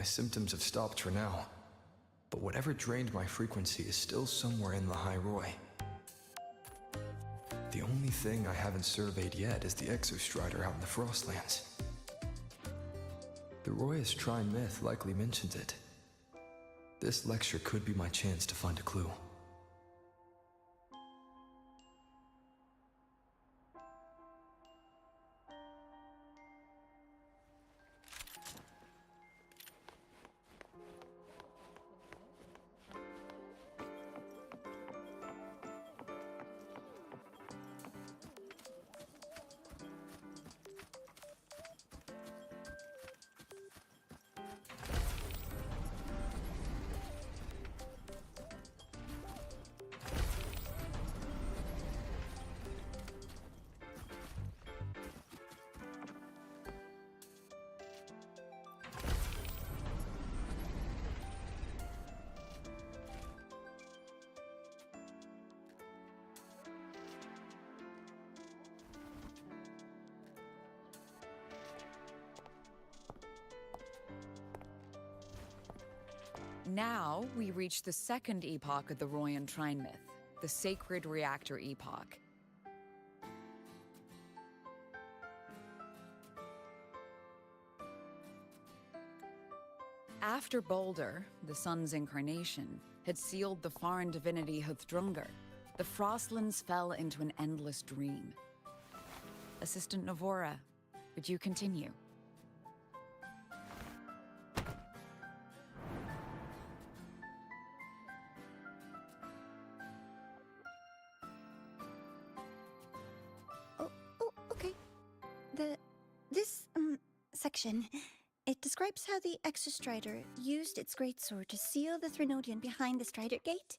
symptoms have stopped for now. But whatever drained my frequency is still somewhere in Lahairoi. The only thing I haven't surveyed yet is the Exostrider out in the Frostlands. The Royas Trine myth likely mentions it. This lecture could be my chance to find a clue. Now, we reach the second epoch of the Royan Trine myth, the Sacred Reactor Epoch. After Boulder, the sun's incarnation, had sealed the foreign divinity Huthdrungr, the Frostlands fell into an endless dream. Assistant Navora, would you continue? Section. It describes how the Exostrider used its greatsword to seal the Threnodian behind the Strider Gate.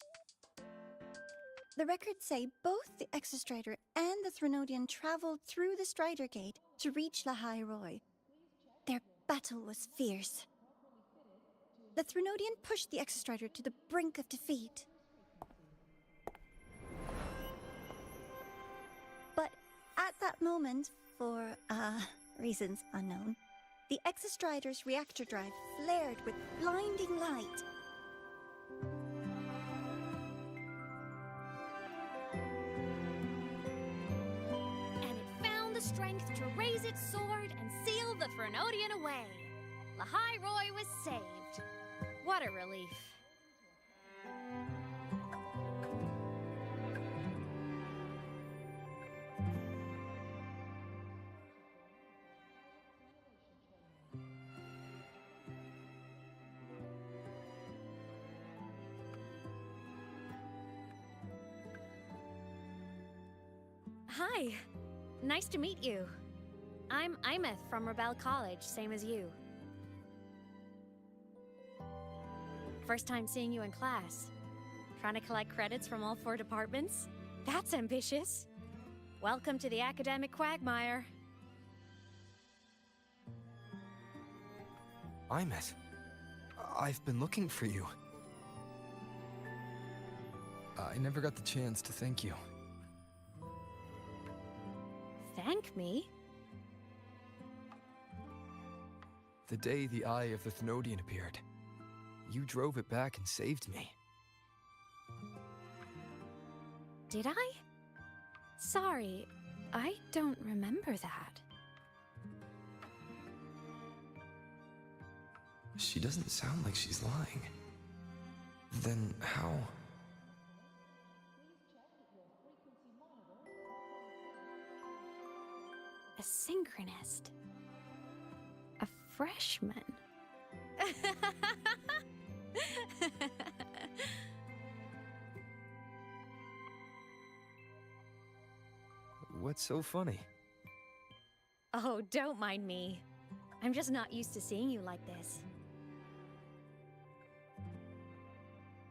The records say both the Exostrider and the Threnodian traveled through the Strider Gate to reach Lahairoi. Their battle was fierce. The Threnodian pushed the Exostrider to the brink of defeat. But at that moment, for, reasons unknown, the Exostrider's reactor drive flared with blinding light. And it found the strength to raise its sword and seal the Threnodian away. Lahairoi was saved. What a relief. Hi. Nice to meet you. I'm Aemeath from Rebel College, same as you. First time seeing you in class. Trying to collect credits from all 4 departments? That's ambitious. Welcome to the academic quagmire. Aemeath, I've been looking for you. I never got the chance to thank you. Thank me? The day the Eye of the Thenodian appeared, you drove it back and saved me. Did I? Sorry, I don't remember that. She doesn't sound like she's lying. Then how? A synchronist. A freshman. What's so funny? Oh, don't mind me. I'm just not used to seeing you like this.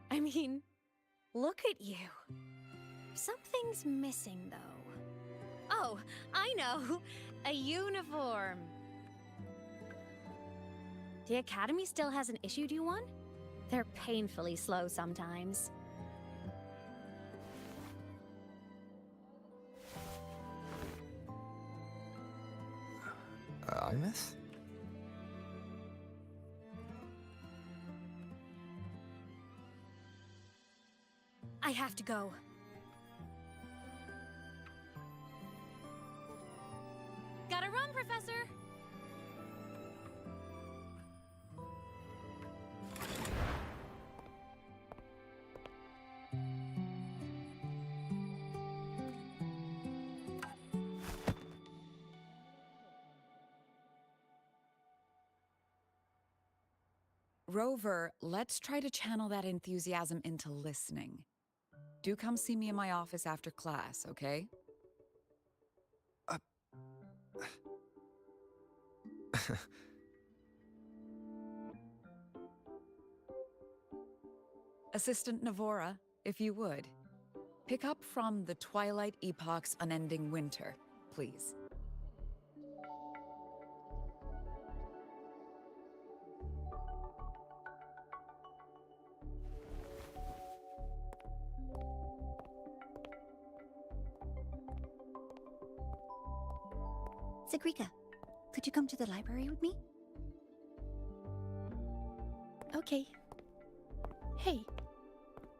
I mean, look at you. Something's missing, though. Oh, I know! A uniform! The Academy still hasn't issued you one? They're painfully slow sometimes. Aemeath? I have to go. Gotta run, Professor! Rover, let's try to channel that enthusiasm into listening. Do come see me in my office after class, okay? Assistant Navora, if you would. Pick up from the Twilight Epoch's Unending Winter, please. Sigrika, could you come to the library with me? Okay. Hey,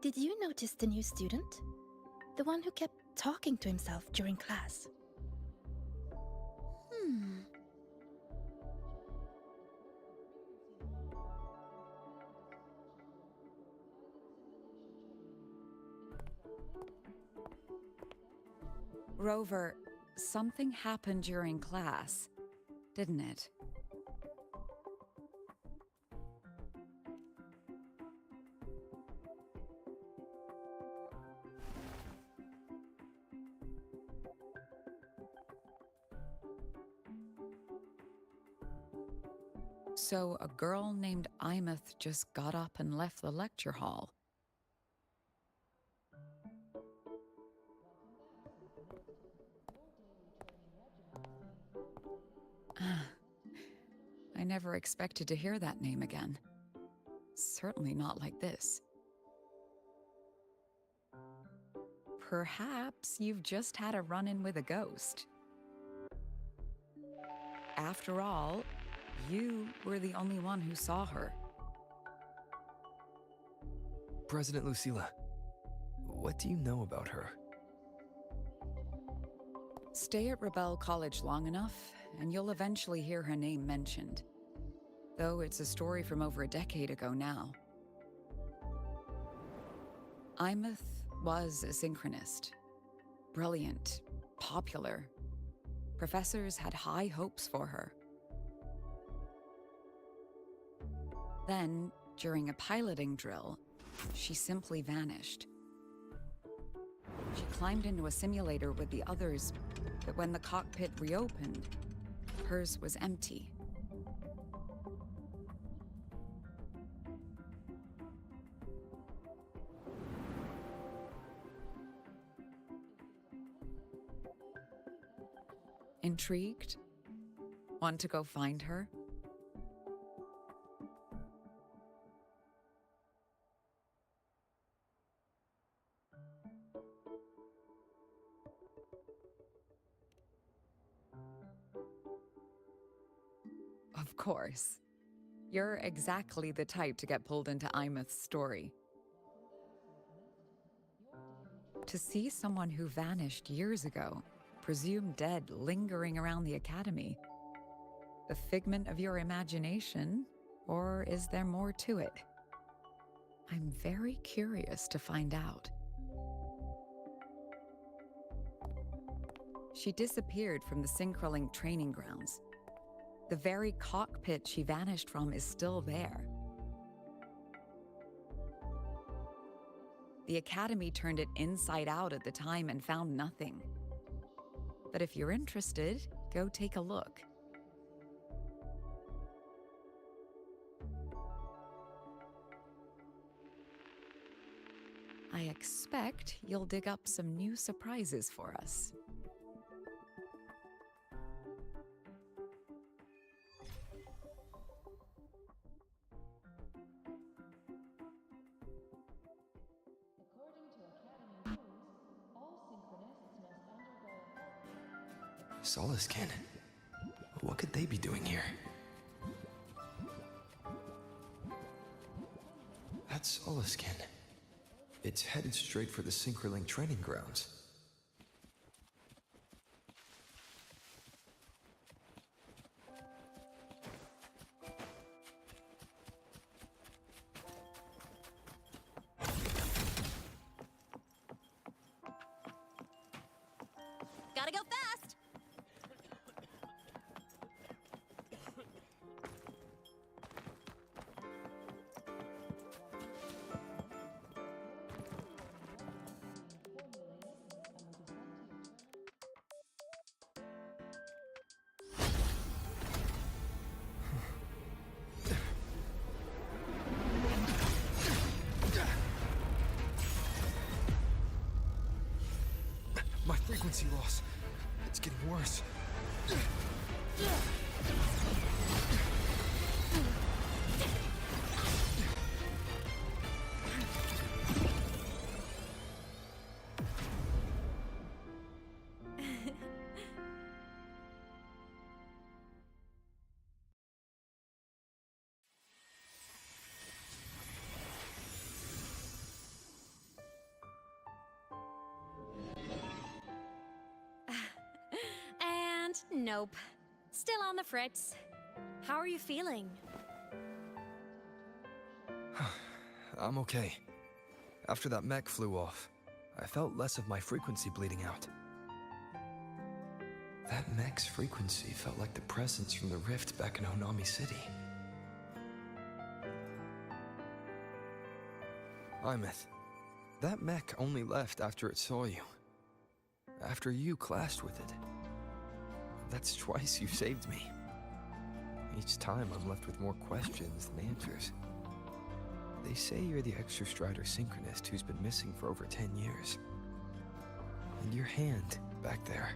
did you notice the new student? The one who kept talking to himself during class. Rover, something happened during class, didn't it? So a girl named Aemeath just got up and left the lecture hall. I never expected to hear that name again. Certainly not like this. Perhaps you've just had a run-in with a ghost. After all, you were the only one who saw her. President Lucilla, what do you know about her? Stay at Rebel College long enough, and you'll eventually hear her name mentioned. Though it's a story from over a decade ago now. Aemeath was a synchronist. Brilliant, popular. Professors had high hopes for her. Then, during a piloting drill, she simply vanished. She climbed into a simulator with the others, but when the cockpit reopened, hers was empty. Intrigued? Want to go find her? Of course. You're exactly the type to get pulled into Aemeath's story. To see someone who vanished years ago, presumed dead, lingering around the academy, a figment of your imagination, or is there more to it? I'm very curious to find out. She disappeared from the Synchroling training grounds. The very cockpit she vanished from is still there. The Academy turned it inside out at the time and found nothing. But if you're interested, go take a look. I expect you'll dig up some new surprises for us. Solaskin? What could they be doing here? That's Solaskin. It's headed straight for the Synchroling training grounds. Gotta go fast! My frequency loss. It's getting worse. Nope. Still on the fritz. How are you feeling? I'm okay. After that mech flew off, I felt less of my frequency bleeding out. That mech's frequency felt like the presence from the rift back in Honami City. Aemeath, that mech only left after it saw you. After you clashed with it. That's twice you saved me. Each time I'm left with more questions than answers. They say you're the Exostrider synchronist who's been missing for over 10 years. And your hand, back there.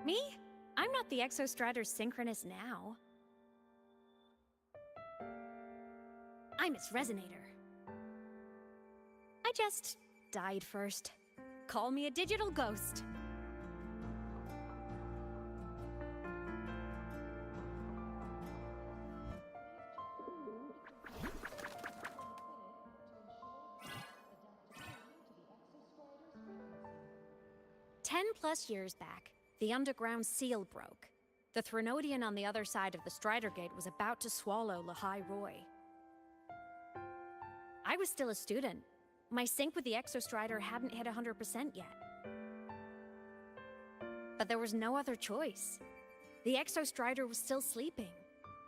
Me? I'm not the Exostrider synchronist now. I'm its resonator. I just died first. Call me a digital ghost. +10 years back, the underground seal broke. The Threnodian on the other side of the Strider Gate was about to swallow Lahai Roy. I was still a student. My sync with the Exostrider hadn't hit 100% yet. But there was no other choice. The Exostrider was still sleeping,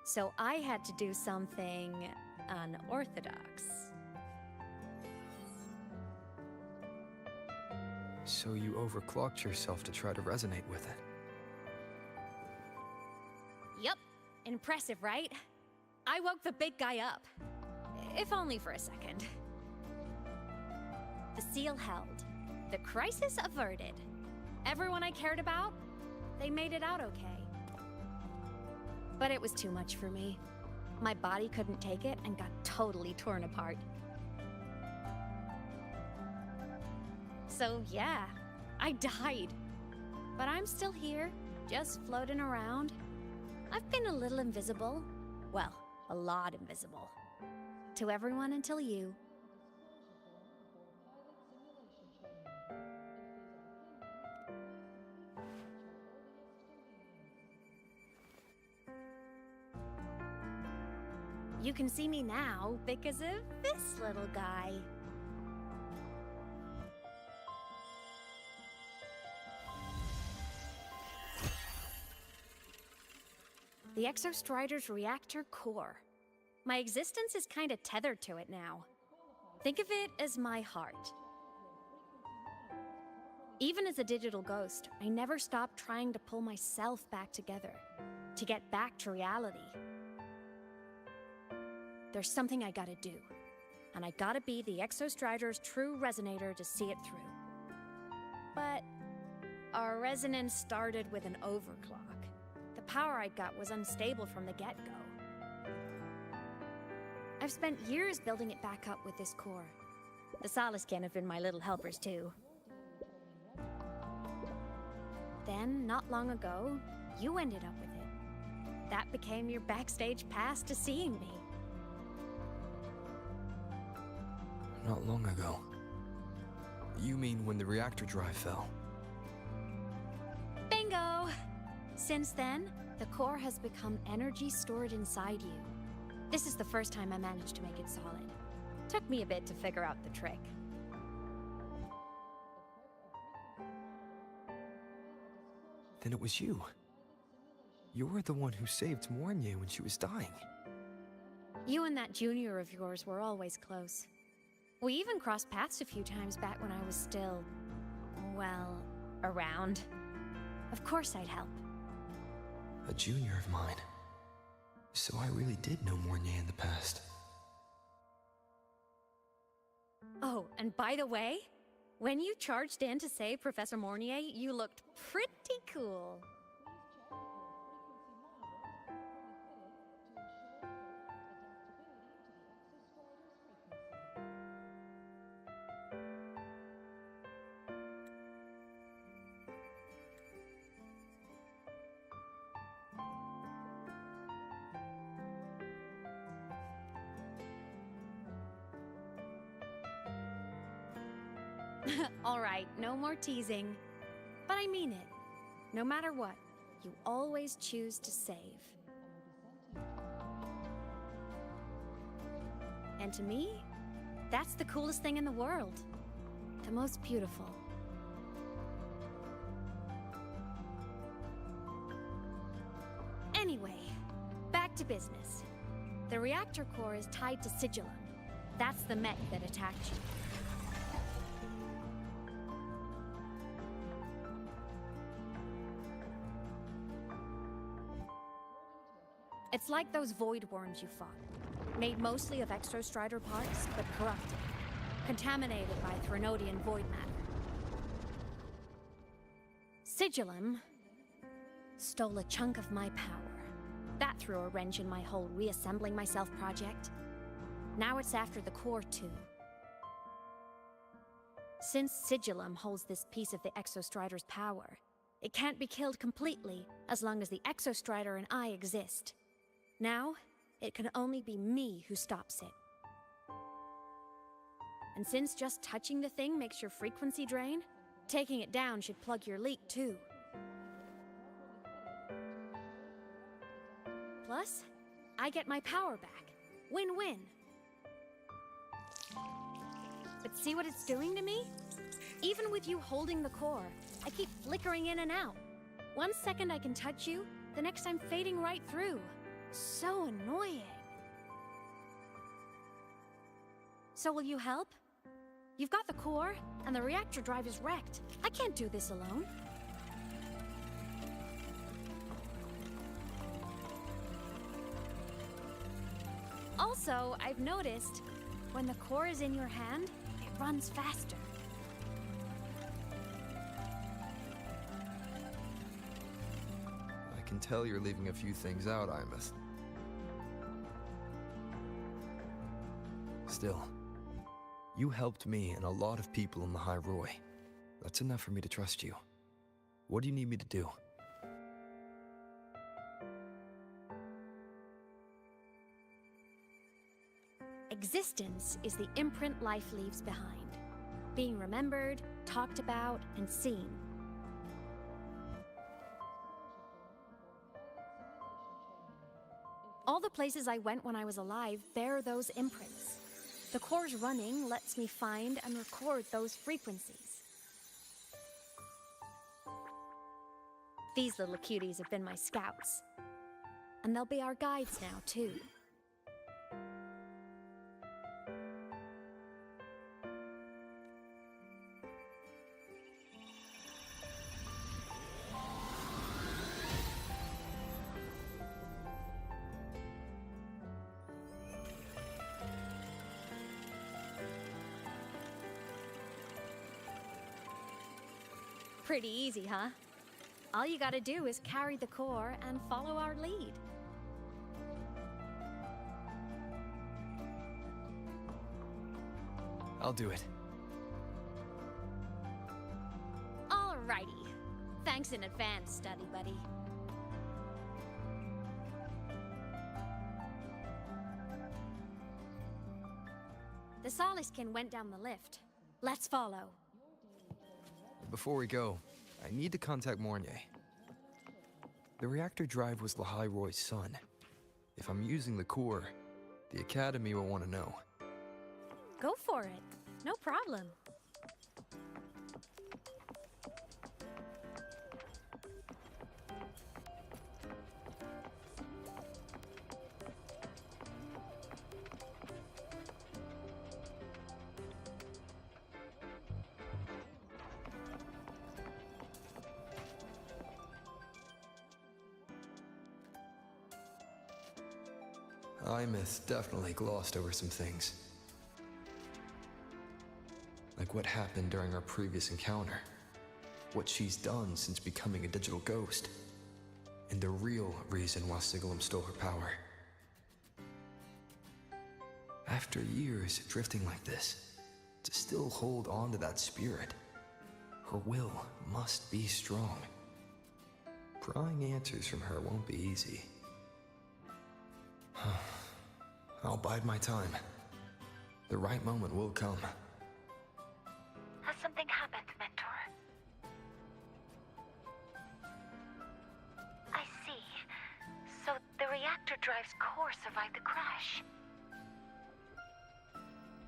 so I had to do something unorthodox. So you overclocked yourself to try to resonate with it. Yup. Impressive, right? I woke the big guy up. If only for a second. The seal held. The crisis averted. Everyone I cared about, they made it out okay. But it was too much for me. My body couldn't take it and got totally torn apart. So yeah, I died. But I'm still here, just floating around. I've been a little invisible. Well, a lot invisible. To everyone until you. You can see me now because of this little guy. The Exostrider's reactor core. My existence is kinda tethered to it now. Think of it as my heart. Even as a digital ghost, I never stopped trying to pull myself back together, to get back to reality. There's something I gotta do, and I gotta be the Exostrider's true resonator to see it through. But our resonance started with an overclock. The power I got was unstable from the get-go. I've spent years building it back up with this core. The Soliskin have been my little helpers too. Then, not long ago, you ended up with it. That became your backstage pass to seeing me. Not long ago. You mean when the reactor drive fell? Bingo! Since then, the core has become energy stored inside you. This is the first time I managed to make it solid. Took me a bit to figure out the trick. Then it was you. You were the one who saved Mornye when she was dying. You and that junior of yours were always close. We even crossed paths a few times back when I was still, well, around. Of course I'd help. A junior of mine. So I really did know Mornye in the past. Oh, and by the way, when you charged in to save Professor Mornye, you looked pretty cool. All right, no more teasing. But I mean it. No matter what, you always choose to save. And to me, that's the coolest thing in the world. The most beautiful. Anyway, back to business. The reactor core is tied to Sigillum. That's the mech that attacked you. It's like those void worms you fought. Made mostly of exostrider parts, but corrupted. Contaminated by Threnodian void matter. Sigillum stole a chunk of my power. That threw a wrench in my whole reassembling myself project. Now it's after the core too. Since Sigillum holds this piece of the Exostrider's power, it can't be killed completely as long as the Exostrider and I exist. Now, it can only be me who stops it. And since just touching the thing makes your frequency drain, taking it down should plug your leak too. Plus, I get my power back. Win-win. But see what it's doing to me? Even with you holding the core, I keep flickering in and out. 1 second I can touch you, the next I'm fading right through. So annoying. So will you help? You've got the core, and the reactor drive is wrecked. I can't do this alone. Also, I've noticed, when the core is in your hand, it runs faster. I can tell you're leaving a few things out, Aemeath. Still, you helped me and a lot of people in the High Roy. That's enough for me to trust you. What do you need me to do? Existence is the imprint life leaves behind. Being remembered, talked about, and seen. All the places I went when I was alive bear those imprints. The core's running lets me find and record those frequencies. These little cuties have been my scouts. And they'll be our guides now, too. Pretty easy, huh? All you gotta do is carry the core and follow our lead. I'll do it. Alrighty. Thanks in advance, study buddy. The Soliskin went down the lift. Let's follow. Before we go, I need to contact Mornier. The reactor drive was Lahai Roy's son. If I'm using the core, the Academy will want to know. Go for it. No problem. Aemeath definitely glossed over some things. Like what happened during our previous encounter. What she's done since becoming a digital ghost. And the real reason why Sigilum stole her power. After years drifting like this, to still hold on to that spirit, her will must be strong. Prying answers from her won't be easy. I'll bide my time. The right moment will come. Has something happened, Mentor? I see. So the reactor drive's core survived the crash.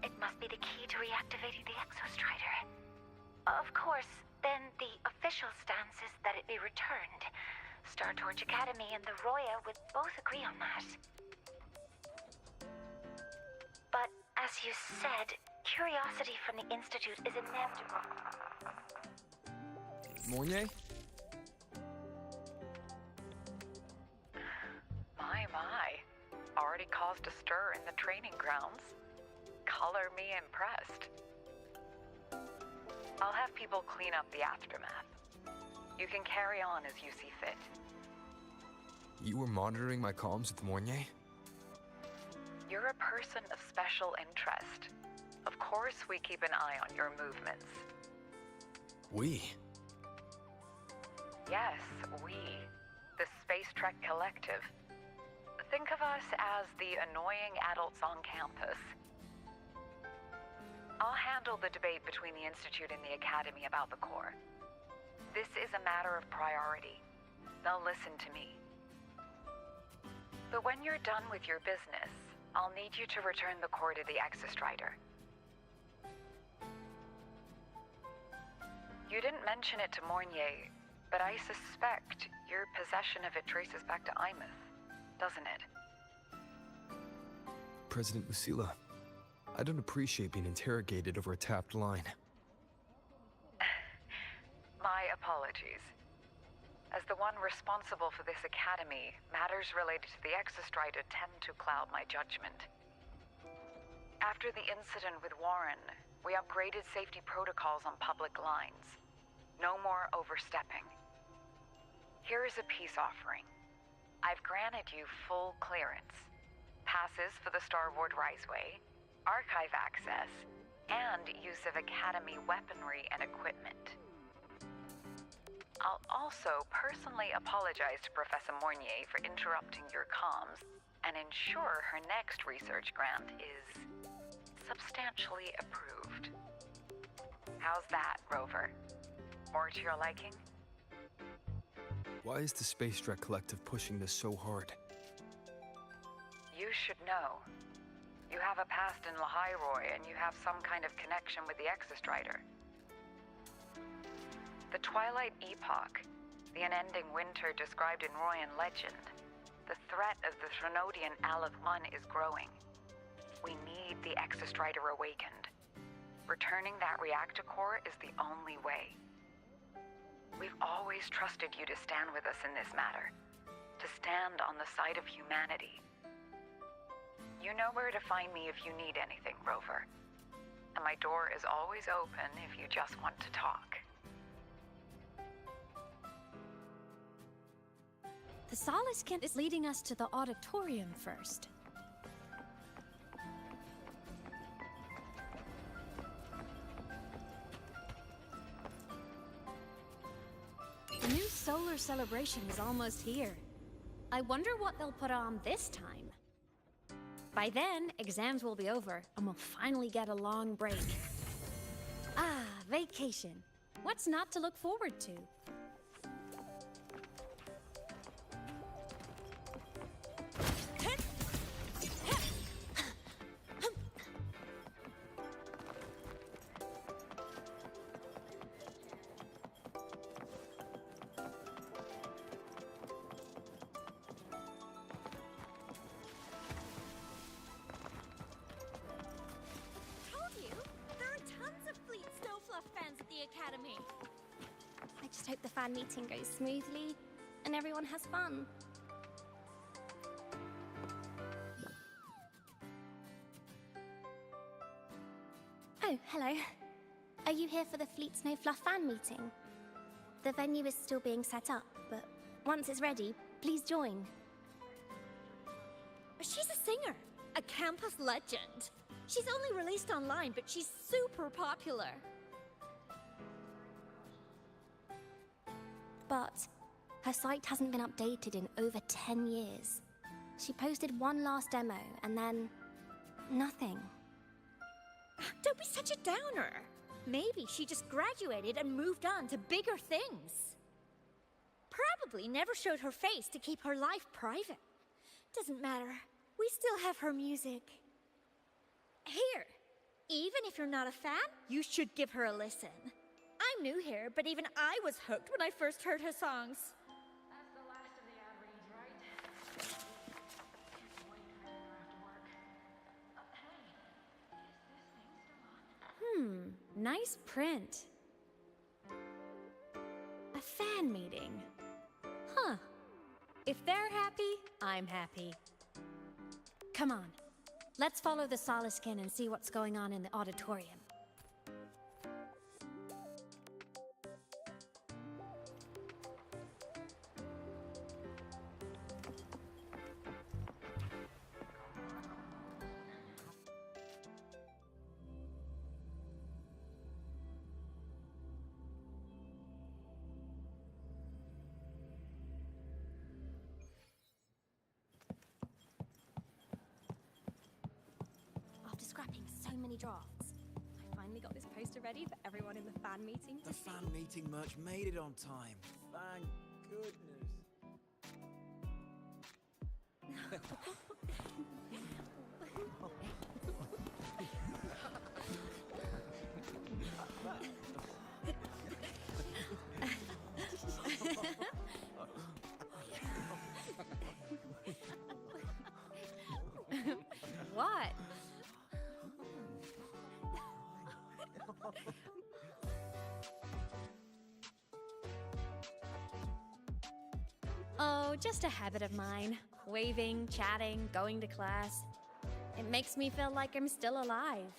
It must be the key to reactivating the Exostrider. Of course, then the official stance is that it be returned. Star Torch Academy and the Roya would both agree on that. But, as you said, curiosity from the Institute is inevitable. Mornier? My. Already caused a stir in the training grounds. Color me impressed. I'll have people clean up the aftermath. You can carry on as you see fit. You were monitoring my comms with Mornier? You're a person of special interest. Of course we keep an eye on your movements. We? Yes, we. The Space Trek Collective. Think of us as the annoying adults on campus. I'll handle the debate between the Institute and the Academy about the core. This is a matter of priority. They'll listen to me. But when you're done with your business, I'll need you to return the core to the Exostrider. You didn't mention it to Mornier, but I suspect your possession of it traces back to Aemeath, doesn't it? President Lucilla, I don't appreciate being interrogated over a tapped line. My apologies. As the one responsible for this academy, matters related to the Exostrider tend to cloud my judgment. After the incident with Warren, we upgraded safety protocols on public lines. No more overstepping. Here is a peace offering. I've granted you full clearance. Passes for the Starboard Riseway, archive access, and use of Academy weaponry and equipment. I'll also personally apologize to Professor Mornier for interrupting your comms and ensure her next research grant is substantially approved. How's that, Rover? More to your liking? Why is the Space Trek Collective pushing this so hard? You should know. You have a past in Lahai Roy, and you have some kind of connection with the Exostrider. The Twilight Epoch, the unending winter described in Royan legend, the threat of the Threnodian Aleth I is growing. We need the Exostrider awakened. Returning that reactor core is the only way. We've always trusted you to stand with us in this matter, to stand on the side of humanity. You know where to find me if you need anything, Rover. And my door is always open if you just want to talk. The Soliskin is leading us to the auditorium first. summer celebration is almost here. I wonder what they'll put on this time. By then, exams will be over, and we'll finally get a long break. Ah, vacation. What's not to look forward to? I just hope the fan meeting goes smoothly and everyone has fun. Oh, hello. Are you here for the Fleet Snow Fluff fan meeting? The venue is still being set up, but once it's ready, please join. She's a singer, a campus legend. She's only released online, but she's super popular. But her site hasn't been updated in over 10 years. She posted one last demo, and then nothing. Don't be such a downer. Maybe she just graduated and moved on to bigger things. Probably never showed her face to keep her life private. Doesn't matter. We still have her music. Here, even if you're not a fan, you should give her a listen. I'm new here, but even I was hooked when I first heard her songs. That's the last of the ad reads, right? Can't wait for after work. Hey, is this thing still on? Nice print. A fan meeting. Huh. If they're happy, I'm happy. Come on. Let's follow the Soliskin and see what's going on in the auditorium. After scrapping so many drafts, I finally got this poster ready for everyone in the fan meeting to The see. fan meeting merch made it on time. Thank goodness. What? Oh, just a habit of mine. Waving, chatting, going to class. It makes me feel like I'm still alive.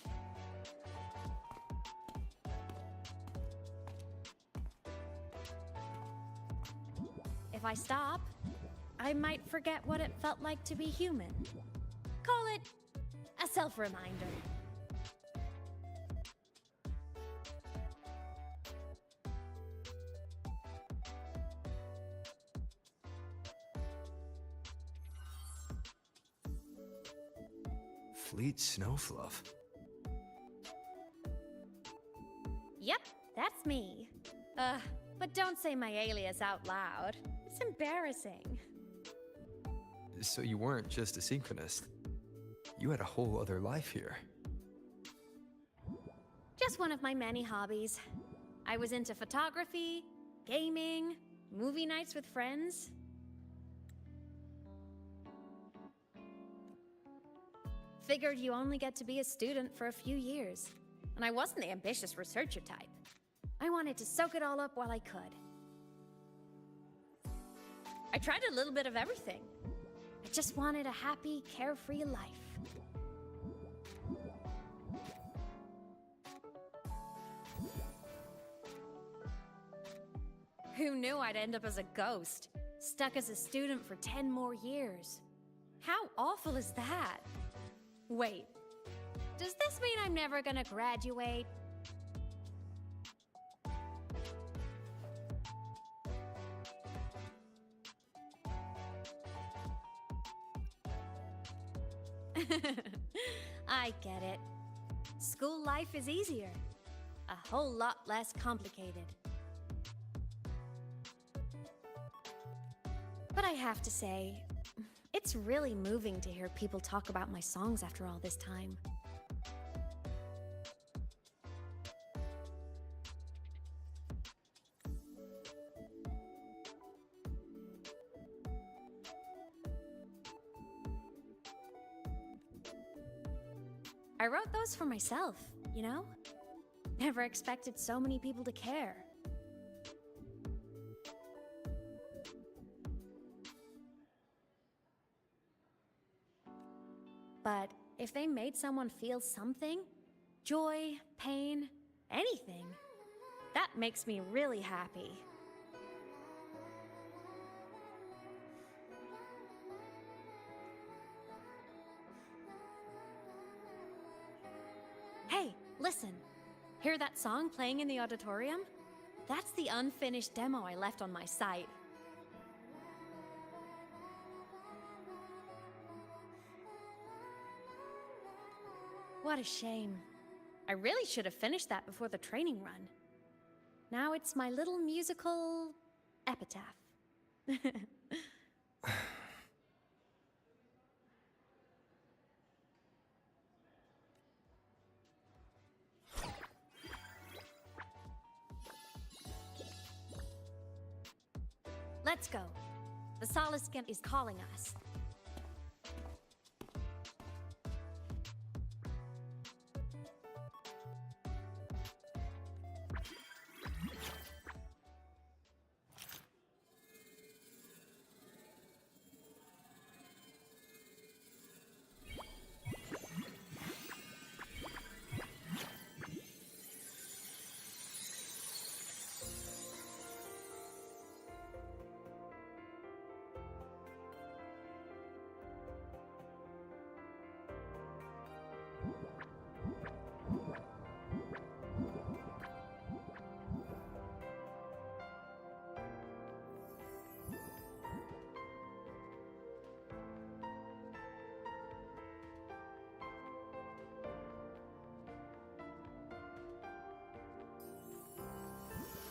If I stop, I might forget what it felt like to be human. Call it a self-reminder. Fleet Snowfluff. Yep, that's me. But don't say my alias out loud. It's embarrassing. So you weren't just a synchronist. You had a whole other life here. Just one of my many hobbies. I was into photography, gaming, movie nights with friends. Figured you only get to be a student for a few years. And I wasn't the ambitious researcher type. I wanted to soak it all up while I could. I tried a little bit of everything. I just wanted a happy, carefree life. Who knew I'd end up as a ghost, stuck as a student for 10 more years? How awful is that? Wait, does this mean I'm never gonna graduate? I get it. School life is easier. A whole lot less complicated. But I have to say, it's really moving to hear people talk about my songs after all this time. I wrote those for myself, you know? Never expected so many people to care. But if they made someone feel something, joy, pain, anything, that makes me really happy. Hey, listen. Hear that song playing in the auditorium? That's the unfinished demo I left on my site. What a shame. I really should have finished that before the training run. Now it's my little musical epitaph. Let's go. The Soliscan is calling us.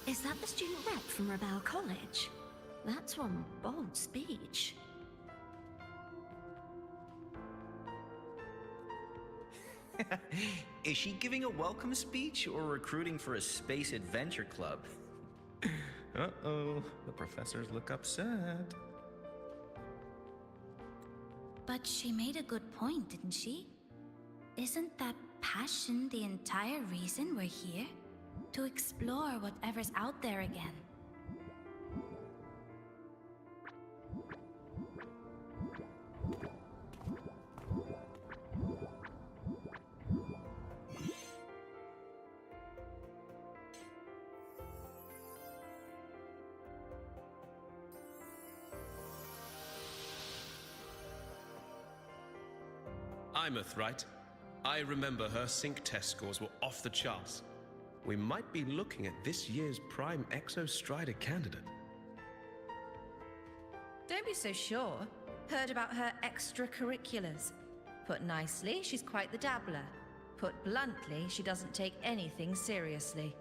Is that the student rep from Rebel College? That's one bold speech. Is she giving a welcome speech or recruiting for a space adventure club? Uh-oh, the professors look upset. But she made a good point, didn't she? Isn't that passion the entire reason we're here? To explore whatever's out there again. Aemeath, right? I remember her sync test scores were off the charts. We might be looking at this year's prime Exostrider candidate. Don't be so sure. Heard about her extracurriculars. Put nicely, she's quite the dabbler. Put bluntly, she doesn't take anything seriously.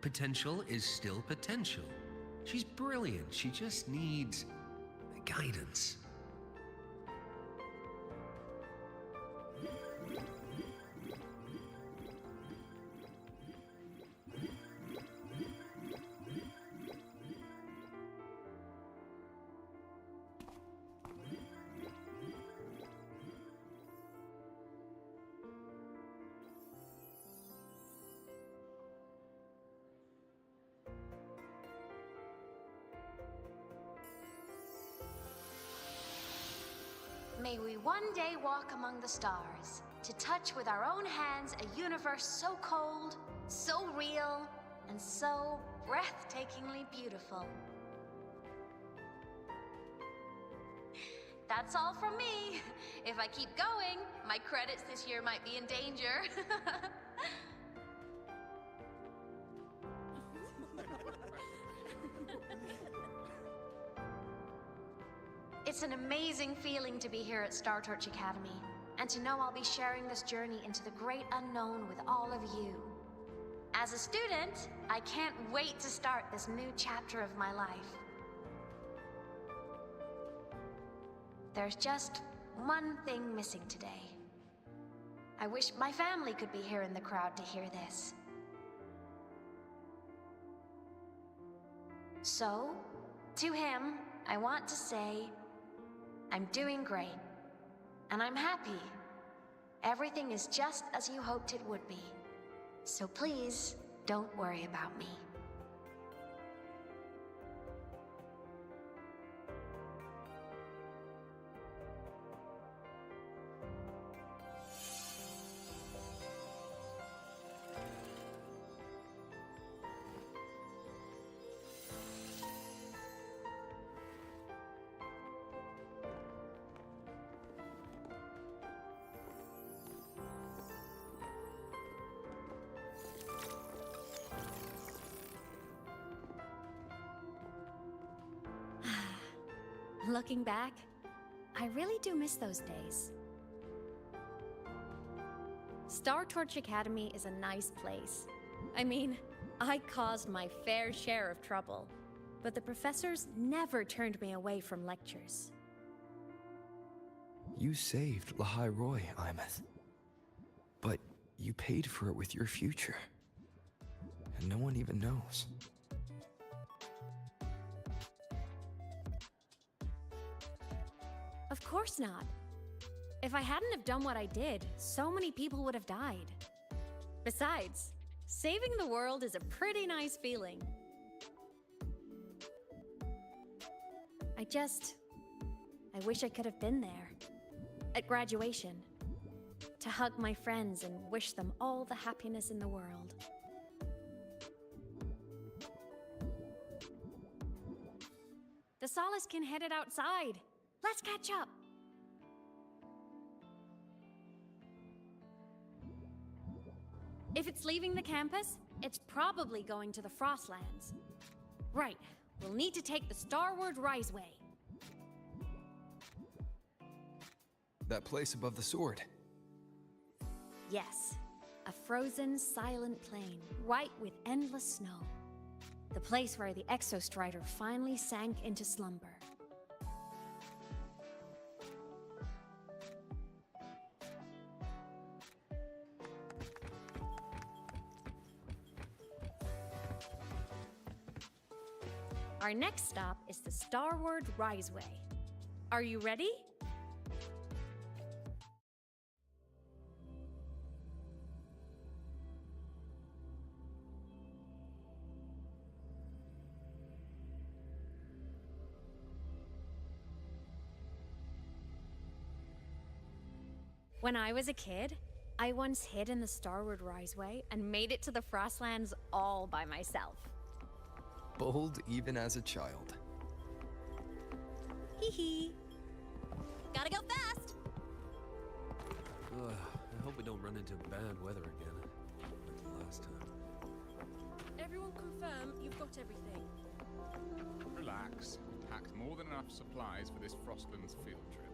Potential is still potential. She's brilliant. She just needs guidance. May we one day walk among the stars, to touch with our own hands a universe so cold, so real, and so breathtakingly beautiful. That's all from me. If I keep going, my credits this year might be in danger. It's an amazing feeling to be here at Star Torch Academy, and to know I'll be sharing this journey into the great unknown with all of you. As a student, I can't wait to start this new chapter of my life. There's just one thing missing today. I wish my family could be here in the crowd to hear this. So, to him, I want to say, I'm doing great, and I'm happy. Everything is just as you hoped it would be. So please, don't worry about me. Looking back, I really do miss those days. Star Torch Academy is a nice place. I mean, I caused my fair share of trouble, but the professors never turned me away from lectures. You saved Lahai Roy, Aemeath. But you paid for it with your future. And no one even knows. Of course not. If I hadn't have done what I did, so many people would have died. Besides, saving the world is a pretty nice feeling. I wish I could have been there. At graduation. To hug my friends and wish them all the happiness in the world. The Solace can headed outside. Let's catch up! If it's leaving the campus, it's probably going to the Frostlands. Right, we'll need to take the Starward Riseway. That place above the sword. Yes, a frozen, silent plain, white with endless snow. The place where the Exostrider finally sank into slumber. Our next stop is the Starward Riseway. Are you ready? When I was a kid, I once hid in the Starward Riseway and made it to the Frostlands all by myself. Bold even as a child. Hee hee. Gotta go fast! I hope we don't run into bad weather again, like the last time. Everyone confirm you've got everything. Relax. We packed more than enough supplies for this Frostlands field trip.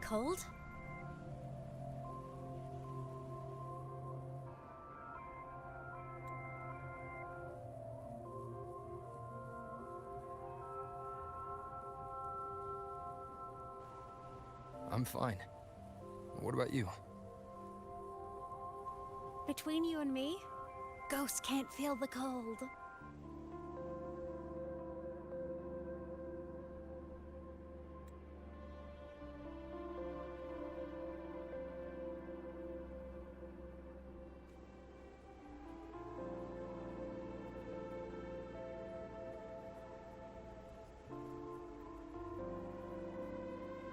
cold? I'm fine. What about you? Between you and me, ghosts can't feel the cold.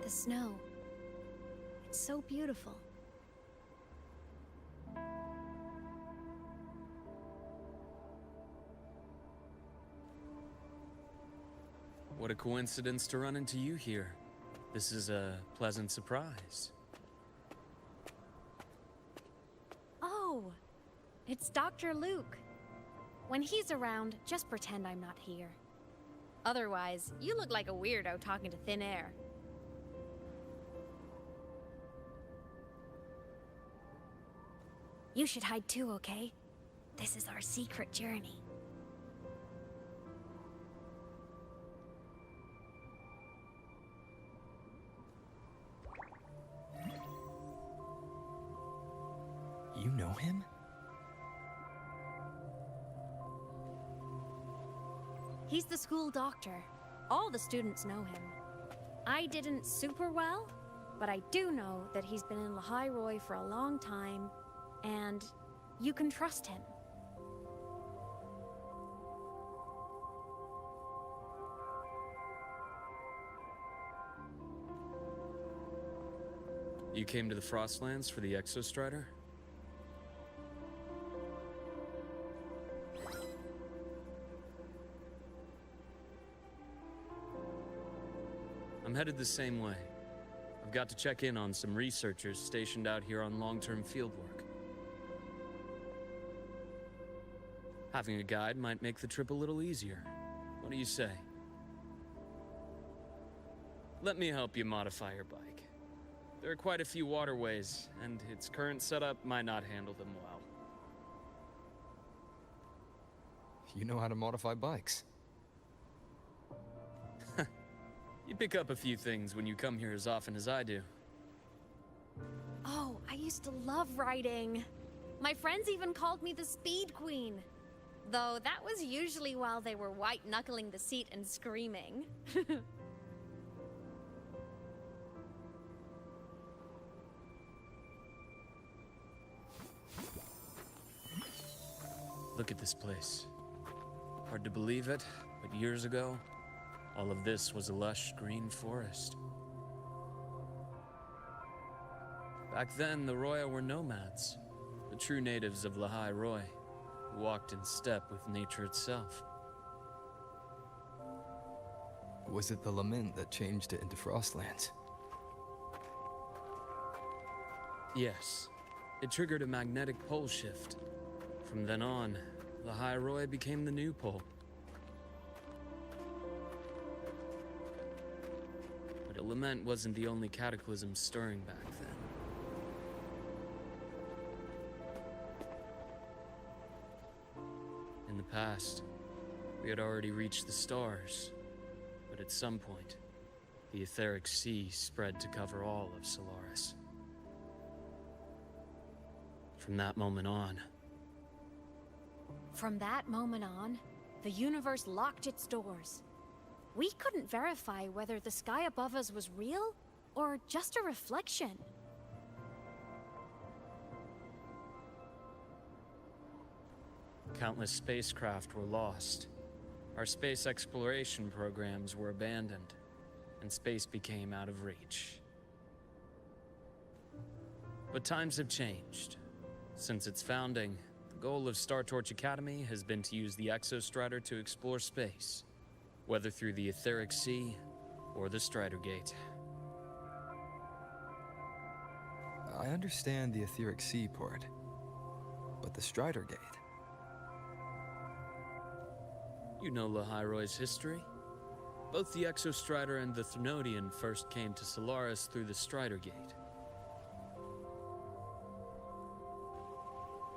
The snow. It's so beautiful. What a coincidence to run into you here. This is a pleasant surprise. Oh, it's Dr. Luke. When he's around, just pretend I'm not here. Otherwise, you look like a weirdo talking to thin air. You should hide too, okay? This is our secret journey. You know him? He's the school doctor. All the students know him. I didn't super well, but I do know that he's been in Lehigh Roy for a long time, and you can trust him. You came to the Frostlands for the Exostrider? I'm headed the same way. I've got to check in on some researchers stationed out here on long-term fieldwork. Having a guide might make the trip a little easier. What do you say? Let me help you modify your bike. There are quite a few waterways, and its current setup might not handle them well. You know how to modify bikes. You pick up a few things when you come here as often as I do. Oh, I used to love riding. My friends even called me the Speed Queen. Though that was usually while they were white-knuckling the seat and screaming. Look at this place. Hard to believe it, but years ago, all of this was a lush green forest. Back then, the Roya were nomads, the true natives of Lehigh Roy, who walked in step with nature itself. Was it the lament that changed it into Frostlands? Yes, it triggered a magnetic pole shift. From then on, Lehigh Roy became the new pole. But a lament wasn't the only cataclysm stirring back then. In the past, we had already reached the stars, but at some point, the etheric sea spread to cover all of Solaris. From that moment on, the universe locked its doors. We couldn't verify whether the sky above us was real or just a reflection. countless spacecraft were lost. Our space exploration programs were abandoned, and space became out of reach. But times have changed. Since its founding, the goal of Star Torch Academy has been to use the Exostrider to explore space, whether through the Etheric Sea or the Strider Gate. I understand the Etheric Sea part, but the Strider Gate? You know Lehigh Roy's history? Both the Exostrider and the Threnodian first came to Solaris through the Strider Gate.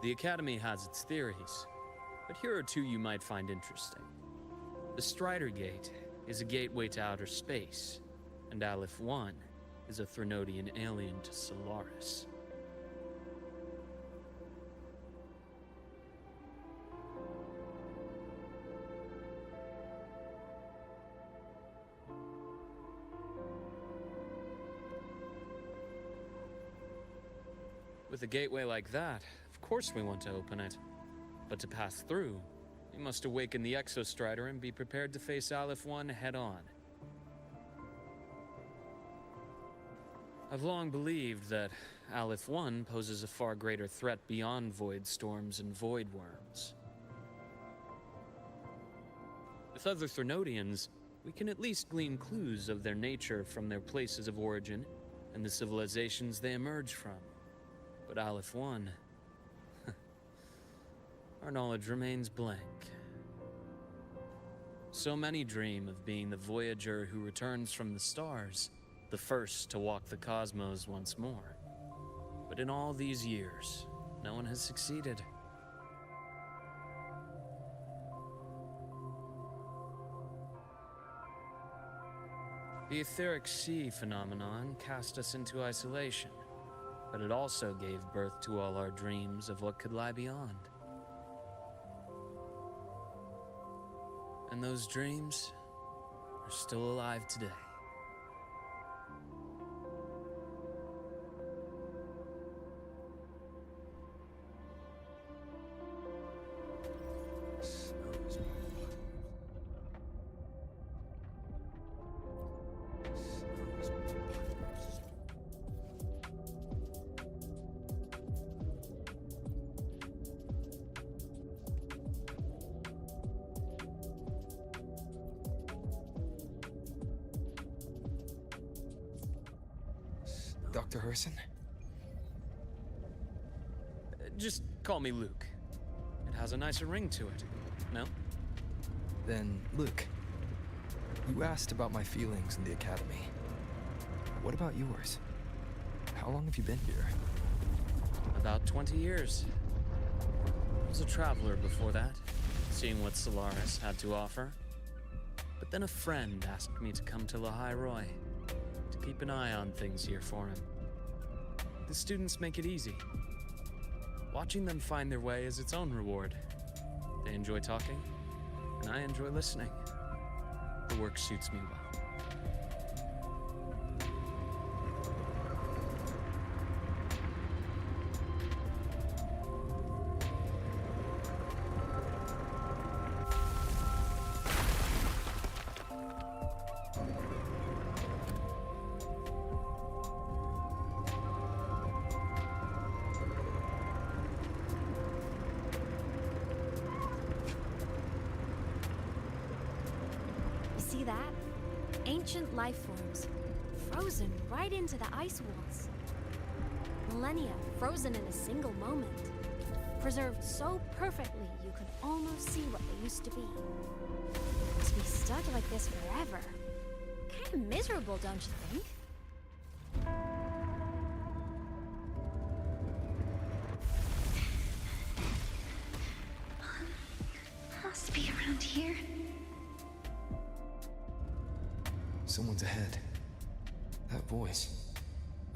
The Academy has its theories, but here are two you might find interesting. The Strider Gate is a gateway to outer space, and Aleph 1 is a Threnodian alien to Solaris. With a gateway like that, of course we want to open it. But to pass through, we must awaken the Exostrider and be prepared to face Aleph 1 head-on. I've long believed that Aleph 1 poses a far greater threat beyond void storms and void worms. With other Threnodians, we can at least glean clues of their nature from their places of origin and the civilizations they emerge from. But Aleph 1, our knowledge remains blank. So many dream of being the voyager who returns from the stars, the first to walk the cosmos once more. But in all these years, no one has succeeded. The etheric sea phenomenon cast us into isolation, but it also gave birth to all our dreams of what could lie beyond. And those dreams are still alive today. Dr. Herson? Just call me Luke. It has a nicer ring to it, no? Then, Luke, you asked about my feelings in the Academy. What about yours? How long have you been here? About 20 years. I was a traveler before that, seeing what Solaris had to offer. But then a friend asked me to come to Lahai Roy, to keep an eye on things here for him. The students make it easy. Watching them find their way is its own reward. They enjoy talking, and I enjoy listening. The work suits me well. See that? Ancient life forms, frozen right into the ice walls. Millennia frozen in a single moment. Preserved so perfectly you could almost see what they used to be. To be stuck like this forever. Kinda miserable, don't you think? Must be around here. Someone's ahead. That voice.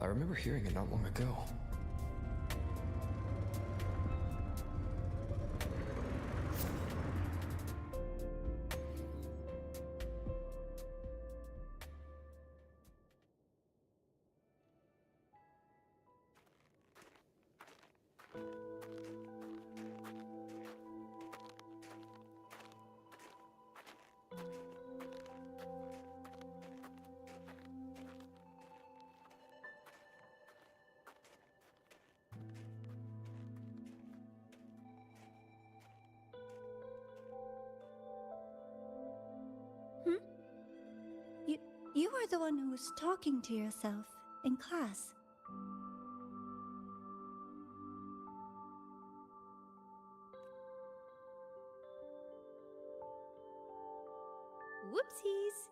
I remember hearing it not long ago. You are the one who was talking to yourself in class. Whoopsies!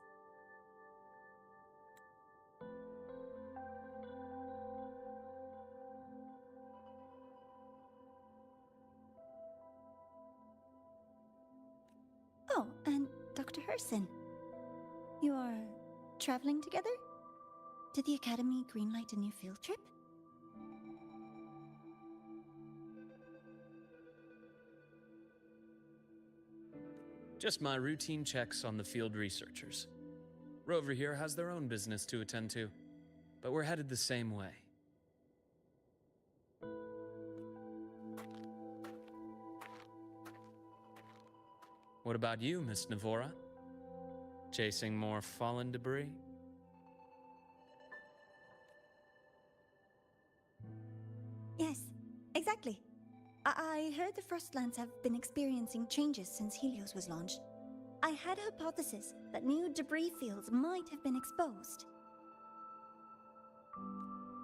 person. You are traveling together? Did the Academy greenlight a new field trip? Just my routine checks on the field researchers. Rover here has their own business to attend to, but we're headed the same way. What about you, Miss Navora? Chasing more fallen debris? Yes, exactly. I heard the Frostlands have been experiencing changes since Helios was launched. I had a hypothesis that new debris fields might have been exposed.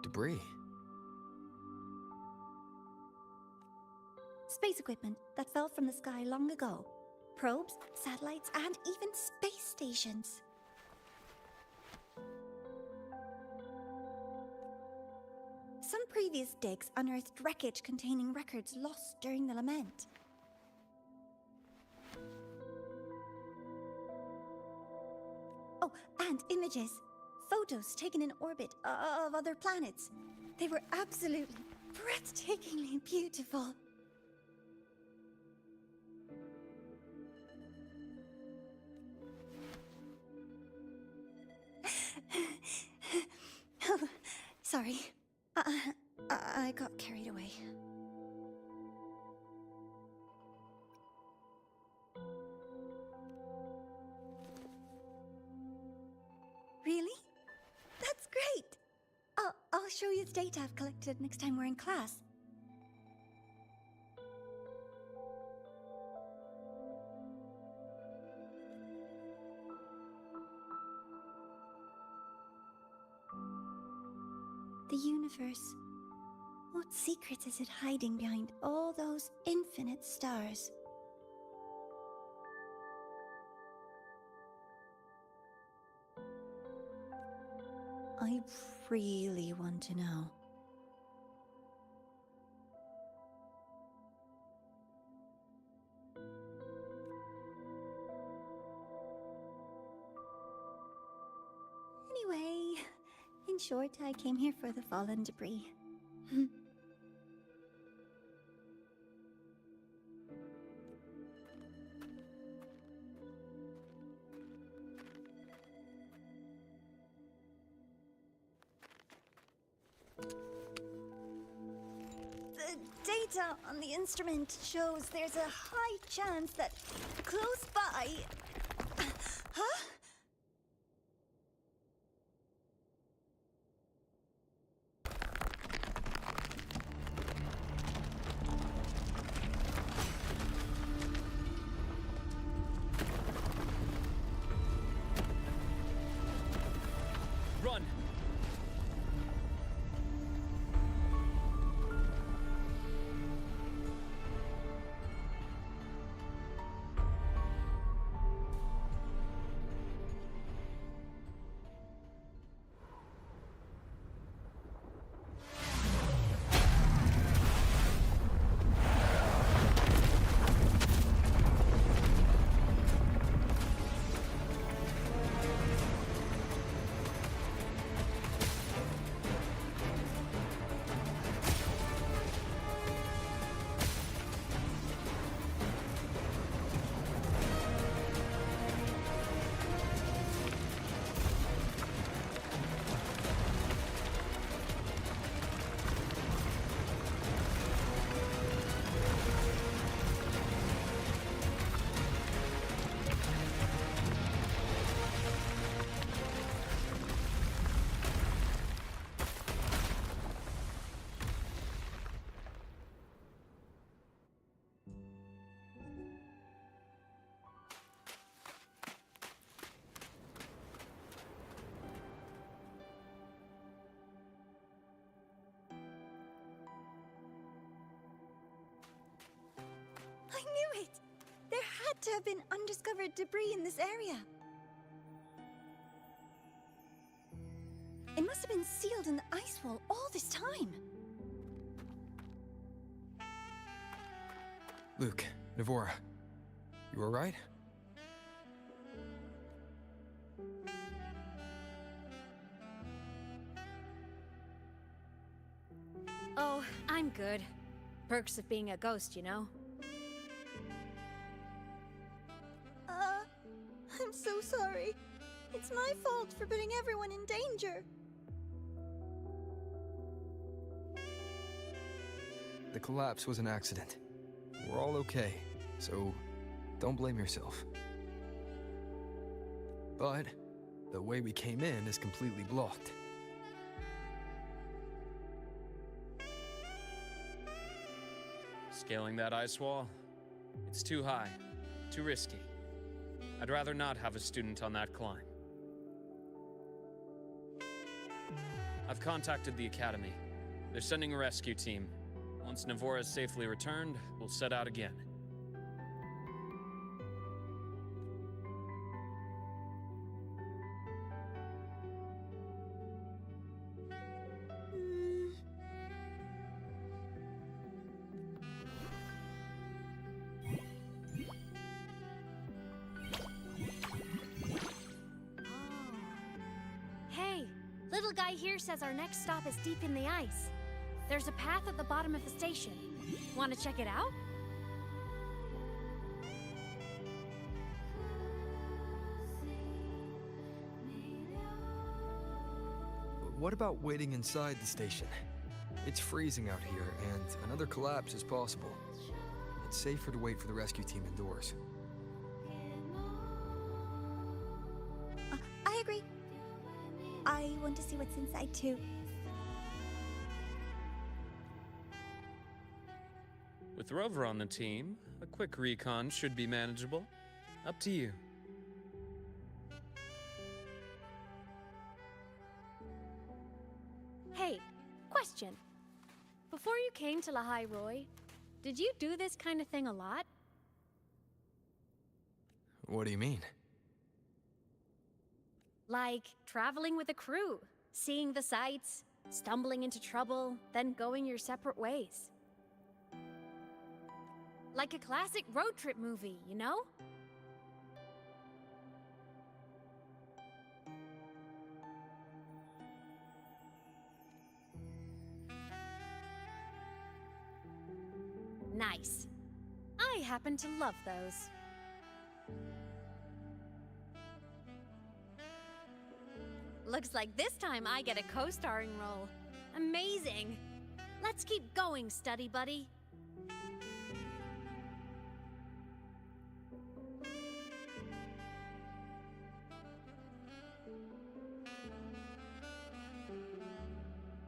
Debris? Space equipment that fell from the sky long ago. Probes, satellites, and even space stations. Some previous digs unearthed wreckage containing records lost during the Lament. Oh, and images. Photos taken in orbit of other planets. They were absolutely breathtakingly beautiful. Oh, sorry. I got carried away. Really? That's great! I'll show you the data I've collected next time we're in class. The universe. What secrets is it hiding behind all those infinite stars? I really want to know. Anyway, in short, I came here for the fallen debris. The data on the instrument shows there's a high chance that close by... Huh? Run! I knew it! There had to have been undiscovered debris in this area. It must have been sealed in the ice wall all this time. Luke, Navora, you alright? Oh, I'm good. Perks of being a ghost, you know? I'm so sorry. It's my fault for putting everyone in danger. The collapse was an accident. We're all okay, so don't blame yourself. But the way we came in is completely blocked. Scaling that ice wall? It's too high, too risky. I'd rather not have a student on that climb. I've contacted the Academy. They're sending a rescue team. Once Navora is safely returned, we'll set out again. Hey, little guy here says our next stop is deep in the ice. There's a path at the bottom of the station. Want to check it out? What about waiting inside the station? It's freezing out here, and another collapse is possible. It's safer to wait for the rescue team indoors. I agree. I want to see what's inside too. With Rover on the team, a quick recon should be manageable. Up to you. Hey, question. Before you came to Lahai Roy, did you do this kind of thing a lot? What do you mean? Like traveling with a crew, seeing the sights, stumbling into trouble, then going your separate ways. Like a classic road trip movie, you know? Nice. I happen to love those. Looks like this time I get a co-starring role. Amazing! Let's keep going, study buddy.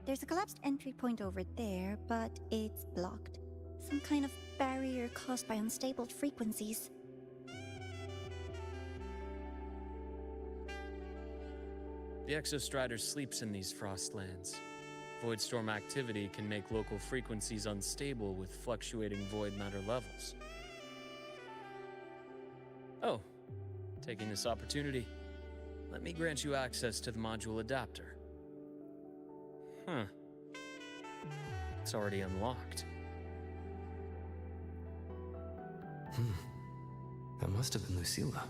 There's a collapsed entry point over there, but it's blocked. Some kind of barrier caused by unstable frequencies. The Exostrider sleeps in these frostlands. Void storm activity can make local frequencies unstable with fluctuating void matter levels. Oh, taking this opportunity, let me grant you access to the module adapter. Huh. It's already unlocked. That must have been Lucilla.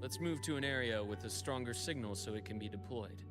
Let's move to an area with a stronger signal so it can be deployed.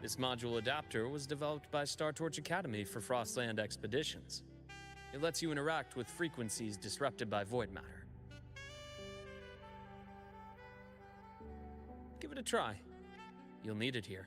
This module adapter was developed by Star Torch Academy for Frostland expeditions. It lets you interact with frequencies disrupted by void matter. Give it a try. You'll need it here.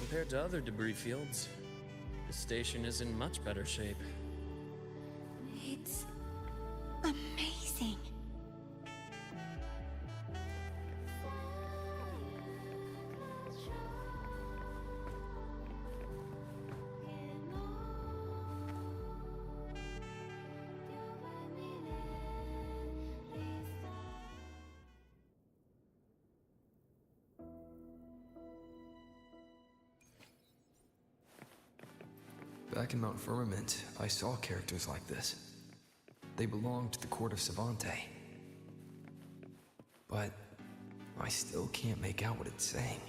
Compared to other debris fields, the station is in much better shape. It's amazing. Back in Mount Firmament, I saw characters like this. They belonged to the court of Savante. But I still can't make out what it's saying.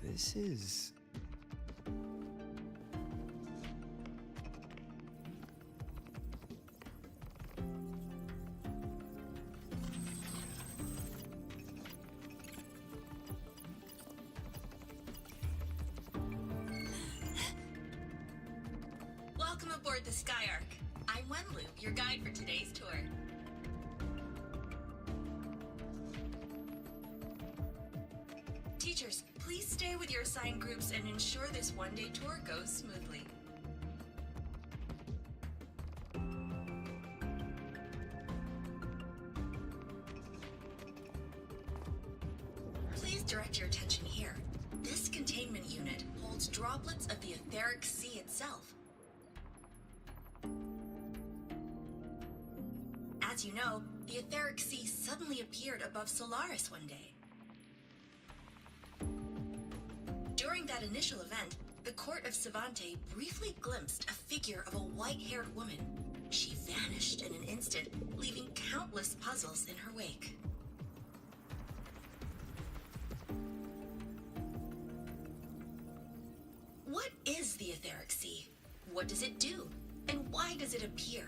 This is... Welcome aboard the Skyark. I'm Wenlu, your guide for today's tour. Teachers, please stay with your assigned groups and ensure this one-day tour goes smoothly. Please direct your attention here. This containment unit holds droplets of the etheric sea itself. As you know, the etheric sea suddenly appeared above Solaris one day. During that initial event, the court of Savante briefly glimpsed a figure of a white-haired woman. She vanished in an instant, leaving countless puzzles in her wake. What is the etheric sea? What does it do? And why does it appear?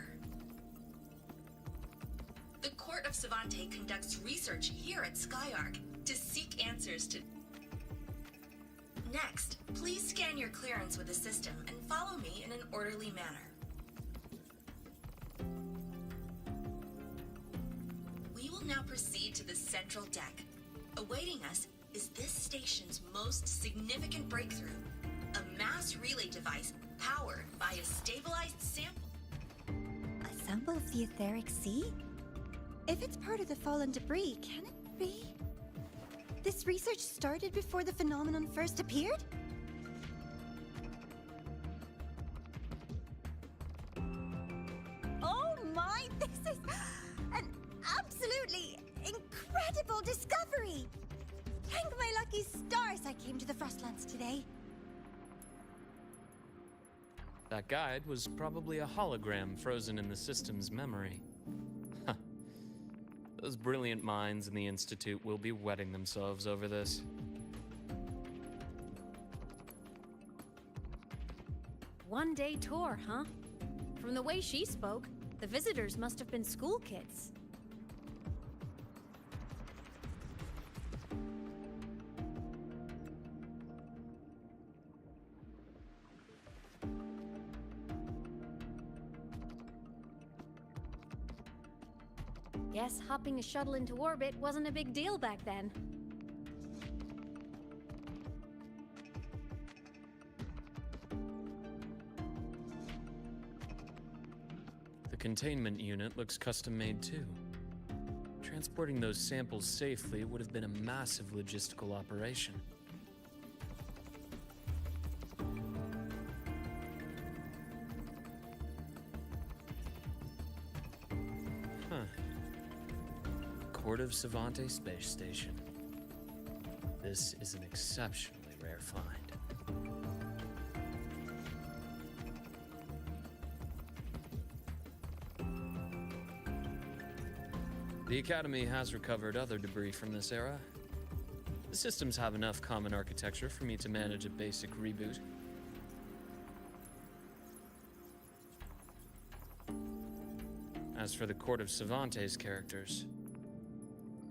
The court of Savante conducts research here at Skyark to seek answers to... Next, please scan your clearance with the system and follow me in an orderly manner. We will now proceed to the central deck. Awaiting us is this station's most significant breakthrough, a mass relay device powered by a stabilized sample. A sample of the etheric sea? If it's part of the fallen debris, can it be? This research started before the phenomenon first appeared? Oh my, this is an absolutely incredible discovery! Thank my lucky stars I came to the Frostlands today. That guide was probably a hologram frozen in the system's memory. Huh. Those brilliant minds in the Institute will be wetting themselves over this. One-day tour, huh? From the way she spoke, the visitors must have been school kids. Guess hopping a shuttle into orbit wasn't a big deal back then. The containment unit looks custom-made too. Transporting those samples safely would have been a massive logistical operation. Court of Savante Space Station. This is an exceptionally rare find. The Academy has recovered other debris from this era, The systems have enough common architecture for me to manage a basic reboot. As for the Court of Cervantes characters,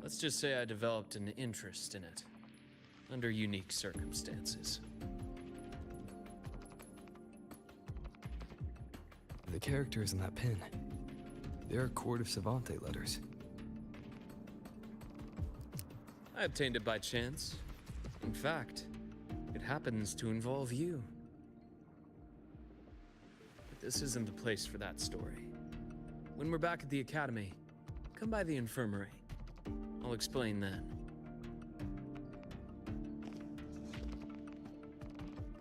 let's just say I developed an interest in it, under unique circumstances. The characters in that pin, they're Court of Cervantes letters. I obtained it by chance. In fact, it happens to involve you. But this isn't the place for that story. When we're back at the academy, come by the infirmary. I'll explain then.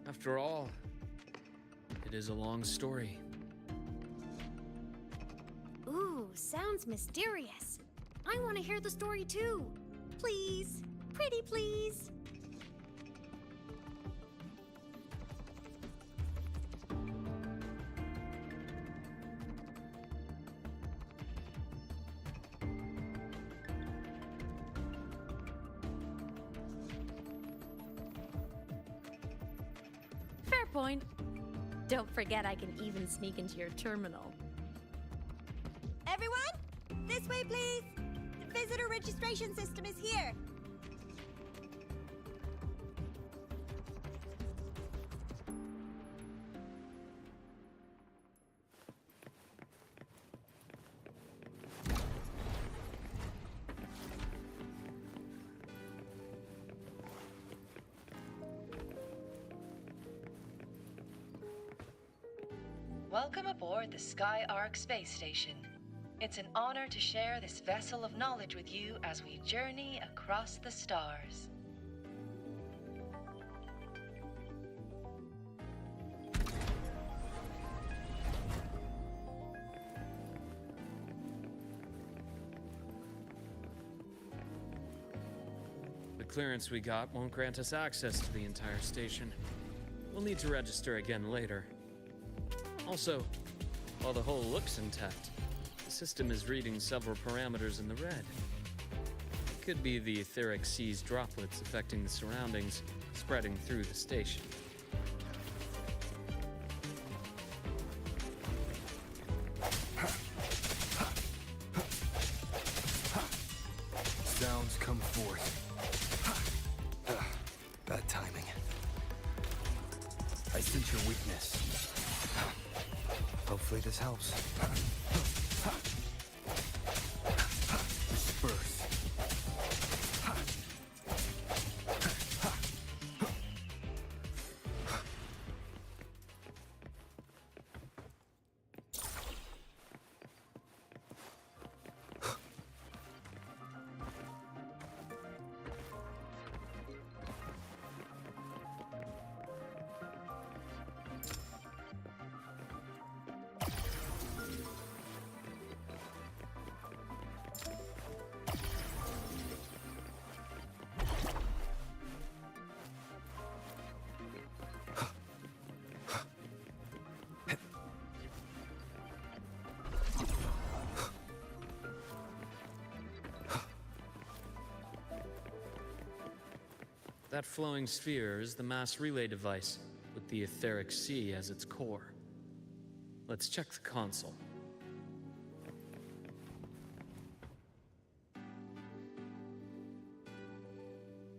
After all, it is a long story. Ooh, sounds mysterious. I want to hear the story too. Please. Pretty please. Fair point. Don't forget I can even sneak into your terminal. Everyone, this way, please. The visitor registration system is here. Welcome aboard the Sky Ark space station. It's an honor to share this vessel of knowledge with you as we journey across the stars. The clearance we got won't grant us access to the entire station. We'll need to register again later. Also, while the hull looks intact, the system is reading several parameters in the red. It could be the etheric sea's droplets affecting the surroundings, spreading through the station. Sounds come forth. Bad timing. I sense your weakness. Hopefully this helps. Disperse. That flowing sphere is the mass relay device, with the etheric sea as its core. Let's check the console.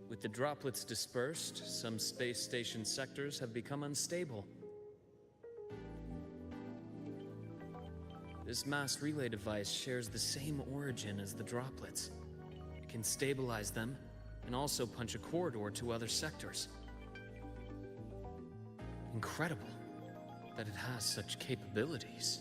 With the droplets dispersed, some space station sectors have become unstable. This mass relay device shares the same origin as the droplets. It can stabilize them and also punch a corridor to other sectors. Incredible that it has such capabilities.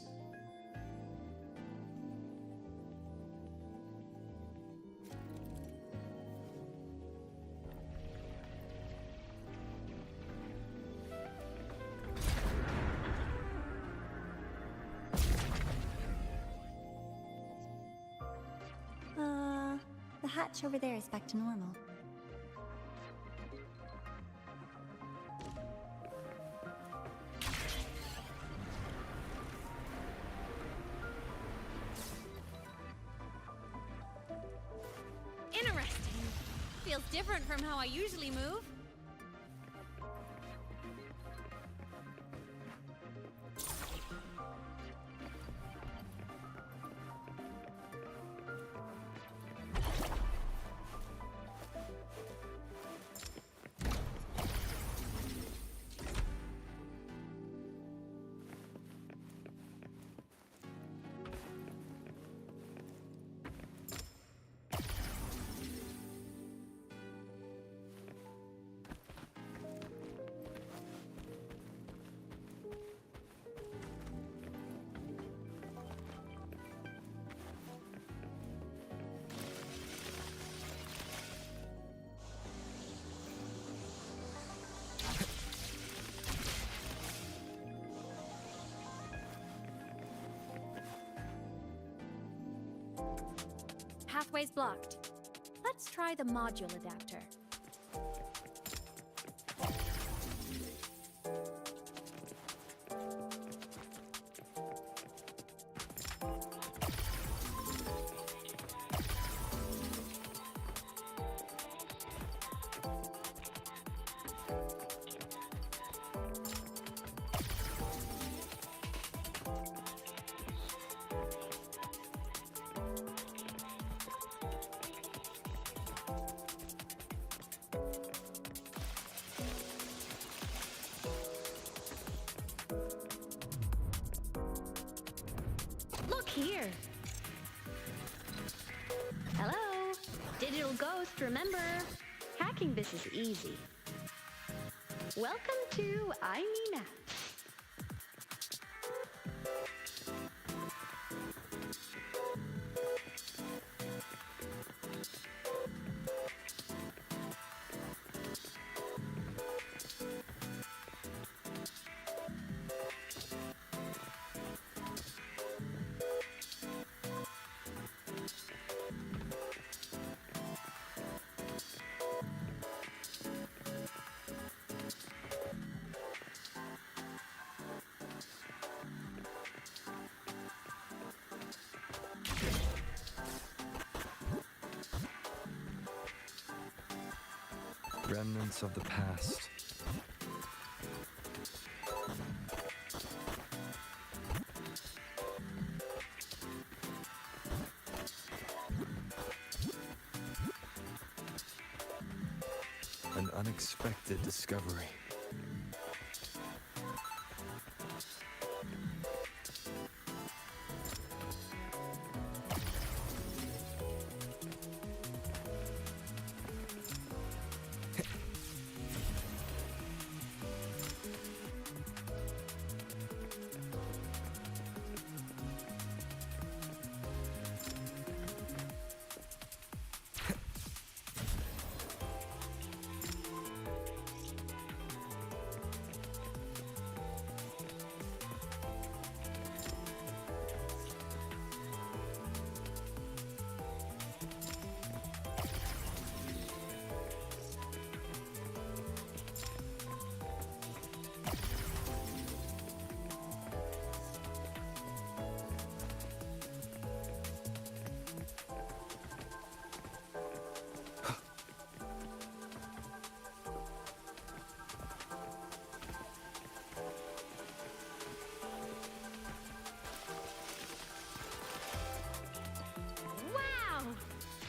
The hatch over there is back to normal. Interesting. Feels different from how I usually move. Pathway's blocked. Let's try the module adapter. Here. Hello, digital ghost, remember? Hacking this is easy. Welcome to Aemeath. Remnants of the past. An unexpected discovery.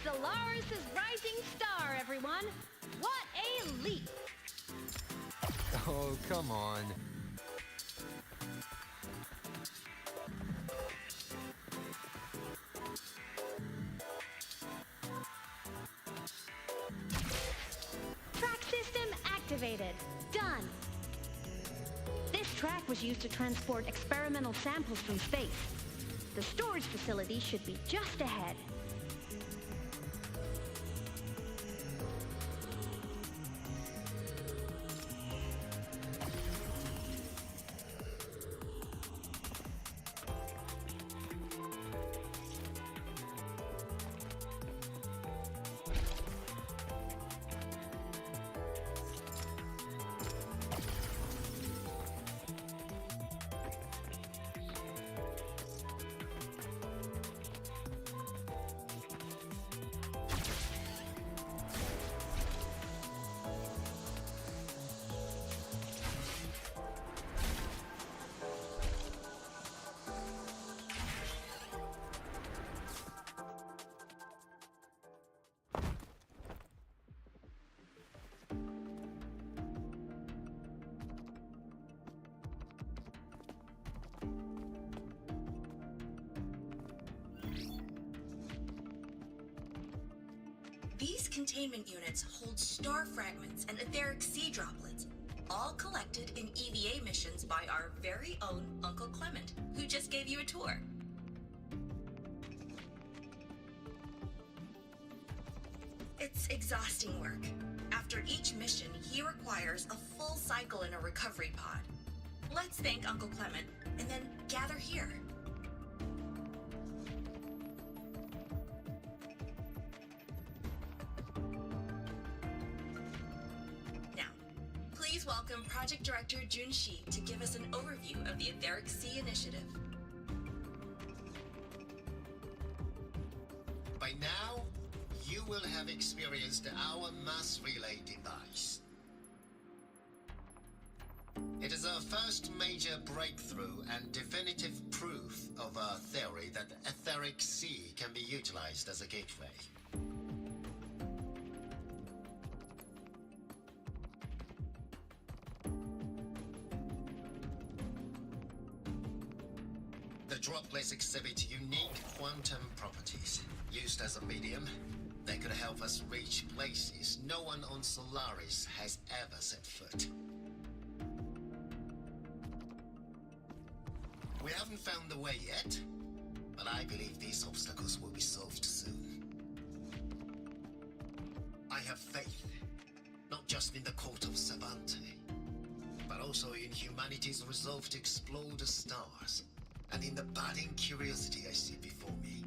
Stellaris' rising star, everyone! What a leap! Oh, come on. Track system activated. Done. This track was used to transport experimental samples from space. The storage facility should be just ahead. These containment units hold star fragments and etheric sea droplets, all collected in EVA missions by our very own Uncle Clement, who just gave you a tour. It's exhausting work. After each mission, he requires a full cycle in a recovery pod. Let's thank Uncle Clement, and then gather here. Now, please welcome Project Director Junshi to give us an overview of the Etheric Sea Initiative. By now, you will have experienced our mass relay device. It is our first major breakthrough and definitive proof of our theory that the Etheric Sea can be utilized as a gateway. The droplets exhibit unique quantum properties. Used as a medium, they could help us reach places no one on Solaris has ever set foot. We haven't found the way yet, but I believe these obstacles will be solved soon. I have faith, not just in the court of Savante, but also in humanity's resolve to explore the stars, and in the budding curiosity I see before me.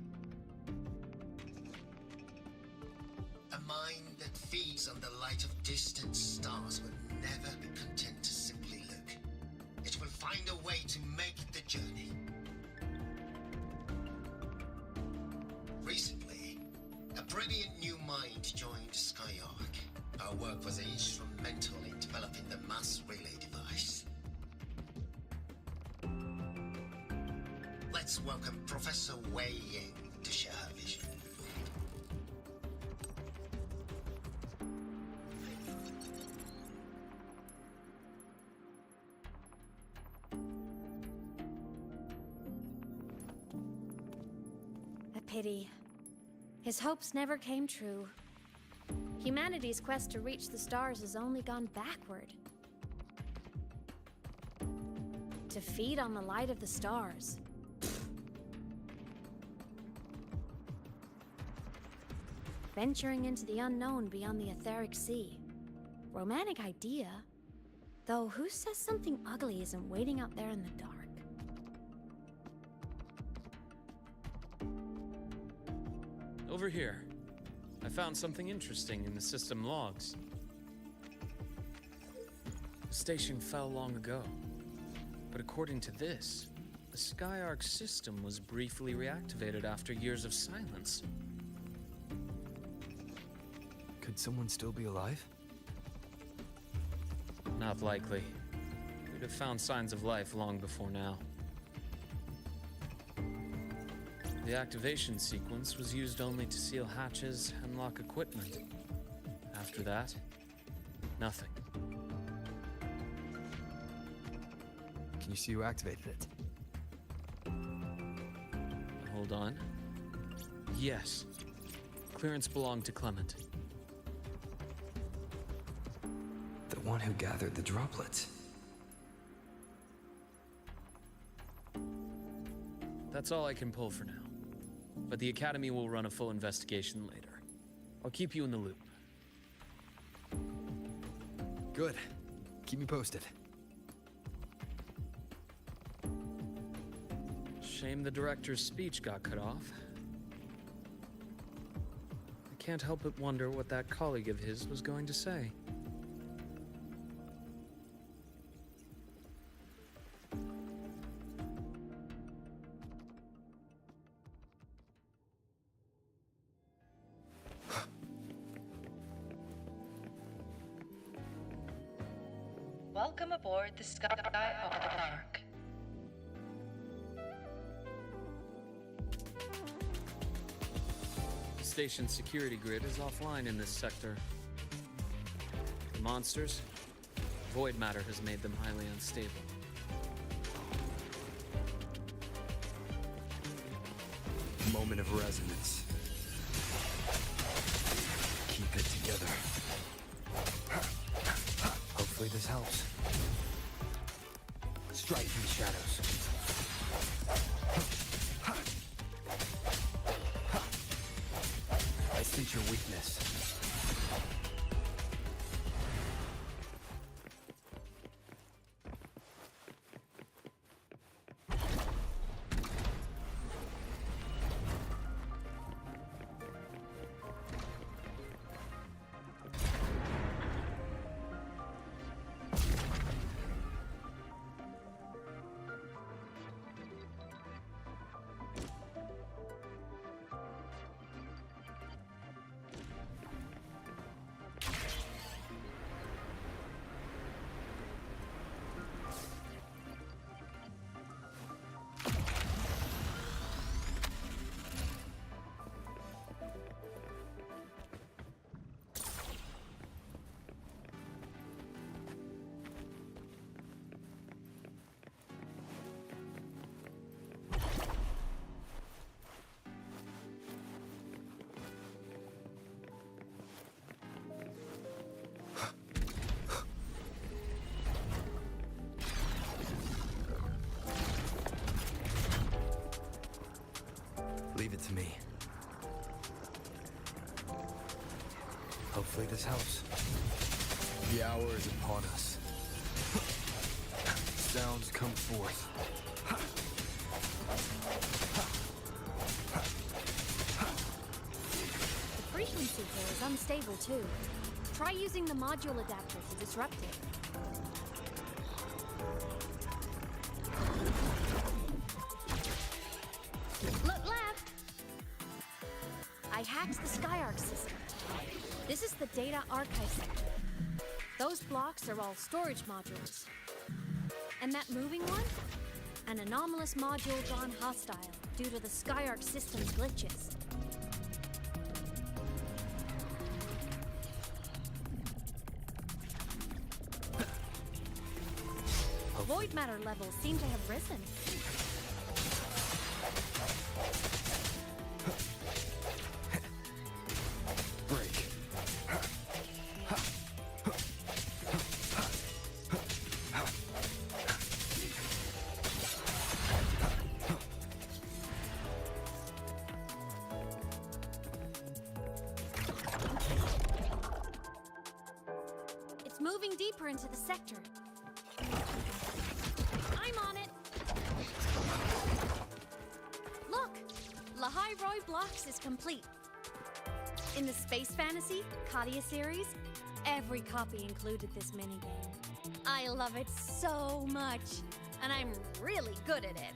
A mind that feeds on the light of distant stars will never be content to simply look. It will find a way to make the journey. Recently, a brilliant new mind joined Skyark. Our work was instrumental in developing the mass relay device. Let's welcome Professor Wei Ying to share her vision. A pity. His hopes never came true. Humanity's quest to reach the stars has only gone backward. To feed on the light of the stars. Venturing into the unknown beyond the Etheric Sea. Romantic idea. Though who says something ugly isn't waiting out there in the dark? Over here. I found something interesting in the system logs. The station fell long ago. But according to this, the Skyark system was briefly reactivated after years of silence. Could someone still be alive? Not likely. We'd have found signs of life long before now. The activation sequence was used only to seal hatches and lock equipment. After that, nothing. Can you see who activated it? Hold on. Yes. Clearance belonged to Clement. The one who gathered the droplets. That's all I can pull for now. But the Academy will run a full investigation later. I'll keep you in the loop. Good. Keep me posted. Shame the director's speech got cut off. I can't help but wonder what that colleague of his was going to say. Welcome aboard the Skyark. The station's security grid is offline in this sector. The monsters, void matter has made them highly unstable. Moment of resonance. together. Hopefully this helps. Strike in the shadows. I sense your weakness. Leave it to me. Hopefully this helps. The hour is upon us. Sounds come forth. The frequency here is unstable too. Try using the module adapter to disrupt it. Look left! I hacked the Skyarc system. This is the data archive sector. Those blocks are all storage modules. And that moving one? An anomalous module gone hostile due to the Skyarc system's glitches. Void matter levels seem to have risen. Break. It's moving deeper into the sector. I'm on it! Look! Lahai Roy Blocks is complete. In the Space Fantasy Katia series, every copy included this minigame. I love it so much, and I'm really good at it.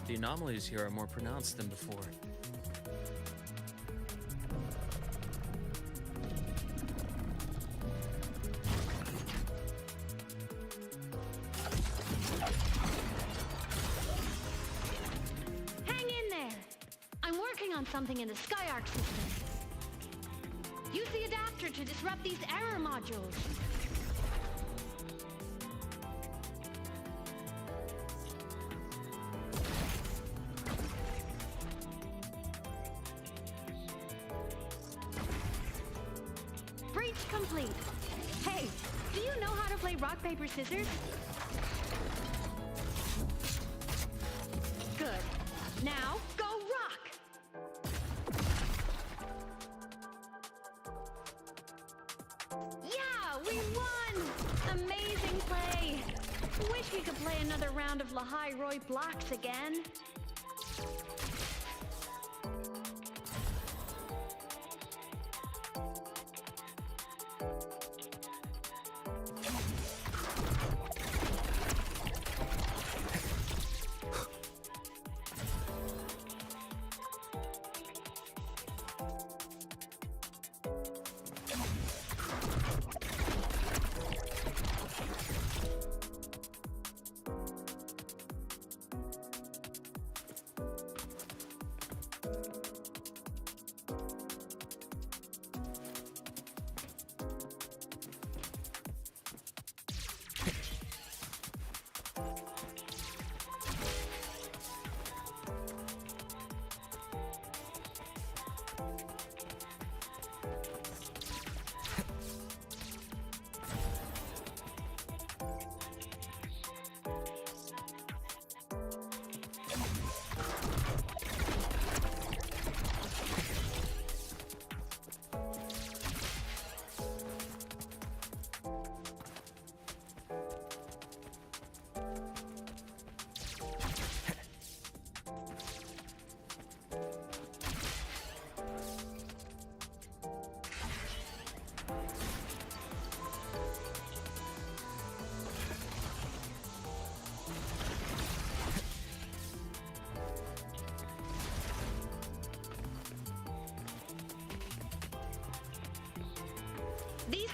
The anomalies here are more pronounced than before. Hang in there! I'm working on something in the Skyarc system. Use the adapter to disrupt these error modules. Breach complete. Hey, do you know how to play rock, paper, scissors? Good. Now, go rock! Yeah, we won! Amazing play! Wish we could play another round of Lahai Roy Blocks again.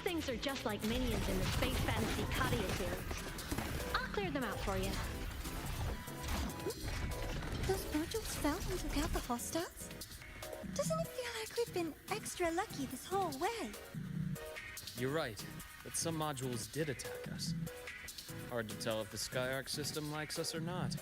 things are just like minions in the Space Fantasy Katia series. I'll clear them out for you. Those modules fell and took out the hostiles? Doesn't it feel like we've been extra lucky this whole way? You're right, but some modules did attack us. Hard to tell if the Skyark system likes us or not.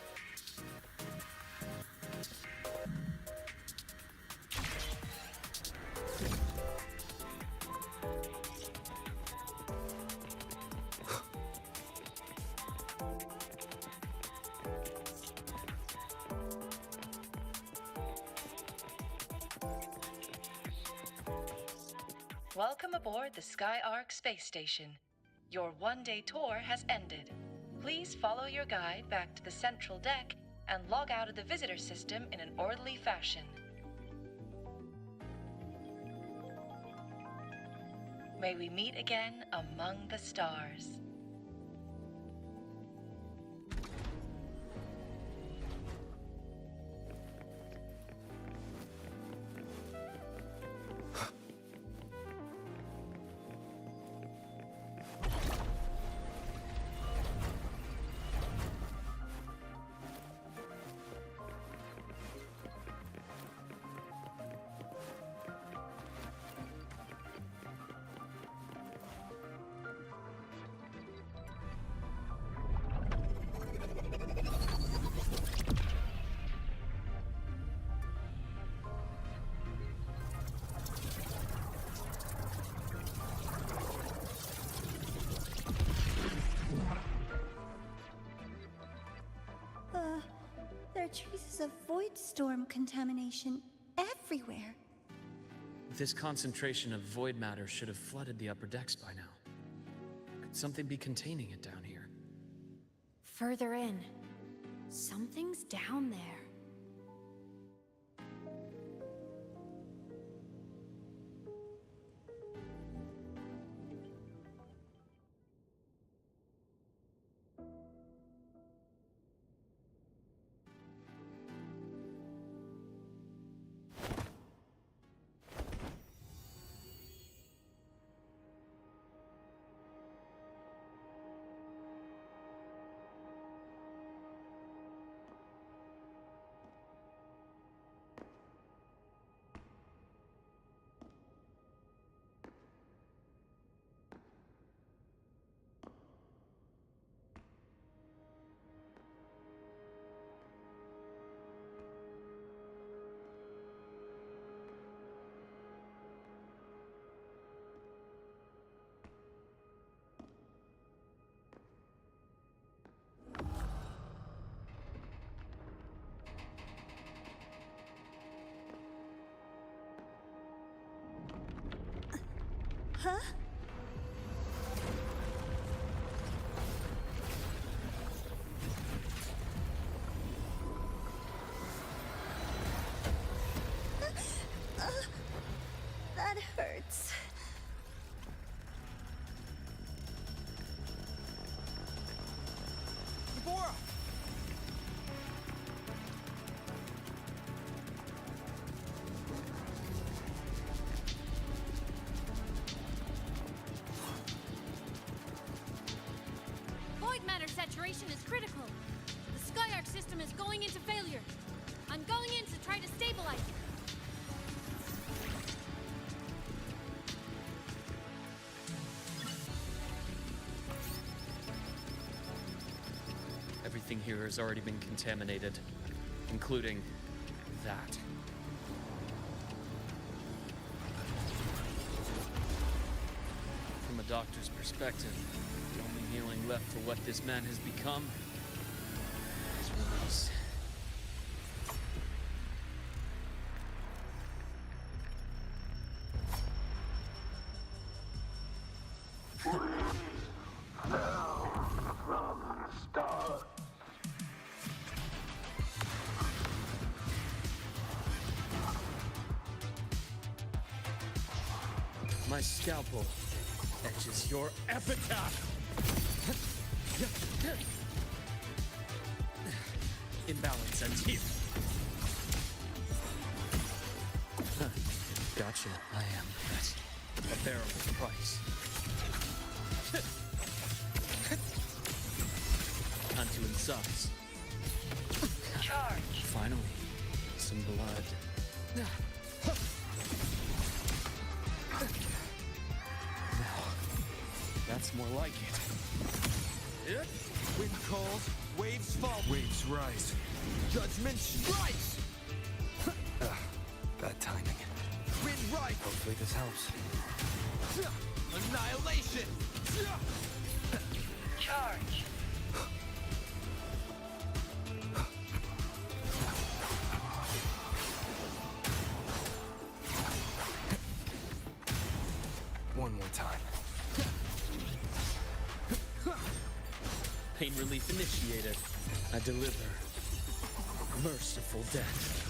Welcome aboard the Skyark space station. Your one-day tour has ended. Please follow your guide back to the central deck and log out of the visitor system in an orderly fashion. May we meet again among the stars. There are traces of void storm contamination everywhere. This concentration of void matter should have flooded the upper decks by now. Could something be containing it down here? Further in. Something's down there. Huh? That hurts. Deborah! Saturation is critical. The Skyark system is going into failure. I'm going in to try to stabilize it. Everything here has already been contaminated, including that. From a doctor's perspective, the only healing left for what this man has become is release. My scalpel etches your epitaph! Imbalance ends here. Gotcha. I am at a bearable price. Time to incise. Charge. Finally, some blood. Now, that's more like it. Wind calls, waves fall. Waves rise. Judgment strikes! Bad timing. Wind right! Hopefully this helps. Annihilation! Charge. One more time. Pain relief initiated. I deliver. Merciful death.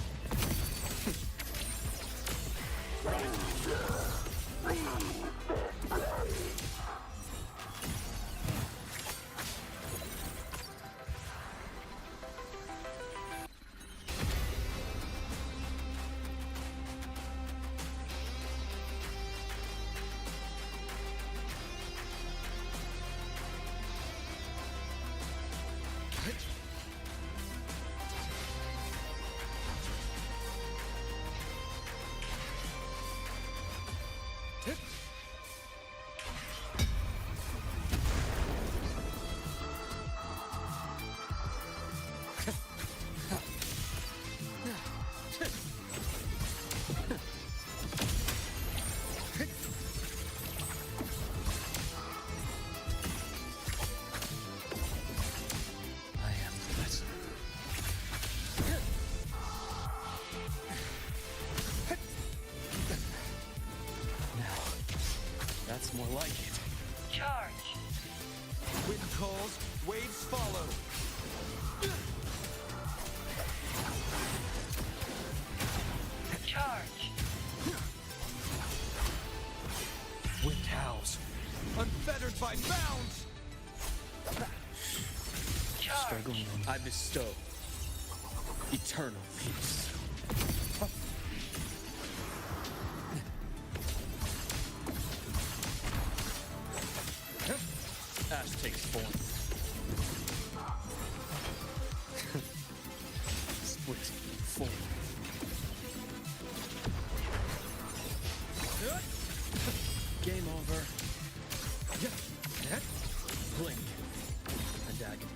That's more like it. Charge. Wind calls, waves follow. Charge. Wind howls, unfettered by bounds. Charge. Struggling, I bestow eternal peace. Ash takes form. Split form. Game over. Blink. A dagger.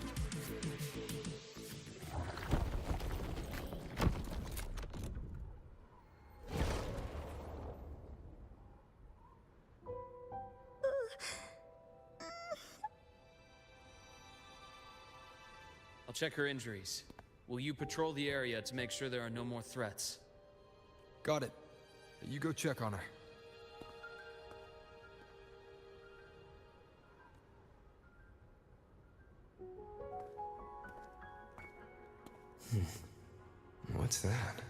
I'll check her injuries. Will you patrol the area to make sure there are no more threats? Got it. You go check on her. What's that?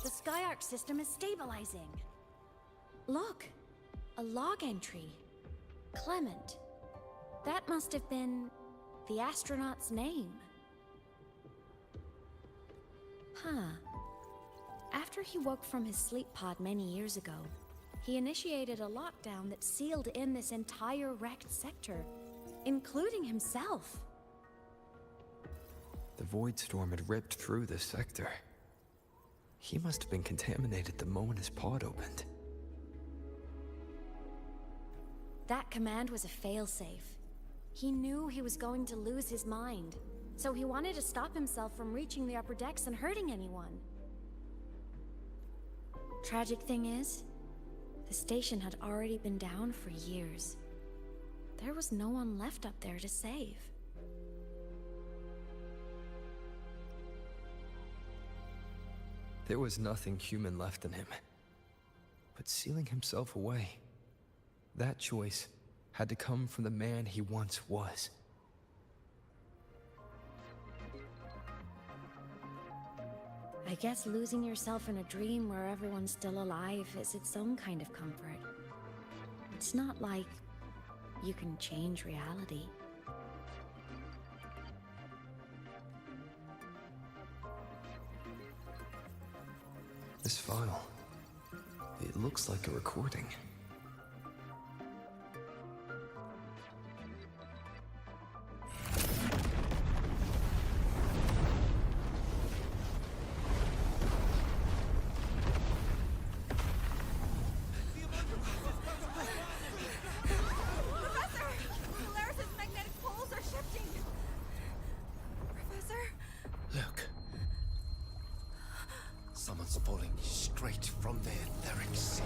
The Skyark system is stabilizing. Look, a log entry. Clement. That must have been the astronaut's name. Huh. After he woke from his sleep pod many years ago, he initiated a lockdown that sealed in this entire wrecked sector, including himself. The void storm had ripped through this sector. He must have been contaminated the moment his pod opened. That command was a failsafe. He knew he was going to lose his mind, so he wanted to stop himself from reaching the upper decks and hurting anyone. Tragic thing is, the station had already been down for years. There was no one left up there to save. There was nothing human left in him. But sealing himself away, that choice had to come from the man he once was. I guess losing yourself in a dream where everyone's still alive is its own kind of comfort. It's not like you can change reality. This file. It looks like a recording. Someone's pulling straight from the etheric sea.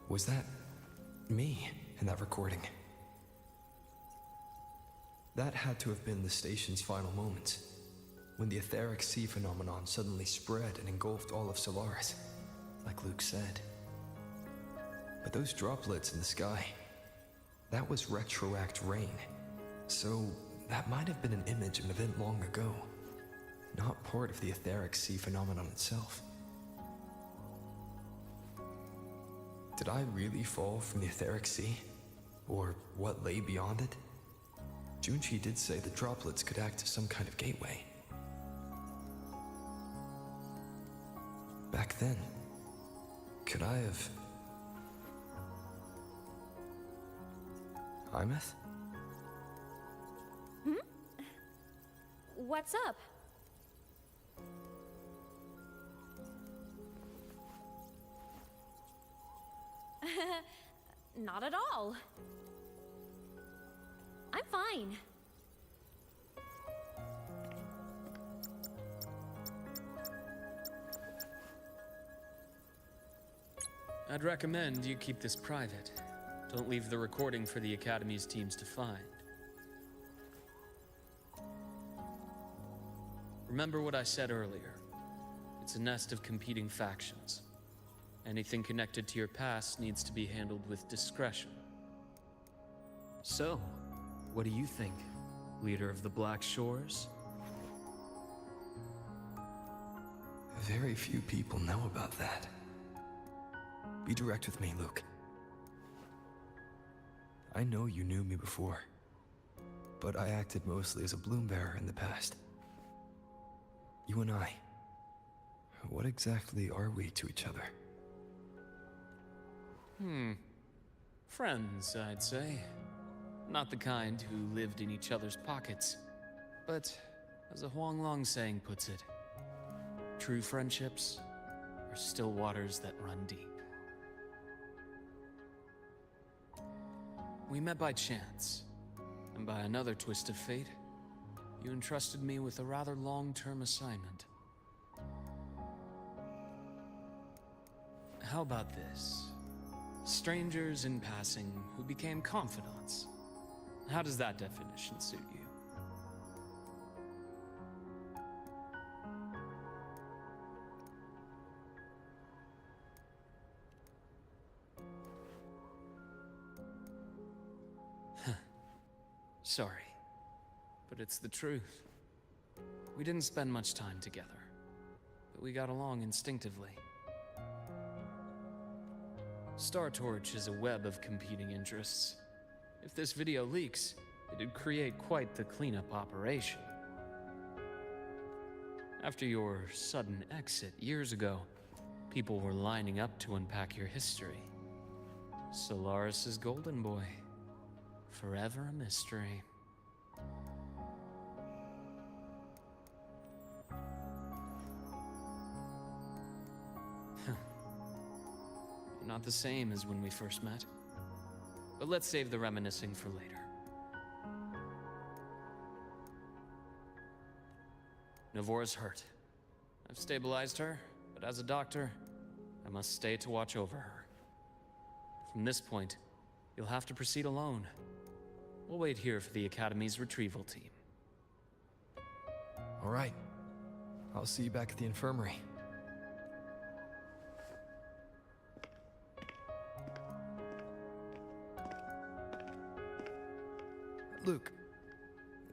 Was that me in that recording? That had to have been the station's final moments, when the etheric sea phenomenon suddenly spread and engulfed all of Solaris, like Luke said. But those droplets in the sky, that was retroact rain. So that might have been an image of an event long ago, not part of the etheric sea phenomenon itself. Did I really fall from the etheric sea? Or what lay beyond it? Junchi did say the droplets could act as some kind of gateway. Back then, could I have... Aemeath? What's up? Not at all. I'm fine. I'd recommend you keep this private. Don't leave the recording for the Academy's teams to find. Remember what I said earlier. It's a nest of competing factions. Anything connected to your past needs to be handled with discretion. So, what do you think, leader of the Black Shores? Very few people know about that. Be direct with me, Luke. I know you knew me before, but I acted mostly as a bloom bearer in the past. You and I, what exactly are we to each other? Friends, I'd say. Not the kind who lived in each other's pockets. But, as a Huanglong saying puts it, true friendships are still waters that run deep. We met by chance, and by another twist of fate, you entrusted me with a rather long-term assignment. How about this? Strangers in passing who became confidants. How does that definition suit you? Sorry, but it's the truth. We didn't spend much time together, but we got along instinctively. Star Torch is a web of competing interests. If this video leaks, it'd create quite the cleanup operation. After your sudden exit years ago, people were lining up to unpack your history. Solaris's golden boy. Forever a mystery. Not the same as when we first met. But let's save the reminiscing for later. Navora's hurt. I've stabilized her, but as a doctor, I must stay to watch over her. From this point, you'll have to proceed alone. We'll wait here for the Academy's retrieval team. All right. I'll see you back at the infirmary. Luke,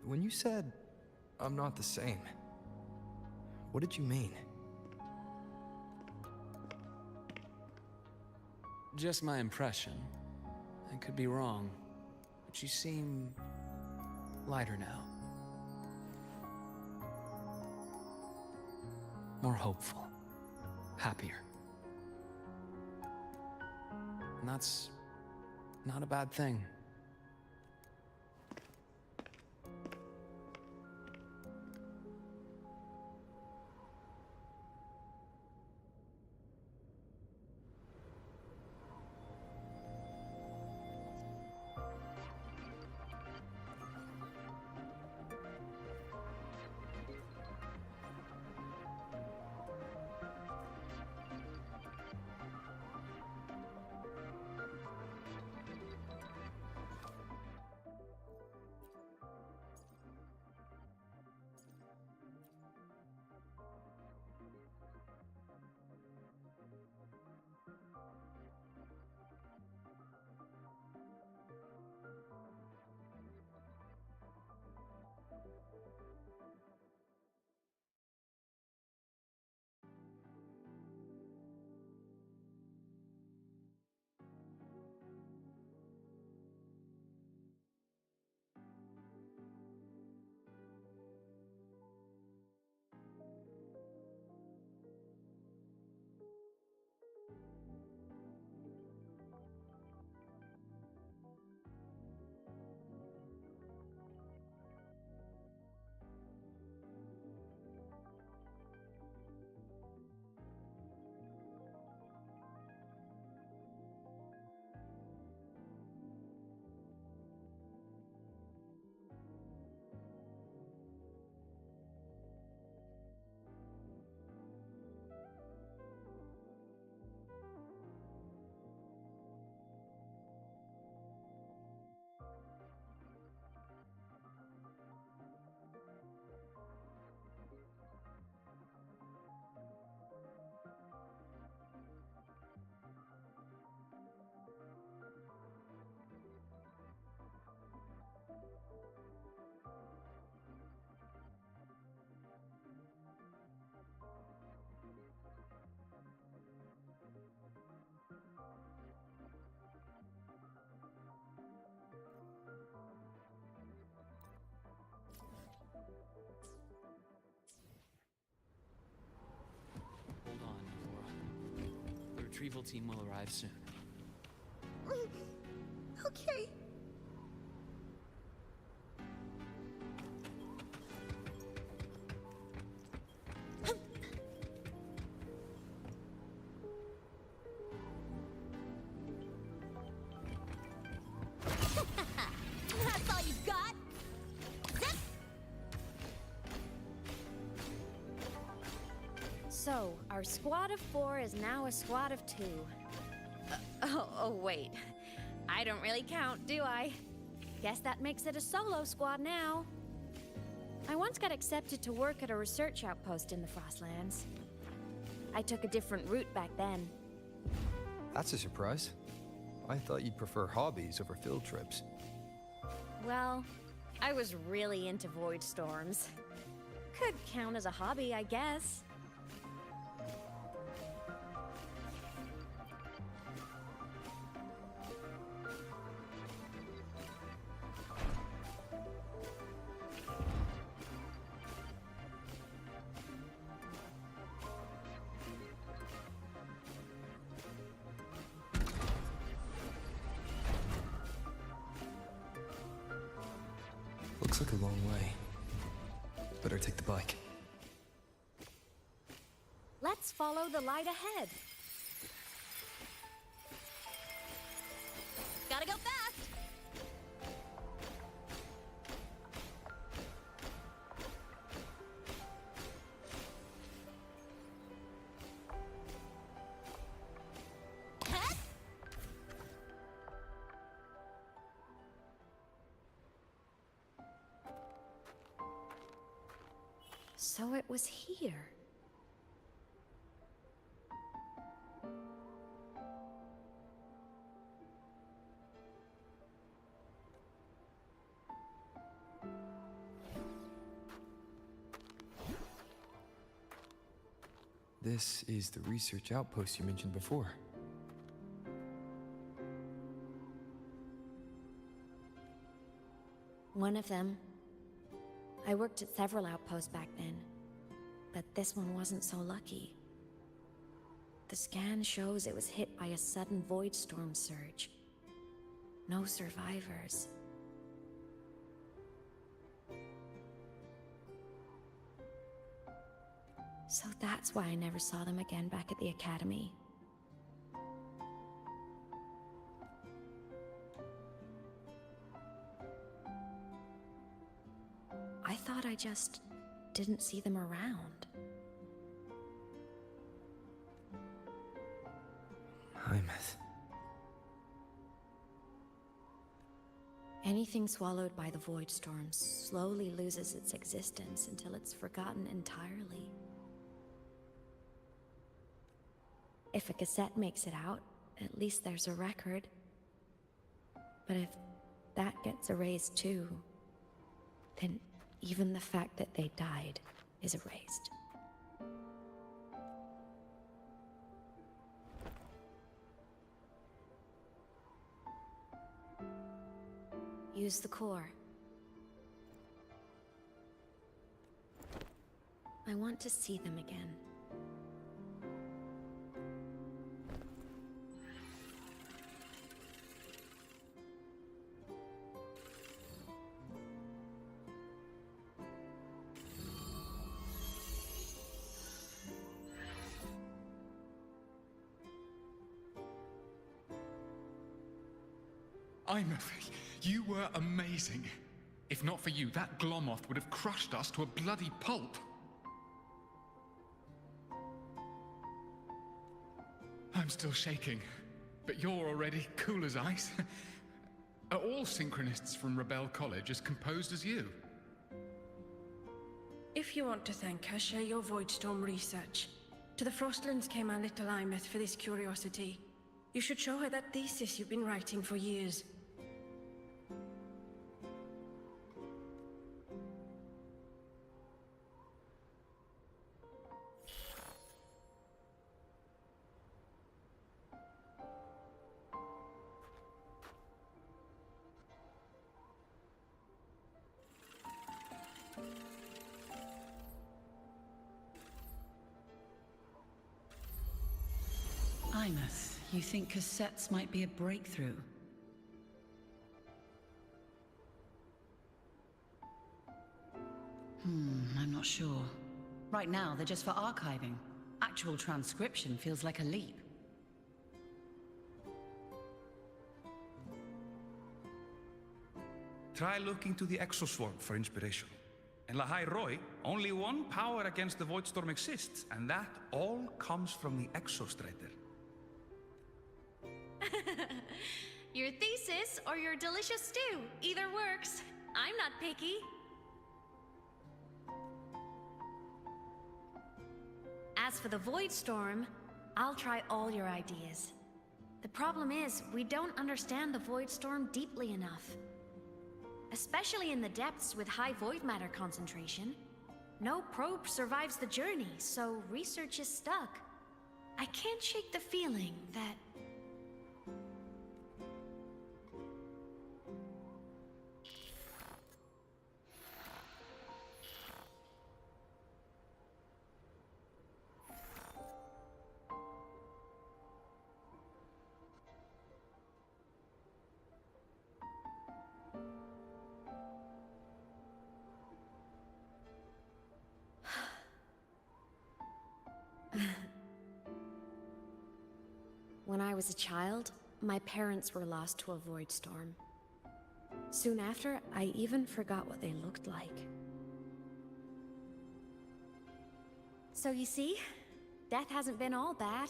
when you said, I'm not the same, what did you mean? just my impression. I could be wrong, but you seem lighter now. More hopeful, happier. And that's not a bad thing. Hold on, Laura. The retrieval team will arrive soon. Okay. That's all you've got? Zip! So, our squad of 4 is now a squad of 2. Oh, wait. I don't really count, do I? Guess that makes it a solo squad now. I once got accepted to work at a research outpost in the Frostlands. I took a different route back then. That's a surprise. I thought you'd prefer hobbies over field trips. Well, I was really into void storms. Could count as a hobby, I guess. Looks like a long way. Better take the bike. Let's follow the light ahead. Gotta go fast! So it was here. This is the research outpost you mentioned before. One of them. I worked at several outposts back then, but this one wasn't so lucky. The scan shows it was hit by a sudden void storm surge. No survivors. So that's why I never saw them again back at the academy. I thought I just didn't see them around. Aemeath. Anything swallowed by the void storms slowly loses its existence until it's forgotten entirely. If a cassette makes it out, at least there's a record. But if that gets erased too, then even the fact that they died is erased. Use the core. I want to see them again. Aemeath, you were amazing. If not for you, that Glomoth would have crushed us to a bloody pulp. I'm still shaking, but you're already cool as ice. Are all synchronists from Rebel College as composed as you? If you want to thank her, share your Voidstorm research. To the Frostlands came our little Aemeath for this curiosity. You should show her that thesis you've been writing for years. Aemeath, you think cassettes might be a breakthrough? I'm not sure. Right now, they're just for archiving. Actual transcription feels like a leap. Try looking to the exoswarm for inspiration. In Lahai Roi, only one power against the Voidstorm exists, and that all comes from the exostrator. Your thesis or your delicious stew. Either works. I'm not picky. As for the Voidstorm, I'll try all your ideas. The problem is, we don't understand the Voidstorm deeply enough. Especially in the depths with high void matter concentration. No probe survives the journey, so research is stuck. I can't shake the feeling that... When I was a child, my parents were lost to a void storm. Soon after, I even forgot what they looked like. So you see, death hasn't been all bad.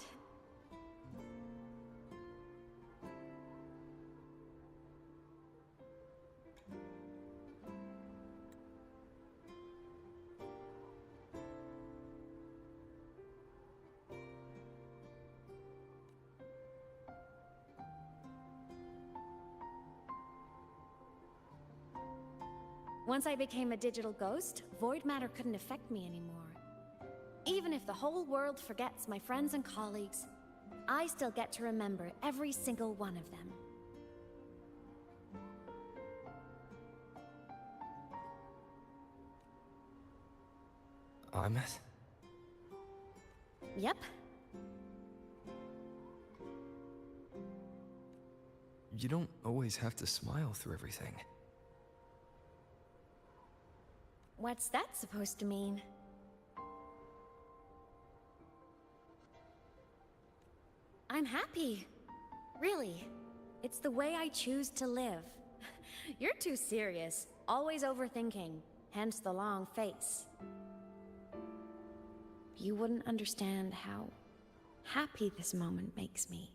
Once I became a digital ghost, void matter couldn't affect me anymore. Even if the whole world forgets my friends and colleagues, I still get to remember every single one of them. Aemeath? Yep. You don't always have to smile through everything. What's that supposed to mean? I'm happy. Really. It's the way I choose to live. You're too serious. Always overthinking. Hence the long face. You wouldn't understand how happy this moment makes me.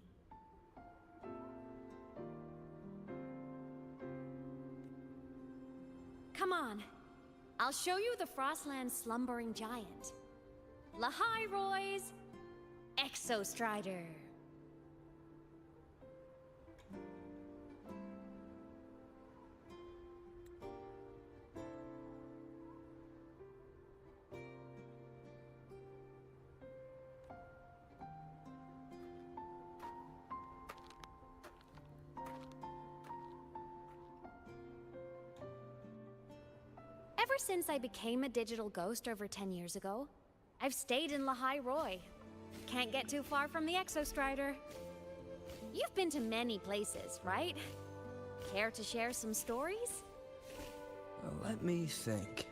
Come on. I'll show you the Frostland's slumbering giant. Lahai Roy's Exostrider. Ever since I became a digital ghost over 10 years ago, I've stayed in Lahai Roy. Can't get too far from the Exostrider. You've been to many places, right? Care to share some stories? Let me think.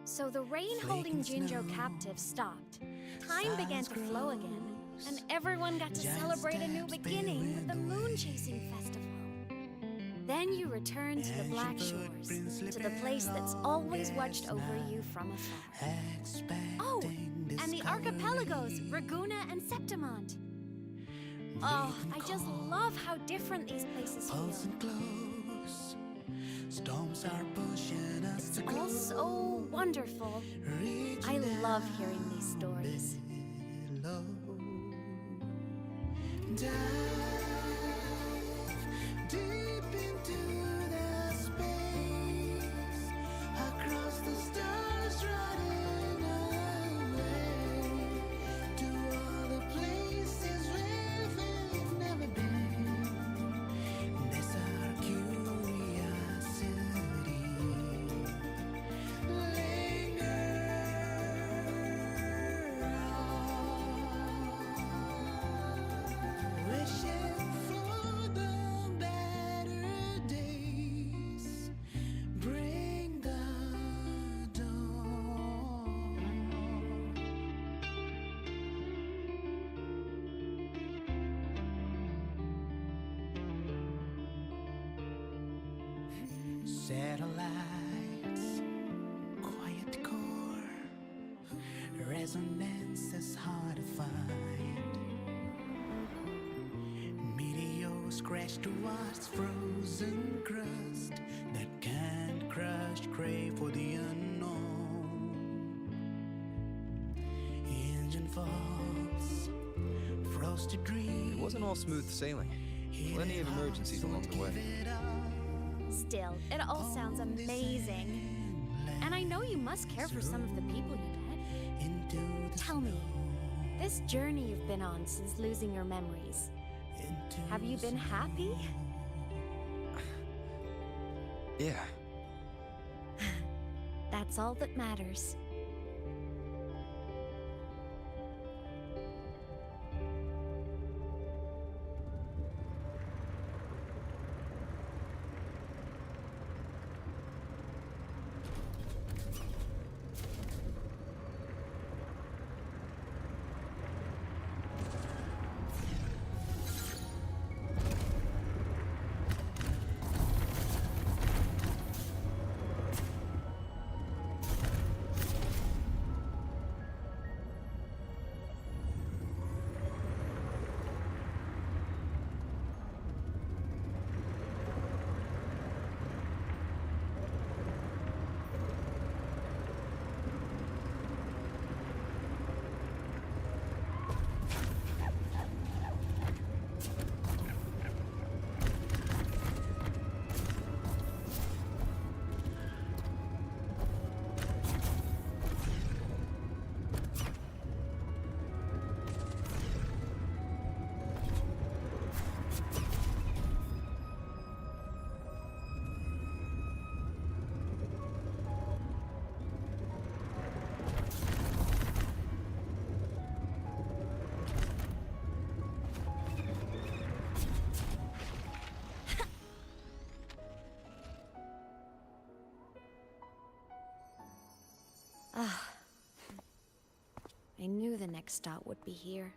So the rain holding Jinjo captive stopped. Time began to flow again, and everyone got to celebrate a new beginning with the Moon Chasing Festival. Then you returned to the Black Shores, to the place that's always watched over you from afar. Oh, and the archipelagos, Raguna and Septimont. Oh, I just love how different these places feel. Storms are pushing us It's all so wonderful. I love hearing these stories. Deep into the space, across the stars running away, to all the places where we've never been. That's our curiosity. Linger on, wishing for the better days. Bring the dawn. Satellites, quiet core, resonance is hard to find. Meteors crash towards frozen crust that can't crush, crave for the unknown. Engine falls, frosted dreams. It wasn't all smooth sailing. Plenty of emergencies along the way. Still, it all sounds amazing. And I know you must care for some of the people you met. Tell me, this journey you've been on since losing your memories, have you been happy? Yeah. That's all that matters. I knew the next stop would be here.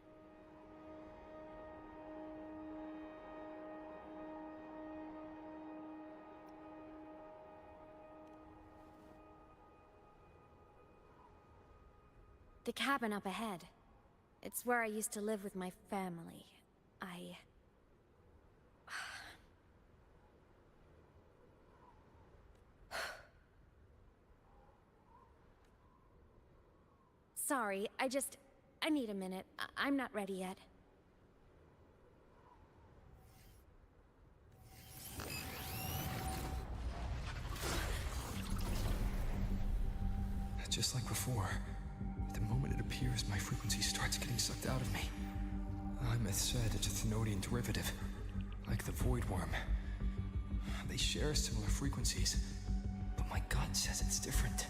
The cabin up ahead. It's where I used to live with my family. Sorry, I need a minute. I'm not ready yet. Just like before, the moment it appears, my frequency starts getting sucked out of me. Aemeath said it's a Thenodian derivative, like the Void Worm. They share similar frequencies, but my gut says it's different.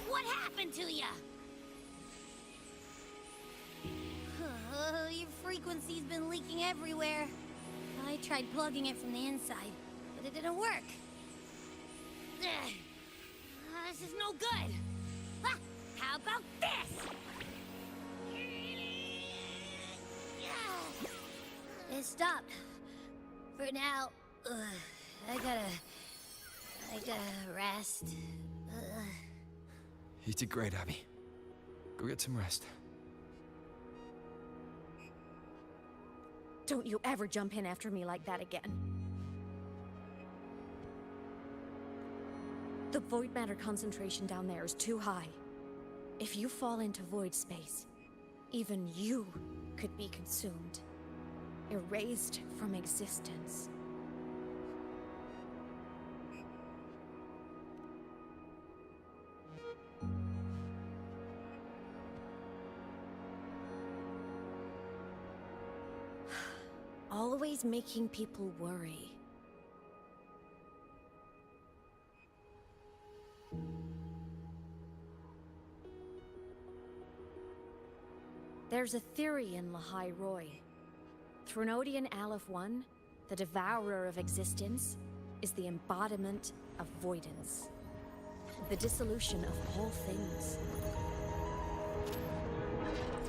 What happened to ya? Your frequency's been leaking everywhere. I tried plugging it from the inside, but it didn't work. This is no good. How about this? It stopped. For now, I gotta rest. You did great, Abby. Go get some rest. Don't you ever jump in after me like that again. The void matter concentration down there is too high. If you fall into void space, even you could be consumed, erased from existence. Always making people worry. There's a theory in Lahai Roy. Threnodian Aleph 1, the devourer of existence, is the embodiment of voidance. The dissolution of all things.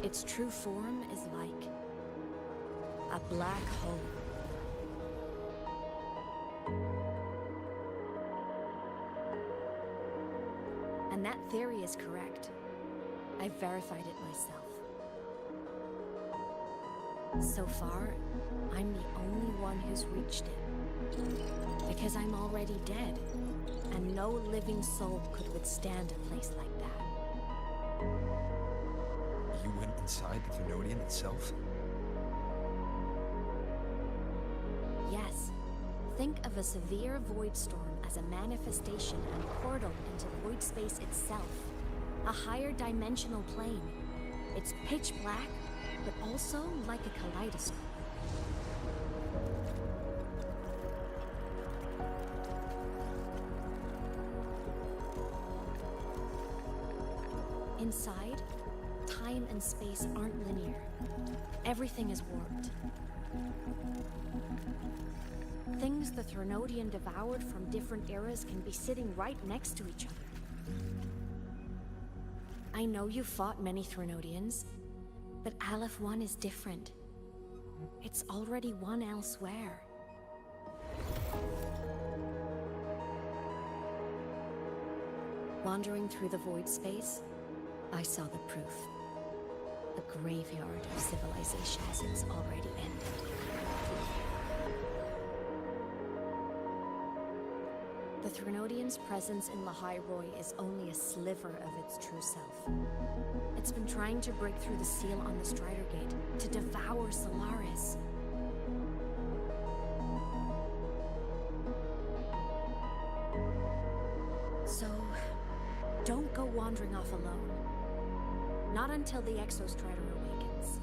Its true form is like a black hole. And that theory is correct. I've verified it myself. So far, I'm the only one who's reached it. Because I'm already dead, and no living soul could withstand a place like that. You went inside the Thenodian itself? Yes. Think of a severe void storm as a manifestation and portal into void space itself. A higher dimensional plane. It's pitch black, but also like a kaleidoscope. Inside, time and space aren't linear. Everything is warped. Things the Threnodian devoured from different eras can be sitting right next to each other. I know you fought many Threnodians, but Aleph 1 is different. It's already won elsewhere. Wandering through the void space, I saw the proof. A graveyard of civilizations already ended. The Threnodians' presence in Lahai Roi is only a sliver of its true self. It's been trying to break through the seal on the Strider Gate to devour Solaris. So, don't go wandering off alone. Not until the Exostrider awakens.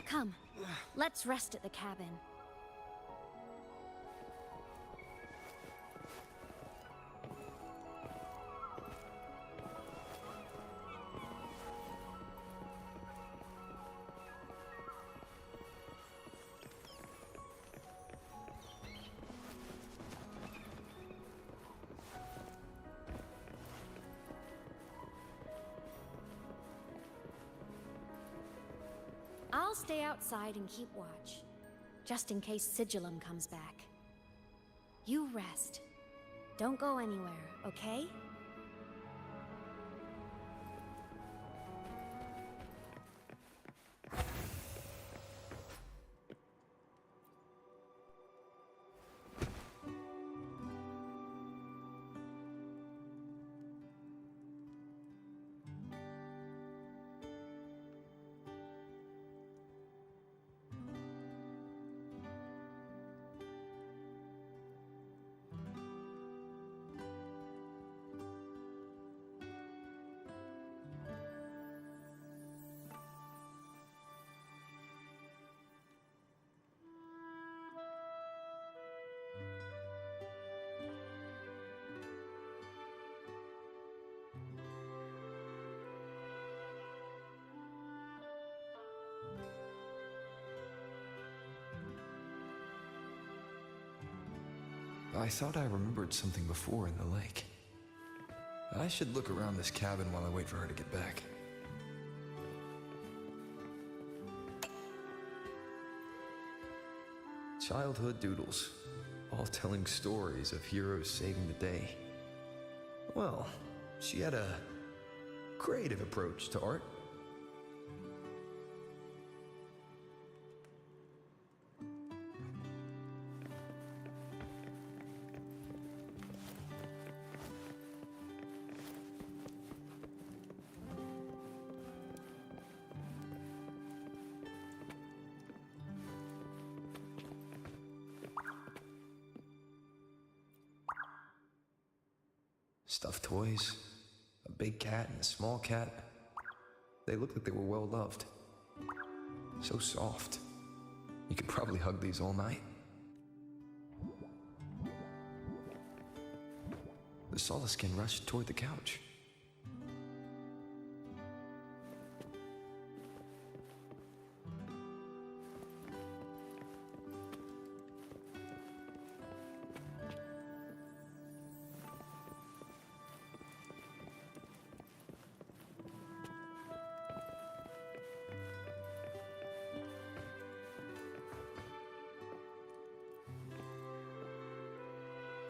Come, let's rest at the cabin. I'll stay outside and keep watch, just in case Sigillum comes back. You rest. Don't go anywhere, okay? I thought I remembered something before in the lake. I should look around this cabin while I wait for her to get back. Childhood doodles, all telling stories of heroes saving the day. Well, she had a creative approach to art. Stuffed toys, a big cat and a small cat. They looked like they were well loved. So soft. You could probably hug these all night. The Solaskin rushed toward the couch.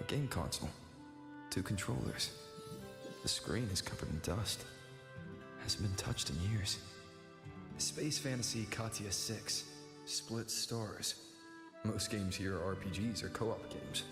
A game console. 2 controllers. The screen is covered in dust. Hasn't been touched in years. Space Fantasy Katia 6. Split stars. Most games here are RPGs or co-op games.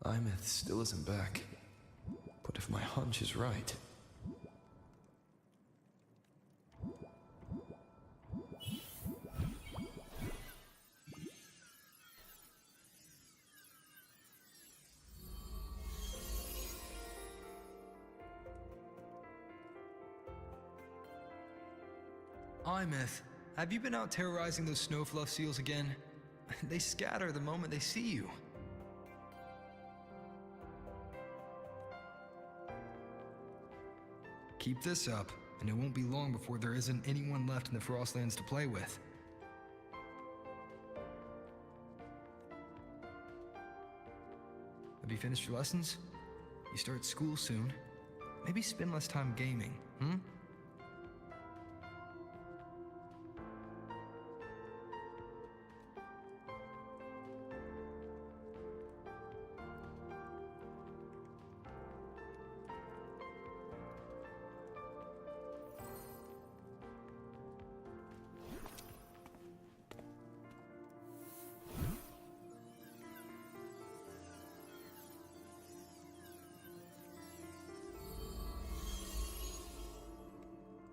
Aemeath still isn't back. But if my hunch is right... Aemeath, have you been out terrorizing those snowfluff seals again? They scatter the moment they see you. Keep this up, and it won't be long before there isn't anyone left in the Frostlands to play with. Have you finished your lessons? You start school soon. Maybe spend less time gaming, hmm?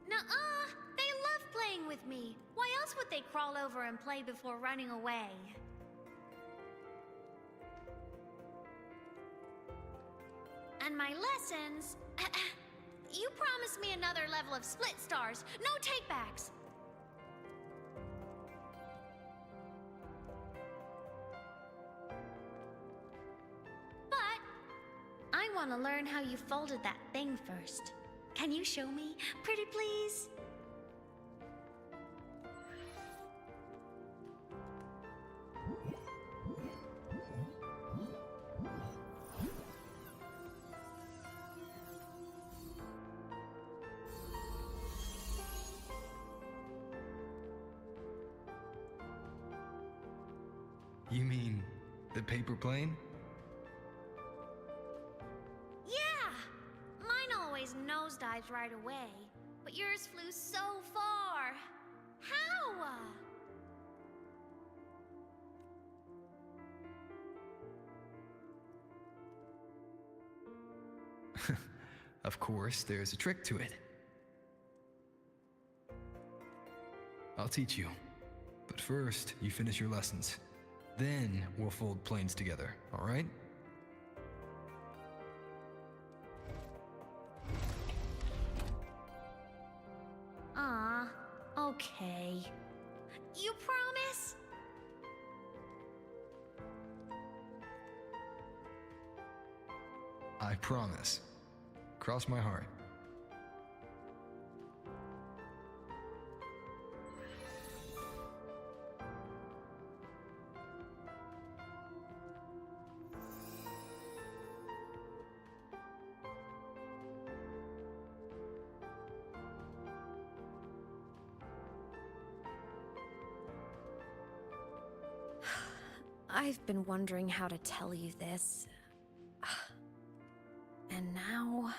Nuh-uh! They love playing with me. Why else would they crawl over and play before running away? And my lessons... You promised me another level of split stars. No takebacks. But I want to learn how you folded that thing first. Can you show me? Pretty please? You mean the paper plane? Yeah! Mine always nosedives right away, but yours flew so far. How? Of course, there's a trick to it. I'll teach you. But first, you finish your lessons. Then we'll fold planes together, all right? Okay. You promise? I promise. Cross my heart. I've been wondering how to tell you this. And now...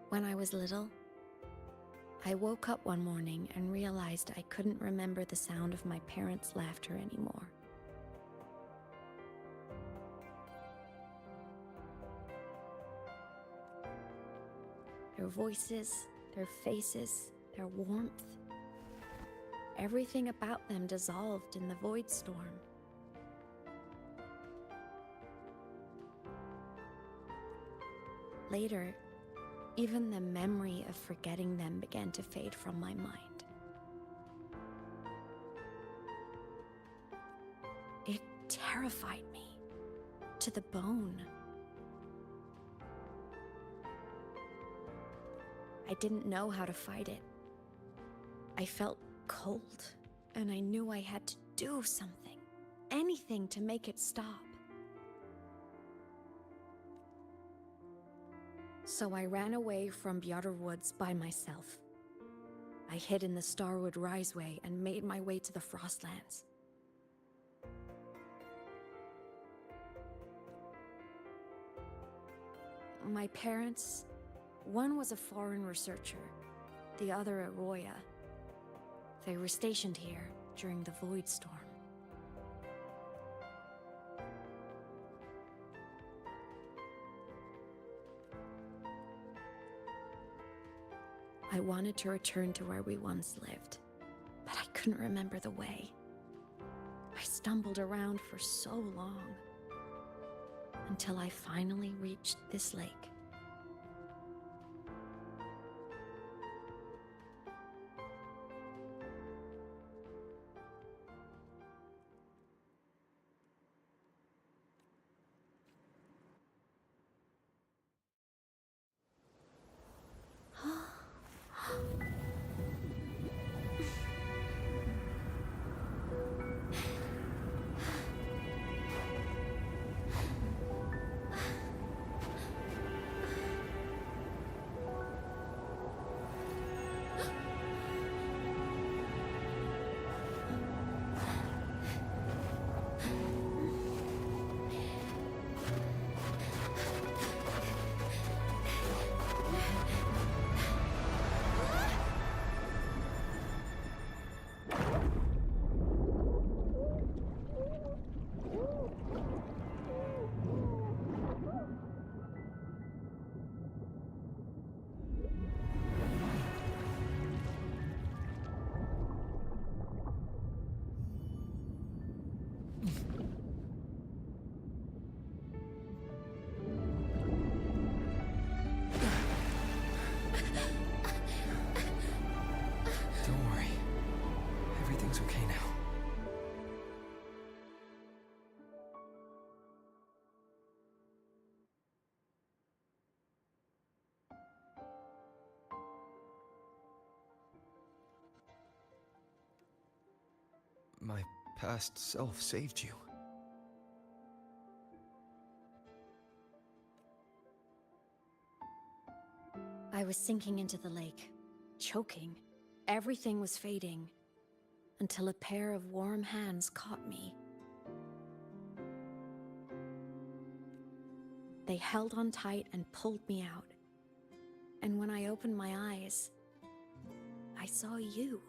When I was little, I woke up one morning and realized I couldn't remember the sound of my parents' laughter anymore. Their voices, their faces, their warmth. Everything about them dissolved in the void storm. Later, even the memory of forgetting them began to fade from my mind. It terrified me to the bone. I didn't know how to fight it. I felt cold, and I knew I had to do something, anything to make it stop. So I ran away from Bjorder Woods by myself. I hid in the Starwood Riseway and made my way to the Frostlands. My parents, one was a foreign researcher, the other a Roya. They were stationed here during the Void Storm. I wanted to return to where we once lived, but I couldn't remember the way. I stumbled around for so long, until I finally reached this lake. Everything's okay now. My past self saved you. I was sinking into the lake, choking. Everything was fading, until a pair of warm hands caught me. They held on tight and pulled me out. And when I opened my eyes, I saw you.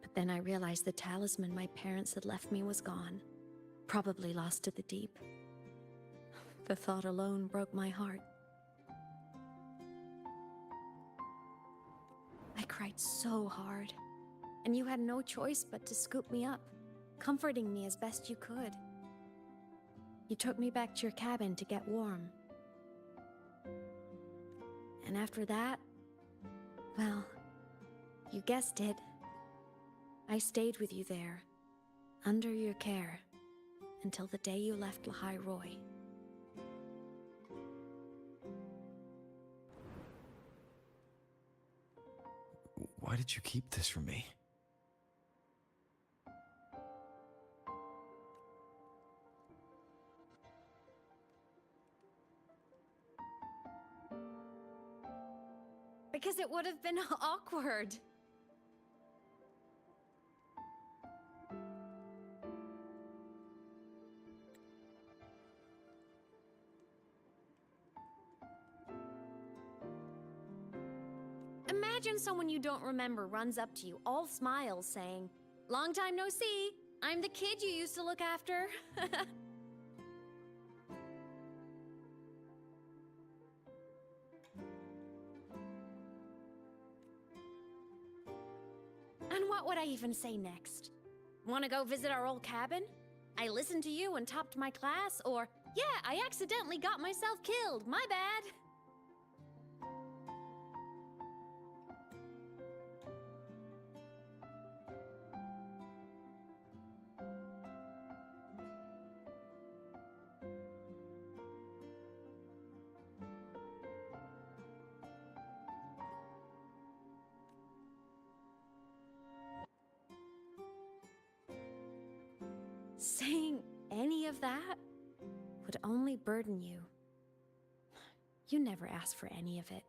But then I realized the talisman my parents had left me was gone, probably lost to the deep. The thought alone broke my heart. I cried so hard, and you had no choice but to scoop me up, comforting me as best you could. You took me back to your cabin to get warm. And after that, well, you guessed it. I stayed with you there, under your care, until the day you left Lahai Roy. Why did you keep this from me? Because it would have been awkward. Imagine someone you don't remember runs up to you, all smiles, saying, "Long time no see, I'm the kid you used to look after." And what would I even say next? Want to go visit our old cabin? I listened to you and topped my class, or, yeah, I accidentally got myself killed, my bad. Saying any of that would only burden you. You never asked for any of it.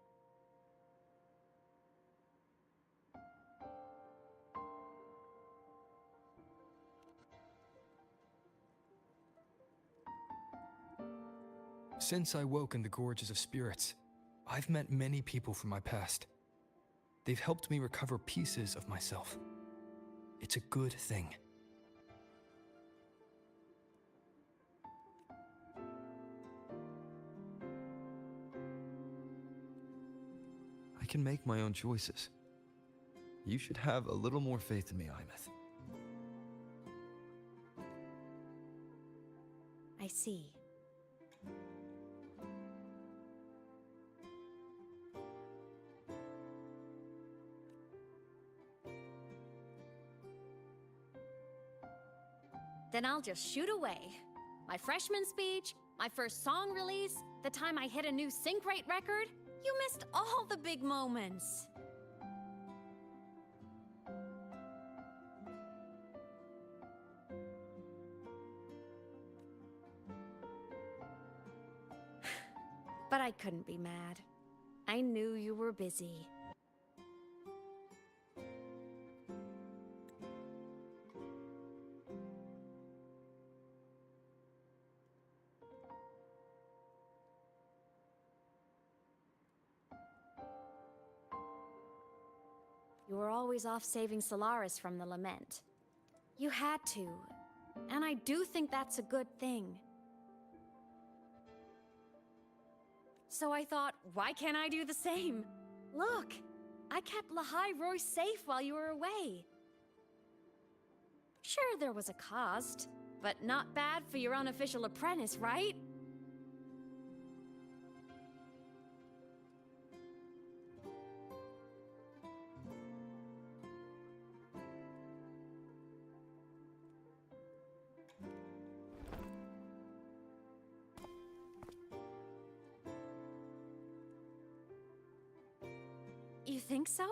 Since I woke in the Gorges of Spirits, I've met many people from my past. They've helped me recover pieces of myself. It's a good thing. I can make my own choices. You should have a little more faith in me, Aemeath. I see. Then I'll just shoot away. My freshman speech, my first song release, the time I hit a new sync rate record. You missed all the big moments. But I couldn't be mad. I knew you were busy. You were always off saving Solaris from the lament. You had to, and I do think that's a good thing. So I thought, why can't I do the same? Look, I kept Lahai Roy safe while you were away. Sure, there was a cost, but not bad for your unofficial apprentice, right? You think so?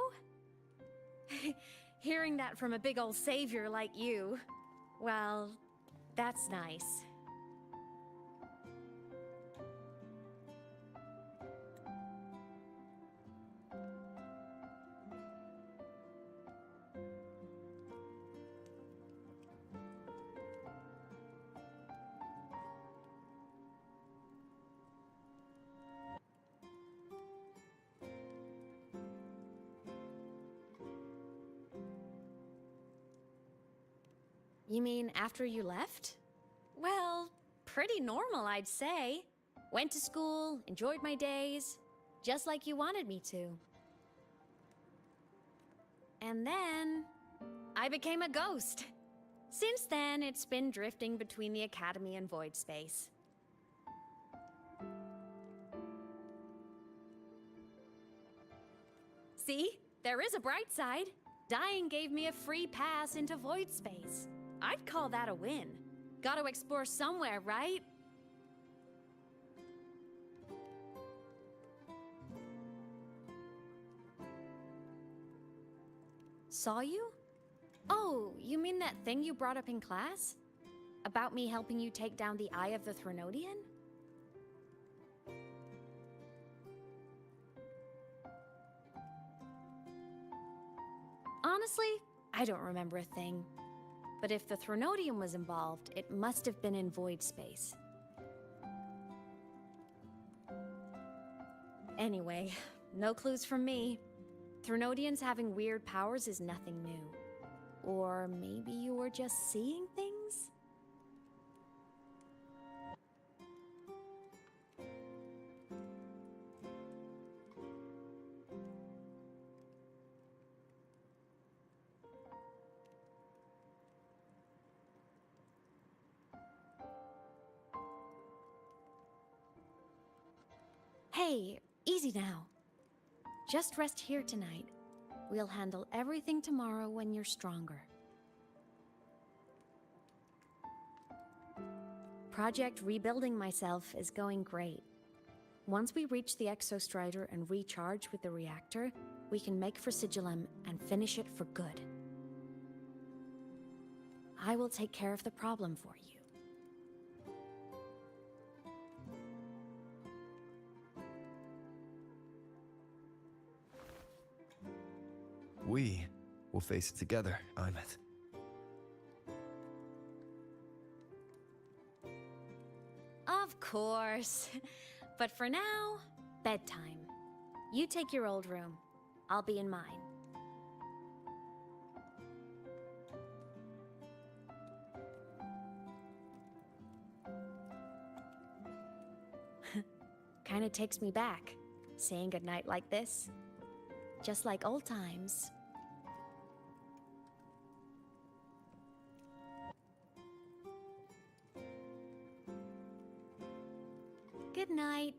Hearing that from a big old savior like you, well, that's nice. You mean after you left? Well, pretty normal, I'd say. Went to school, enjoyed my days, just like you wanted me to. And then, I became a ghost. Since then, it's been drifting between the Academy and Void Space. See? There is a bright side. Dying gave me a free pass into Void Space. I'd call that a win. Gotta explore somewhere, right? Saw you? Oh, you mean that thing you brought up in class? About me helping you take down the Eye of the Threnodian? Honestly, I don't remember a thing. But if the Threnodian was involved, it must have been in Void Space. Anyway, no clues from me. Threnodians having weird powers is nothing new. Or maybe you were just seeing things? Hey, easy now. Just rest here tonight. We'll handle everything tomorrow when you're stronger. Project Rebuilding Myself is going great. Once we reach the Exostrider and recharge with the reactor, we can make for Sigillum and finish it for good. I will take care of the problem for you. We will face it together, Aemeath. Of course. But for now, bedtime. You take your old room. I'll be in mine. Kinda takes me back, saying goodnight like this. just like old times. Good night.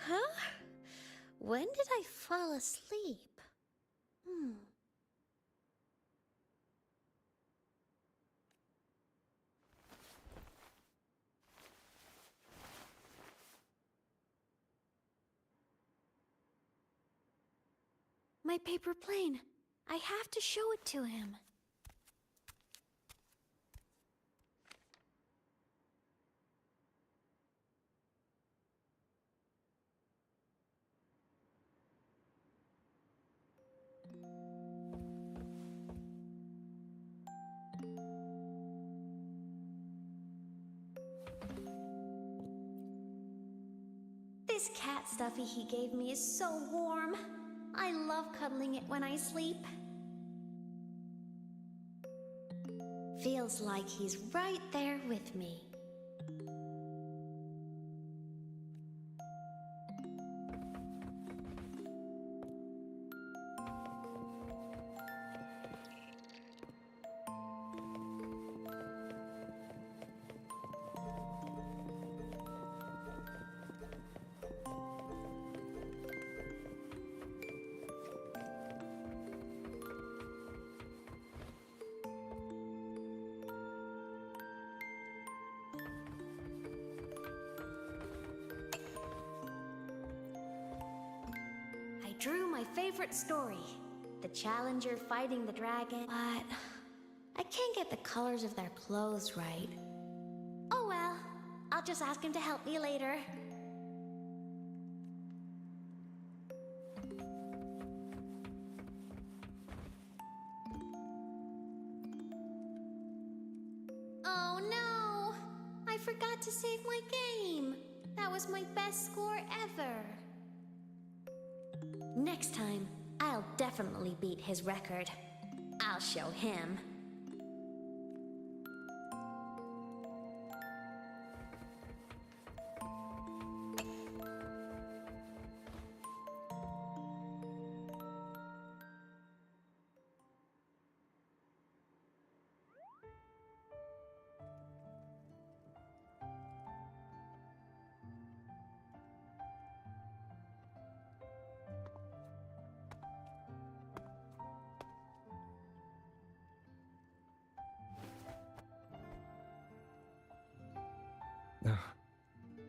Huh? When did I fall asleep? My paper plane. I have to show it to him. This cat stuffy he gave me is so warm. I love cuddling it when I sleep. Feels like he's right there with me. Drew my favorite story, the Challenger fighting the dragon, but I can't get the colors of their clothes right. Oh well, I'll just ask him to help me later. Oh no! I forgot to save my game. That was my best score ever. Next time, I'll definitely beat his record. I'll show him.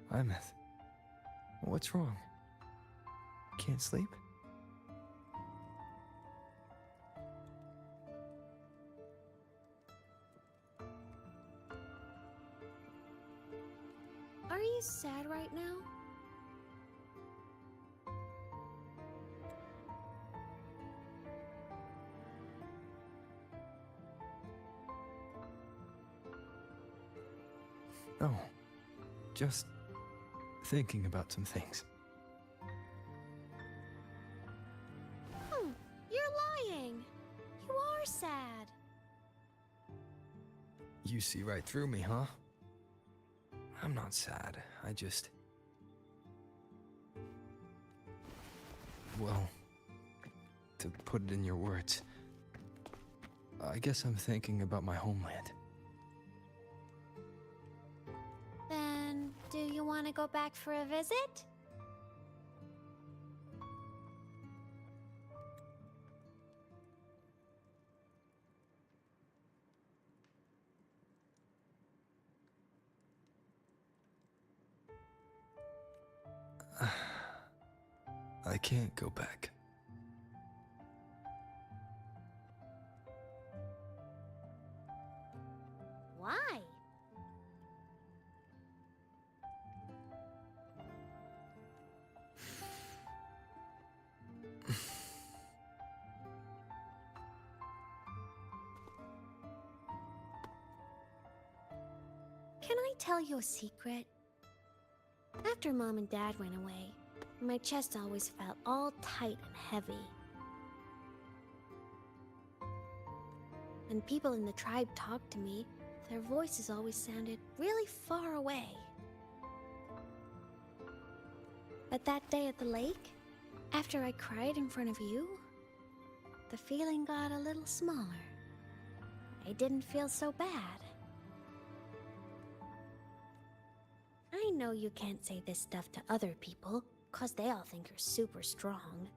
Aemeath. What's wrong? Can't sleep? Are you sad right now? No. Just thinking about some things. You're lying. You are sad. You see right through me, huh? I'm not sad. I just... Well, to put it in your words, I guess I'm thinking about my homeland. Then, do you want to go back for a visit? I can't go back. Why? tell you a secret? After Mom and Dad went away, my chest always felt all tight and heavy. When people in the tribe talked to me, their voices always sounded really far away. But that day at the lake, after I cried in front of you, the feeling got a little smaller. I didn't feel so bad. I know you can't say this stuff to other people, 'cause they all think you're super strong.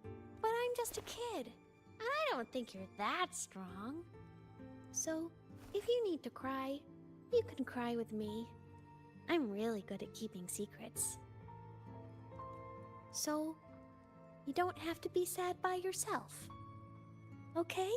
But I'm just a kid, and I don't think you're that strong. So, if you need to cry, you can cry with me. I'm really good at keeping secrets. So, you don't have to be sad by yourself. Okay?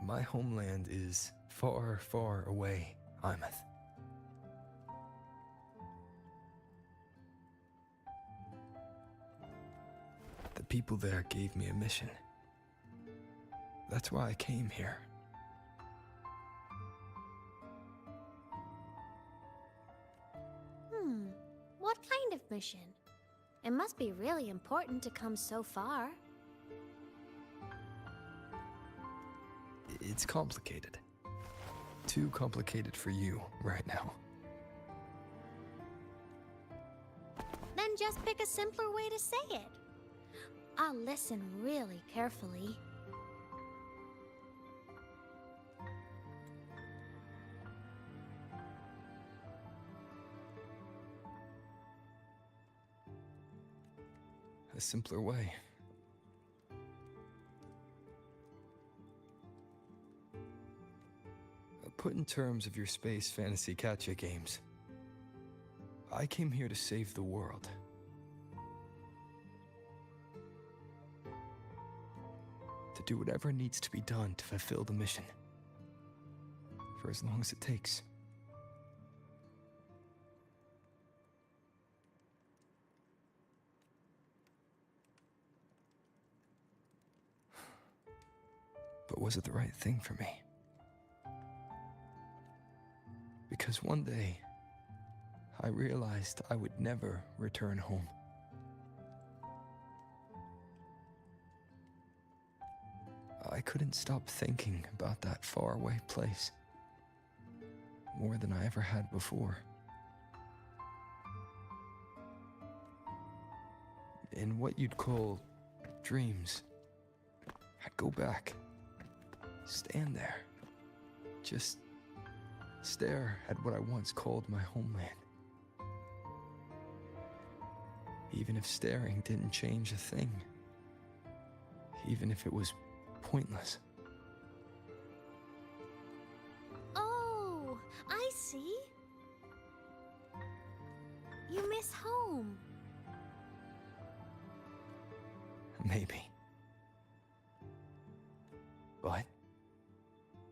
My homeland is far, far away, Aemeath. The people there gave me a mission. That's why I came here. What kind of mission? It must be really important to come so far. It's complicated. Too complicated for you right now. Then just pick a simpler way to say it. I'll listen really carefully. A simpler way. Put in terms of your space fantasy gacha games, I came here to save the world. To do whatever needs to be done to fulfill the mission. For as long as it takes. But was it the right thing for me? Because one day, I realized I would never return home. I couldn't stop thinking about that faraway place, more than I ever had before. In what you'd call dreams, I'd go back, stand there, just stare at what I once called my homeland. Even if staring didn't change a thing. Even if it was pointless. Oh, I see. You miss home. Maybe. But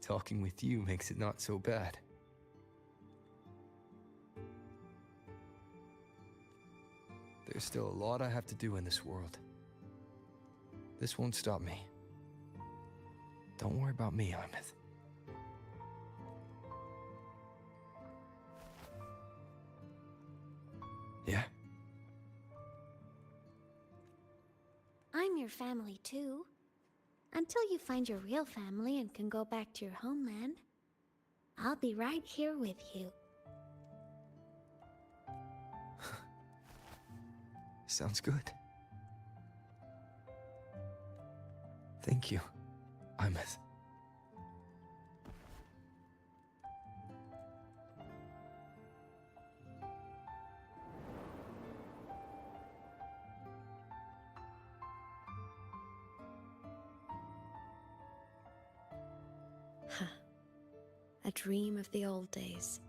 talking with you makes it not so bad. There's still a lot I have to do in this world. This won't stop me. Don't worry about me, Aemeath. Yeah? I'm your family too. Until you find your real family and can go back to your homeland, I'll be right here with you. Sounds good. Thank you, Aemeath. A dream of the old days.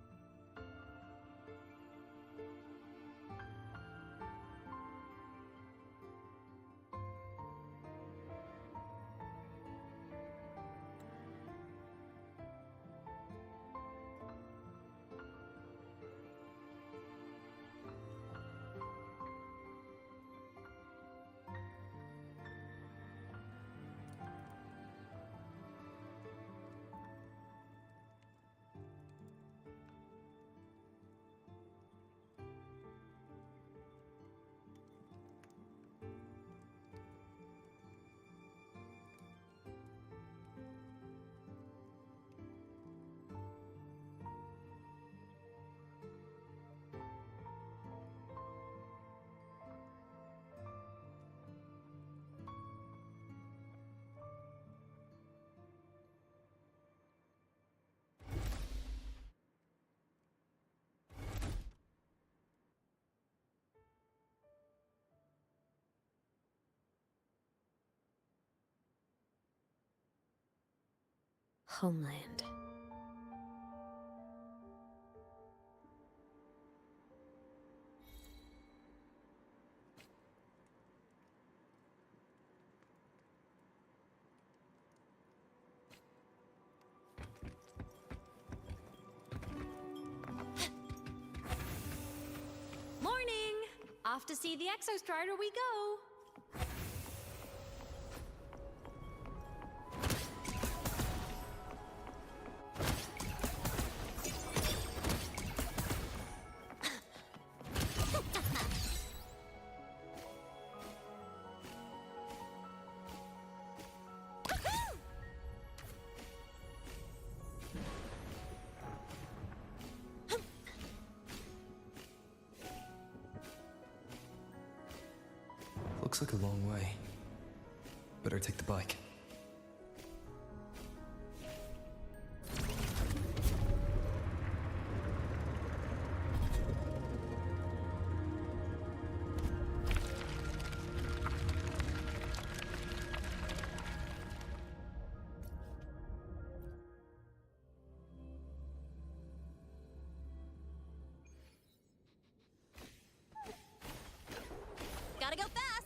homeland. Morning! Off to see the Exostrider we go! Looks like a long way. Better take the bike. Gotta go fast!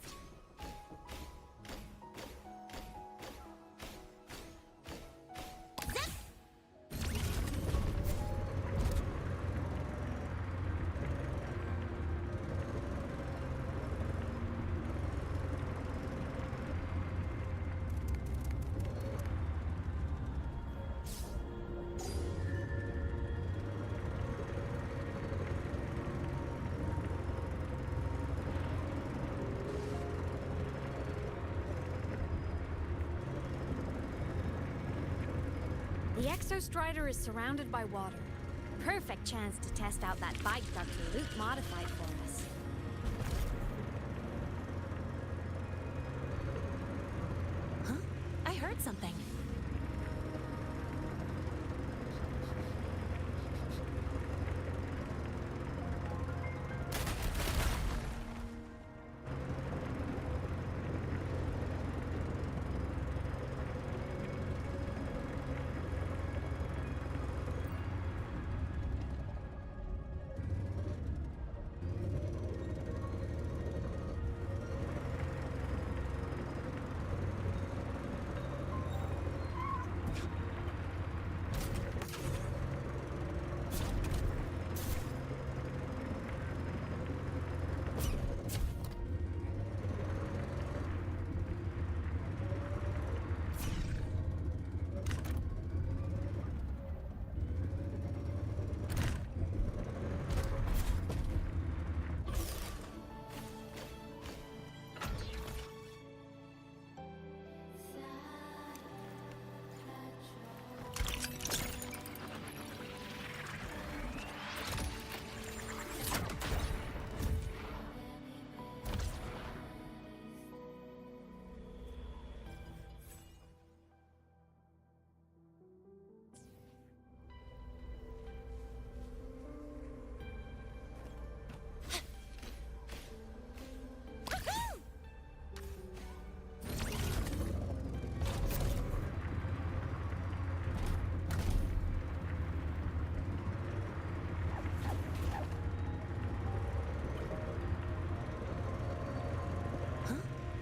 The Exostrider is surrounded by water. Perfect chance to test out that bike Dr. Luke modified for us. Huh? I heard something.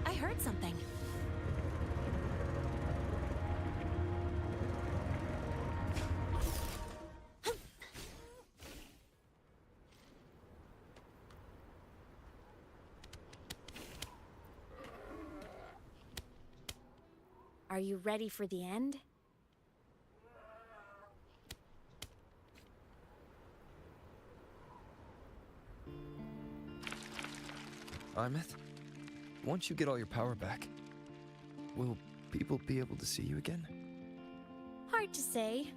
I heard something. Are you ready for the end? Aemeath, once you get all your power back, will people be able to see you again? Hard to say.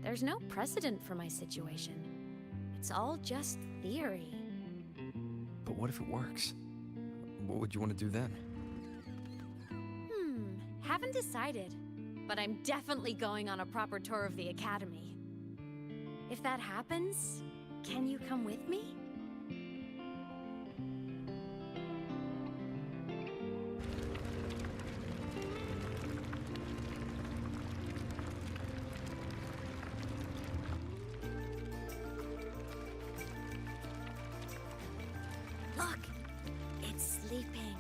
There's no precedent for my situation. It's all just theory. But what if it works? What would you want to do then? Haven't decided, but I'm definitely going on a proper tour of the Academy. If that happens, can you come with me? Look! It's sleeping.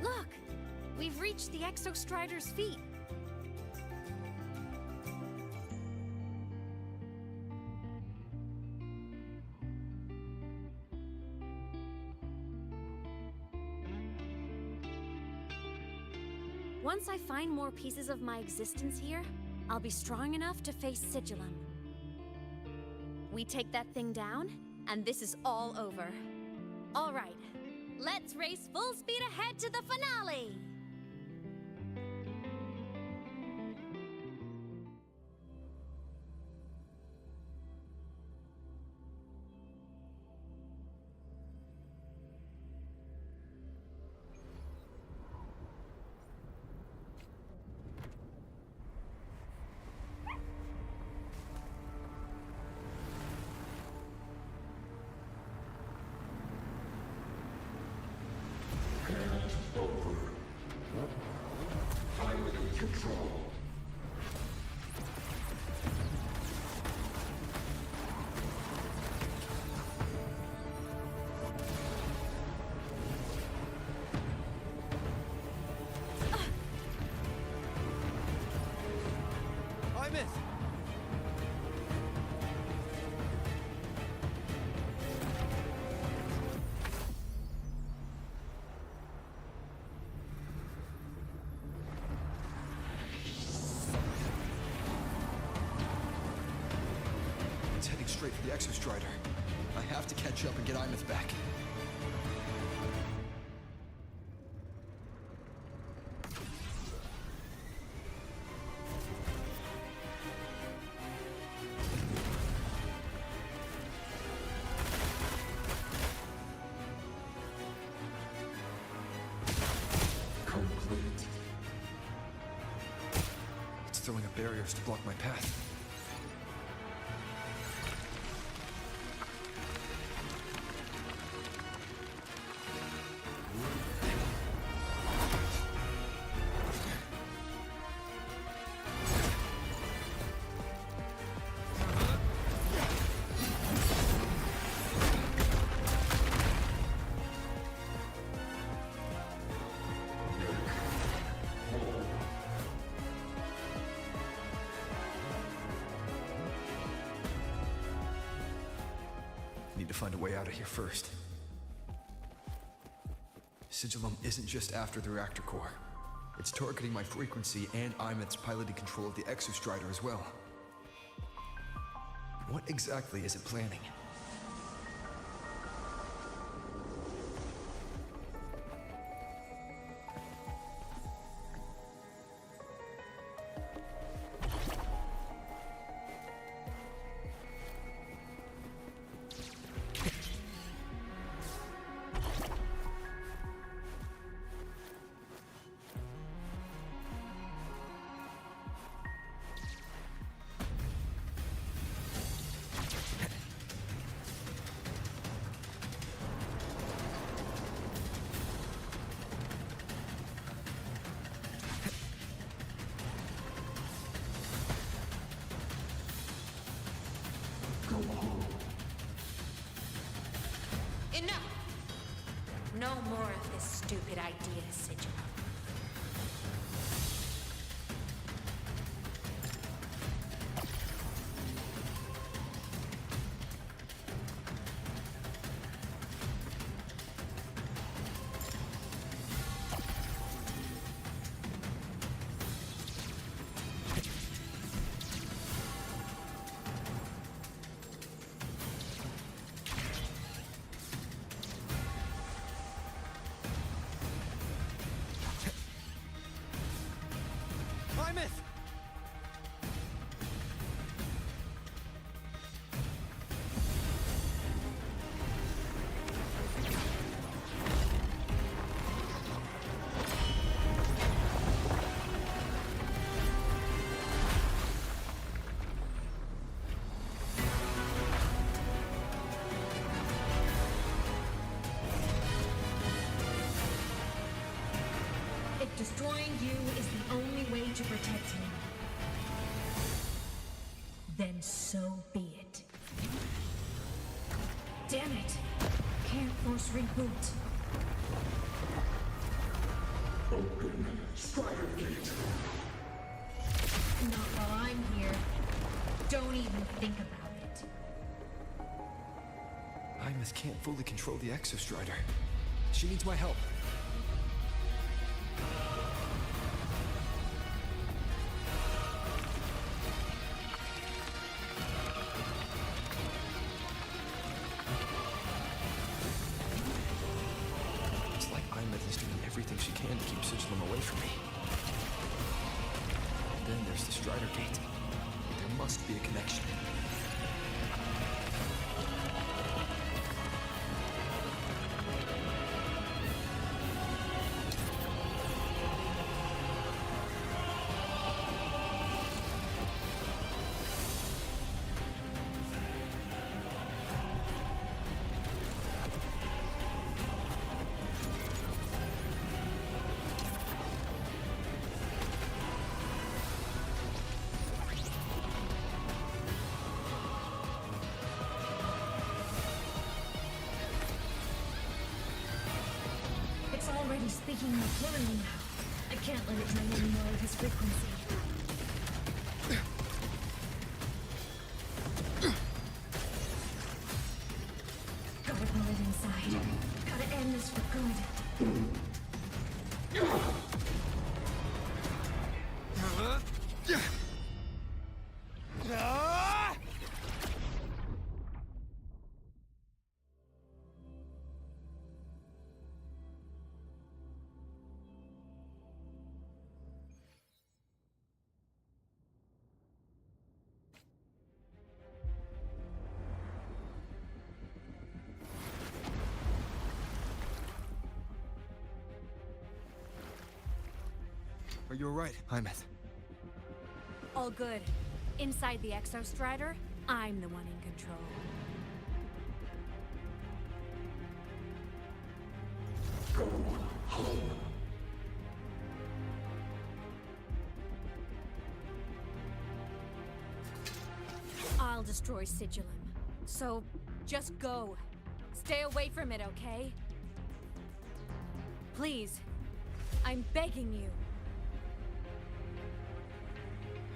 Look! We've reached the Exostrider's feet. Once I find more pieces of my existence here, I'll be strong enough to face Sigillum. We take that thing down, and this is all over. All right, let's race full speed ahead to the finale! Aemeath! It's heading straight for the Exostrider. I have to catch up and get Aemeath back. It's throwing up barriers to block my path. Need to find a way out of here first. Sigillum isn't just after the reactor core. It's targeting my frequency and Aemeath's piloted control of the Exostrider as well. What exactly is it planning? Enough! No more of this stupid idea, Sigillum. Destroying you is the only way to protect him. Then so be it. Damn it! Can't force reboot. Open Strider Gate. Not while I'm here. Don't even think about it. Aemeath can't fully control the Exostrider. She needs my help. It's like Aemeath is doing everything she can to keep Sigilum away from me. And then there's the Strider Gate. There must be a connection. It's already speaking more clearly now. I can't let it drain any more of his frequency. Gotta pull it inside. Gotta end this for good. Are you alright, Aemeath? All good. Inside the Exostrider, I'm the one in control. Go home. I'll destroy Sigilum. So, just go. Stay away from it, okay? Please. I'm begging you.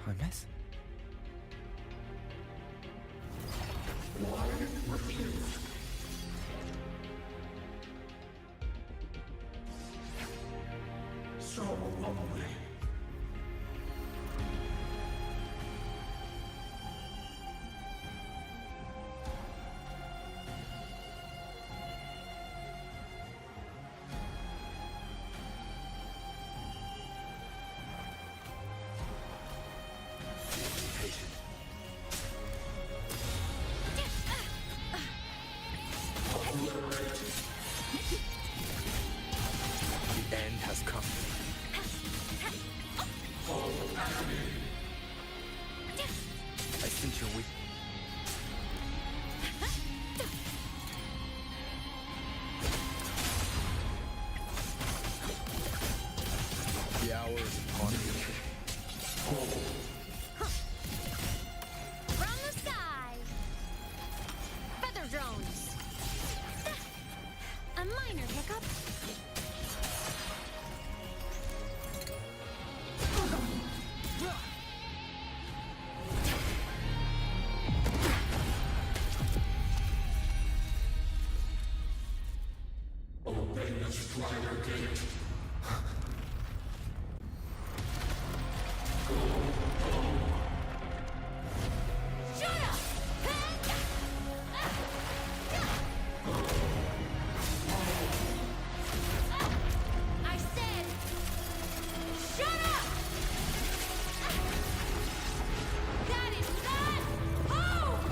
Aemeath? Why refuse? So lonely. The end has come. I sense you're weak. The hour is upon you. From the sky! Feather drones! A minor hiccup. Open the Strider Gate. I said, shut up! That is not home!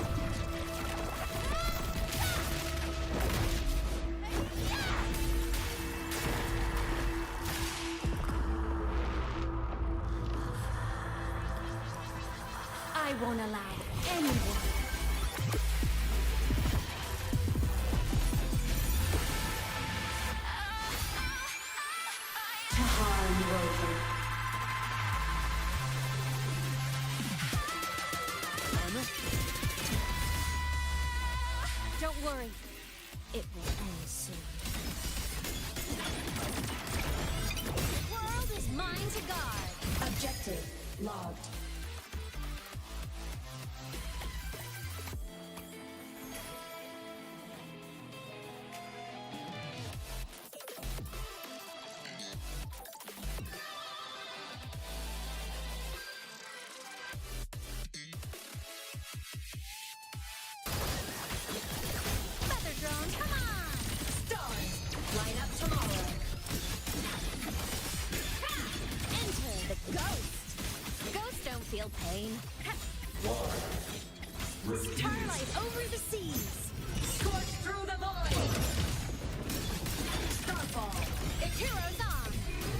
erosion. Don't worry. It will end soon. The world is mine to guard. Objective logged. Feel pain. Starlight over the seas. Scorch through the void. Starfall. Its heroes on.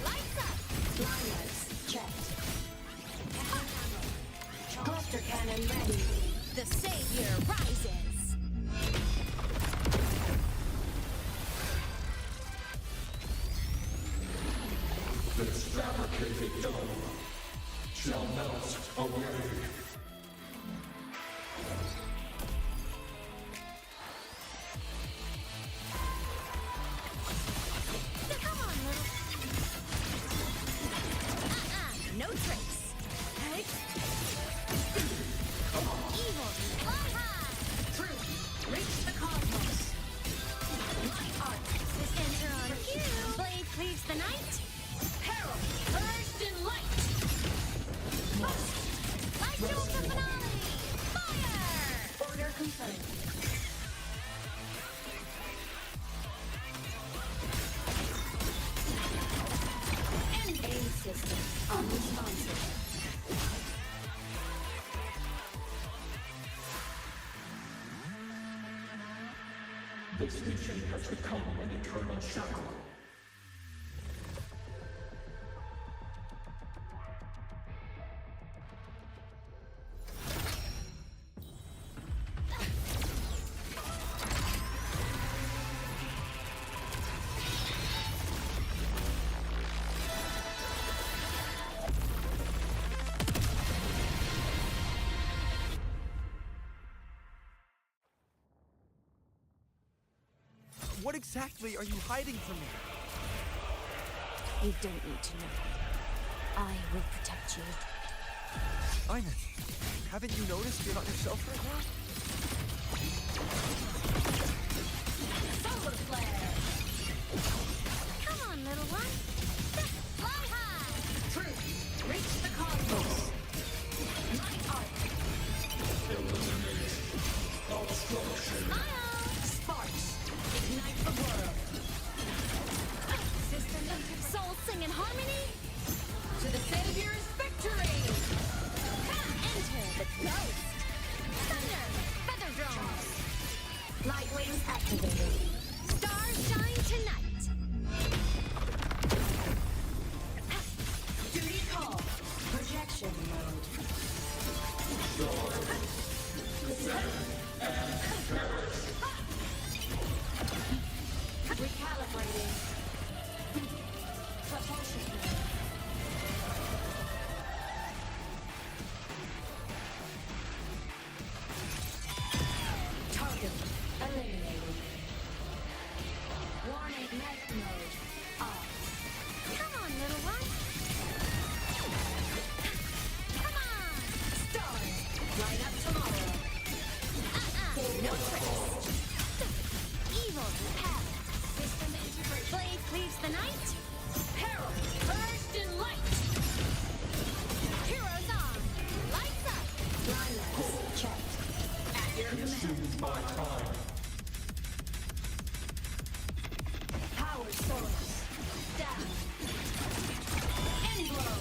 Lights up. Blindness checked. Cluster cannon ready. The savior rises. This fabricated dome shall melt away. Come on, little. No trace. Hey. Evil, fly high. Truth, reach the cosmos. My art This enter on cue. Blade cleaves the night. peril, purged in light. Light jewel to finale. Fire! Order confirmed. Aim system unresponsive. This mission has become an eternal shackle. What exactly are you hiding from me? You don't need to know. I will protect you. Aemeath, haven't you noticed you're not yourself right now? Solar flare. Come on, little one. Fly high. Truth, reach the cosmos. My art. Eliminate obstruction. Smile. Sparks, ignite the world. System Souls sing in harmony. to the Savior's victory. Enter the ghost. Thunder. Feather drones. Light wings activated. Stars shine tonight. Duty call. Projection mode. Recalibrating. Propulsion mode. Target eliminated. Warning night mode off. Come on, little one. Come on. Stars, light up tomorrow. No tricks. Evil repelled. System integrated. Blade cleaves the night. Peril, purged in light. Heroes on. Lights up. Blindness checked. At your command. Consume my time. Power source. Down. End blow.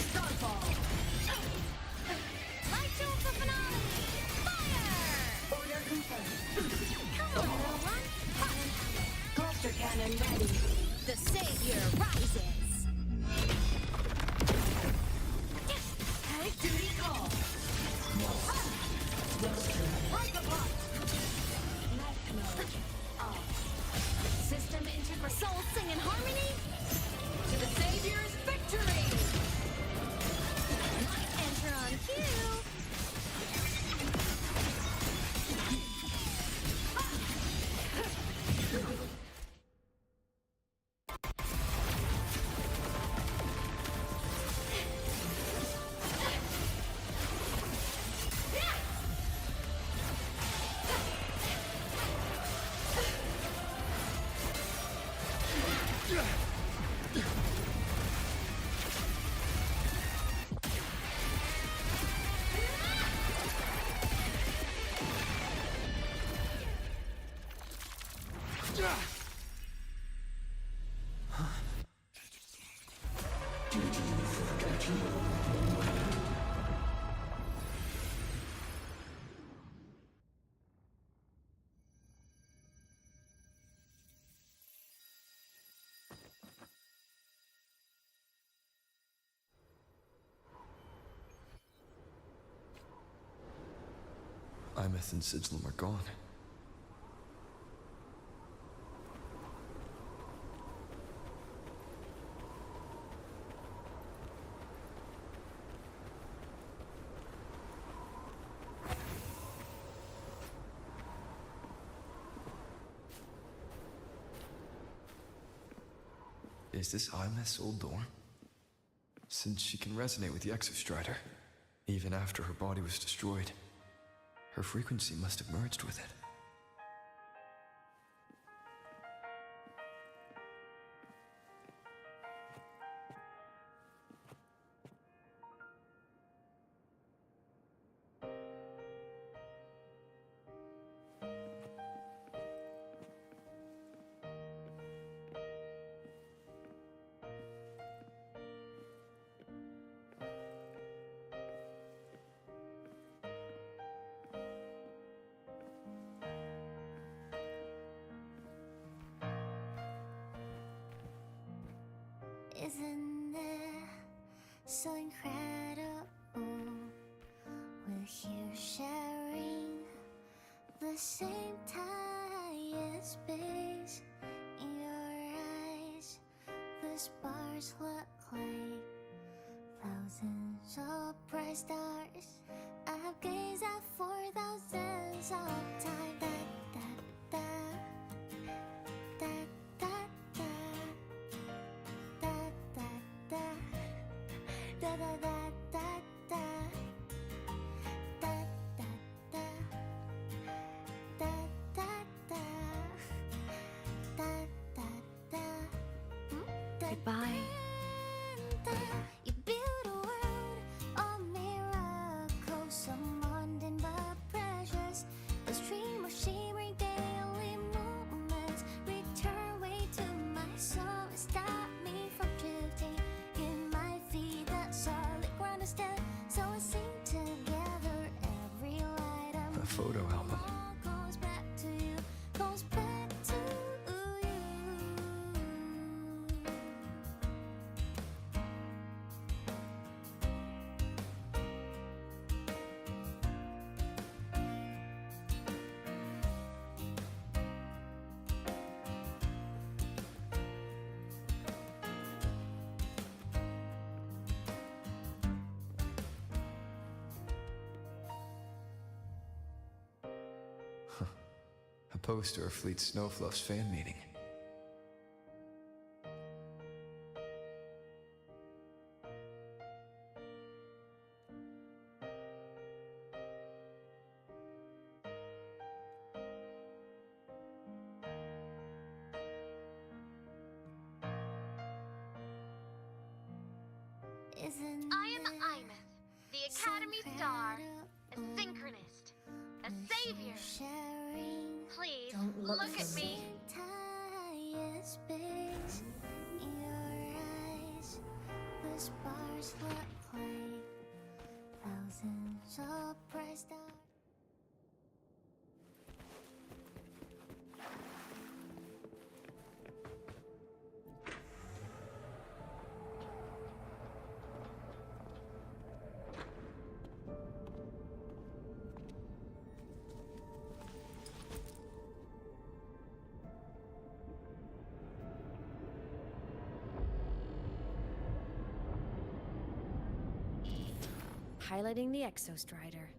Starfall. Light jewel to finale. Fire! Order confirmed. Come on, little one. Cluster cannon ready. The savior rises. Duty call. Break apart. Night mode off. System integrated. Souls sing in harmony. Aemeath and Sigilum are gone. Is this Aemeath's old door? Since she can resonate with the Exostrider, even after her body was destroyed, her frequency must have merged with it. Isn't it so incredible? We're here sharing the same time and space. In your eyes, the stars look like thousands of bright stars. I've gazed at for thousands of times. Goodbye. You build a world of miracles, some mundane but precious. A stream of shimmering daily moments return way to my soul and stop me from drifting. In my feet, that solid ground is dead, so I sing together every light of A photo album. goes back to you, goes back to you. A poster of Fleet Snowfluff's fan meeting. I am Aemeath, the Academy Star, a synchronist, a savior. Please, look at me. Entire space in your eyes, the stars look like thousands of bright stars. Piloting the Exostrider.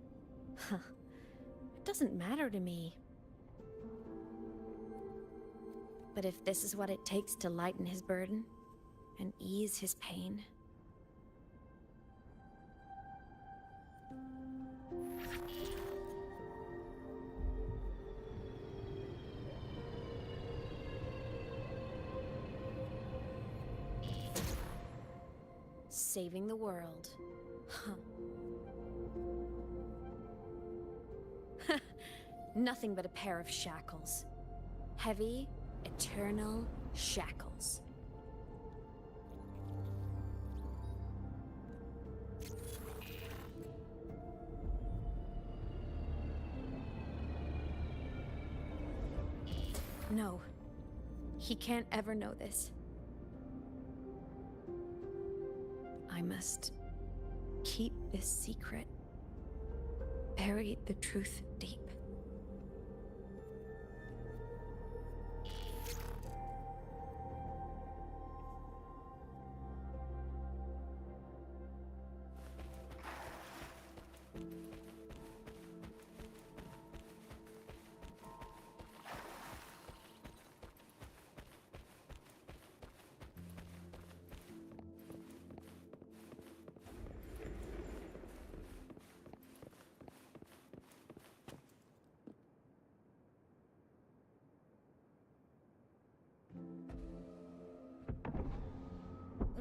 Huh. It doesn't matter to me. But if this is what it takes to lighten his burden and ease his pain... Saving the world. Huh. Nothing but a pair of shackles. Heavy, eternal shackles. No, he can't ever know this. I must keep this secret, bury the truth deep.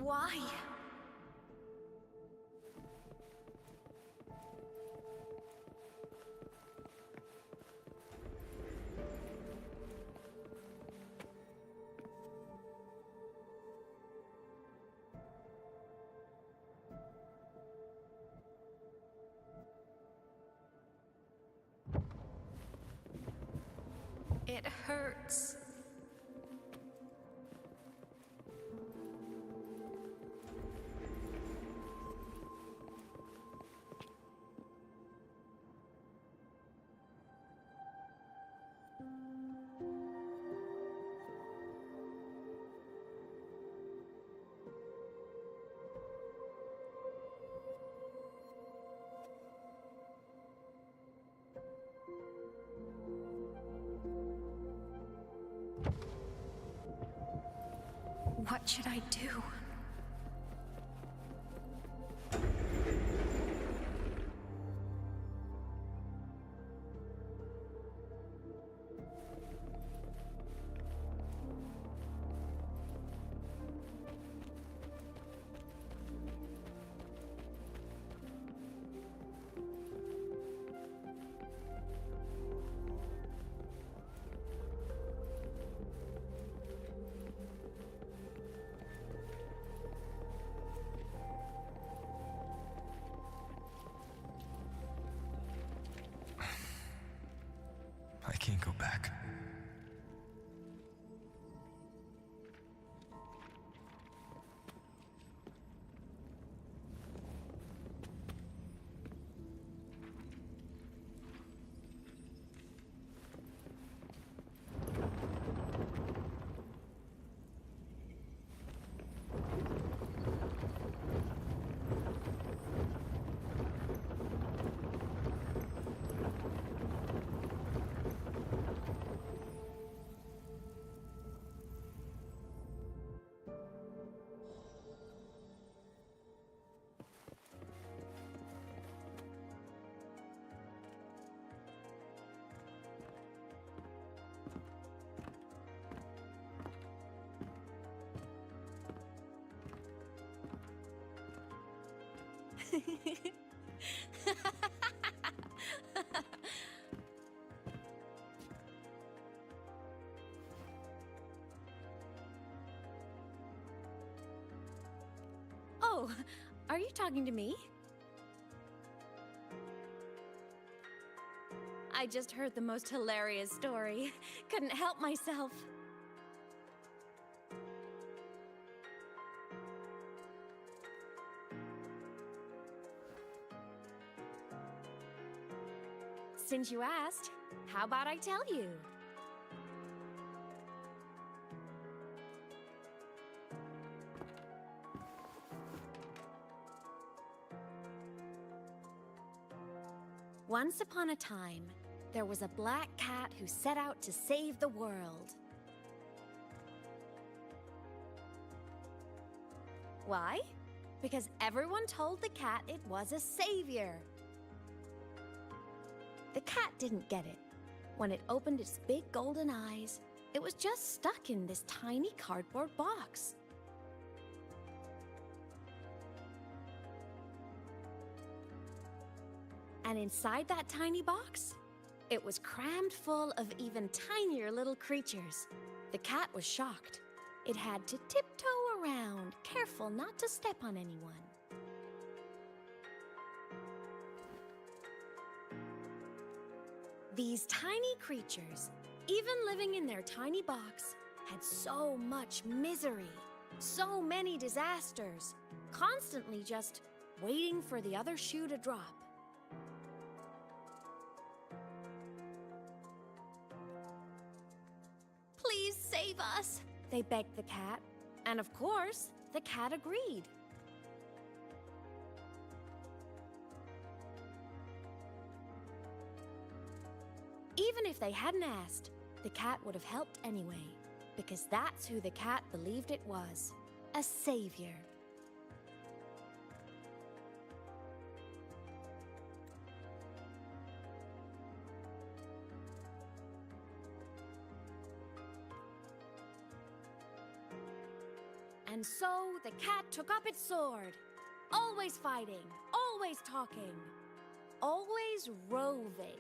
Why? It hurts. What should I do? I can't go back. Oh, are you talking to me? I just heard the most hilarious story. Couldn't help myself. Since you asked, how about I tell you? Once upon a time, there was a black cat who set out to save the world. Why? Because everyone told the cat it was a savior. The cat didn't get it. When it opened its big golden eyes, it was just stuck in this tiny cardboard box. And inside that tiny box It was crammed full of even tinier little creatures. The cat was shocked. It had to tiptoe around, careful not to step on anyone. These tiny creatures, even living in their tiny box, had so much misery, so many disasters, constantly just waiting for the other shoe to drop. Please save us, they begged the cat. And of course, the cat agreed. Even if they hadn't asked, the cat would have helped anyway, because that's who the cat believed it was, a savior. And so the cat took up its sword, always fighting, always talking, always roving.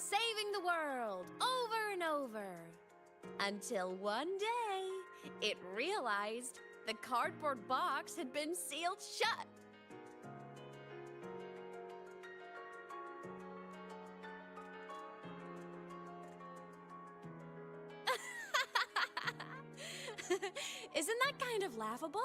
saving the world over and over. Until one day, it realized the cardboard box had been sealed shut. Isn't that kind of laughable?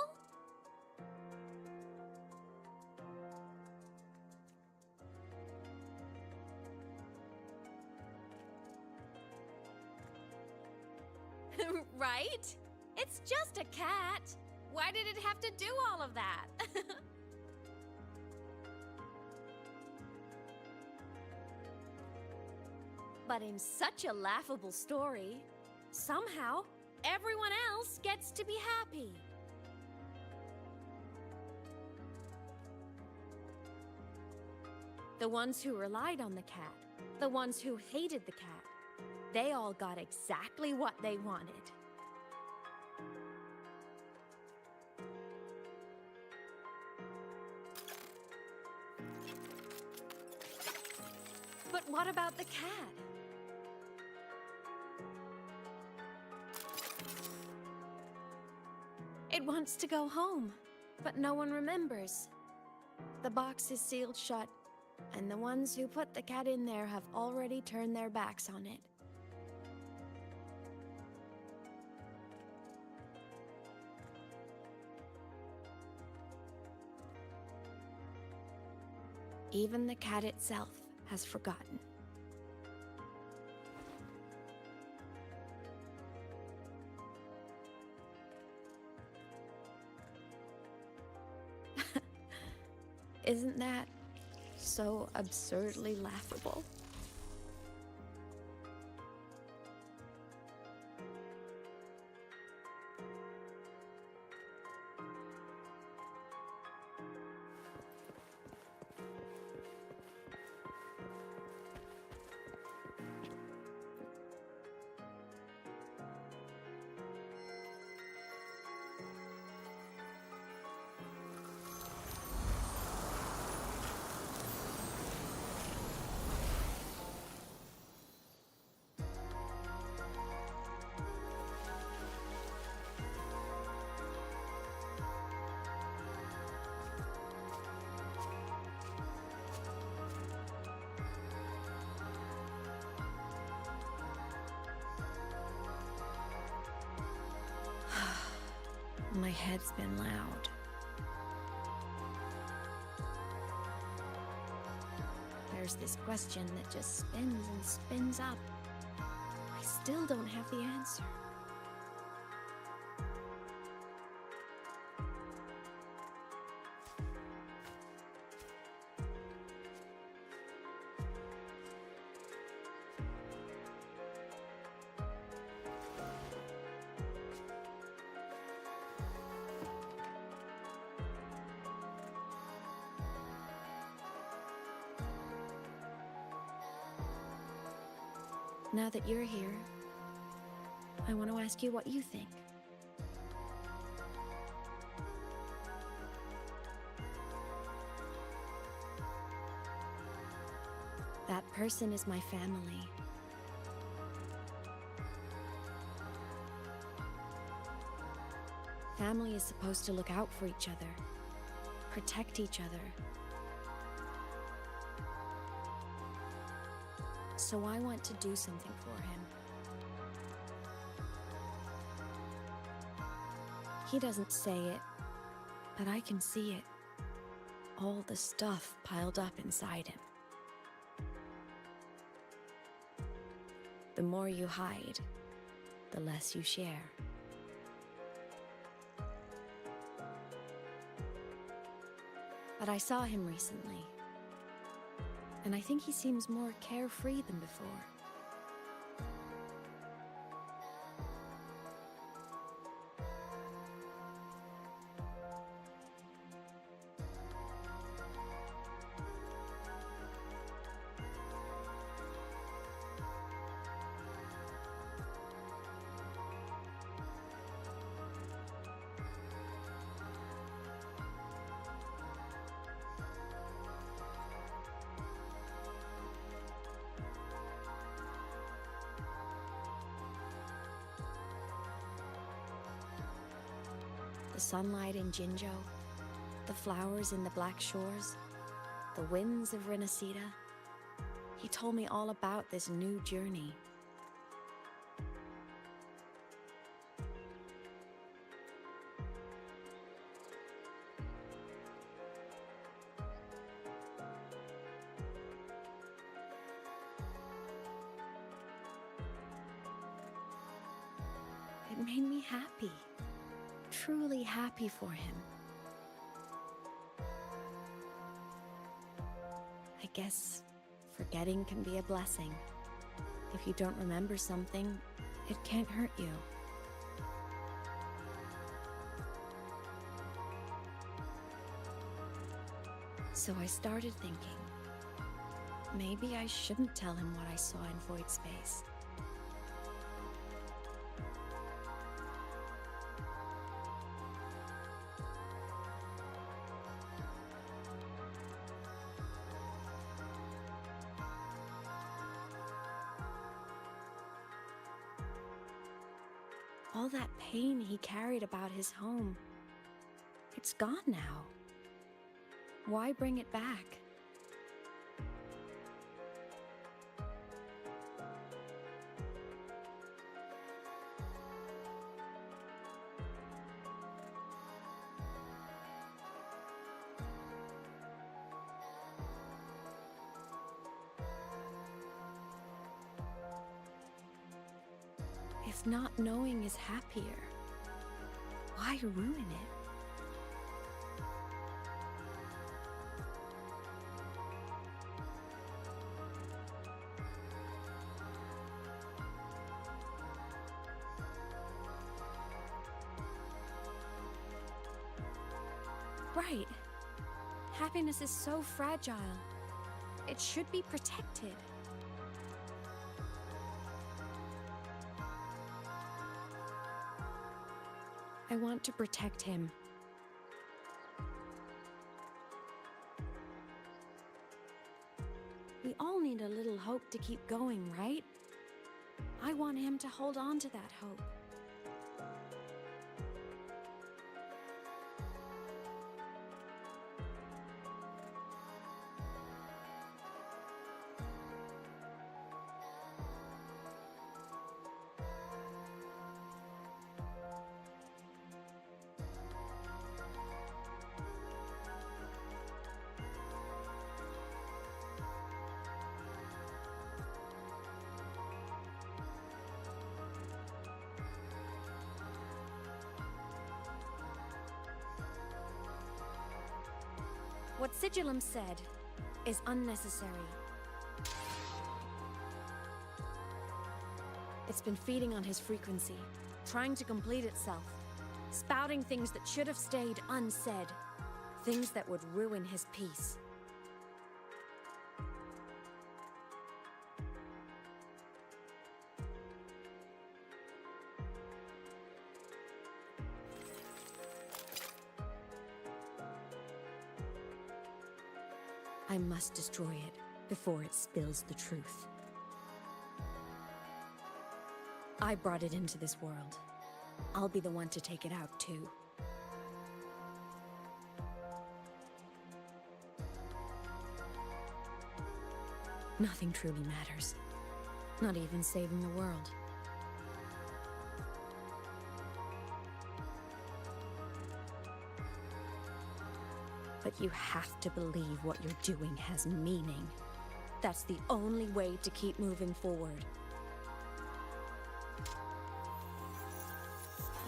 Right? It's just a cat. Why did it have to do all of that? But in such a laughable story, somehow everyone else gets to be happy. The ones who relied on the cat, the ones who hated the cat, they all got exactly what they wanted. But what about the cat? It wants to go home, but no one remembers. The box is sealed shut, and the ones who put the cat in there have already turned their backs on it. Even the cat itself has forgotten. Isn't that so absurdly laughable? My head's been loud. There's this question that just spins and spins up. I still don't have the answer. Now that you're here, I want to ask you what you think. That person is my family. Family is supposed to look out for each other, protect each other. So I want to do something for him. He doesn't say it, but I can see it. All the stuff piled up inside him. The more you hide, the less you share. But I saw him recently, and I think he seems more carefree than before. The sunlight in Jinjo, the flowers in the Black Shores, the winds of Renacida. He told me all about this new journey. It made me happy, truly happy for him. I guess forgetting can be a blessing. If you don't remember something, it can't hurt you. So I started thinking, maybe I shouldn't tell him what I saw in void space. All that pain he carried about his home, it's gone now. Why bring it back? If not knowing is happier, why ruin it? Right. Happiness is so fragile. It should be protected. I want to protect him. We all need a little hope to keep going, right? I want him to hold on to that hope. What Sigillum said is unnecessary. It's been feeding on his frequency, trying to complete itself, spouting things that should have stayed unsaid, things that would ruin his peace. I must destroy it before it spills the truth. I brought it into this world. I'll be the one to take it out, too. Nothing truly matters. Not even saving the world. But you have to believe what you're doing has meaning. That's the only way to keep moving forward.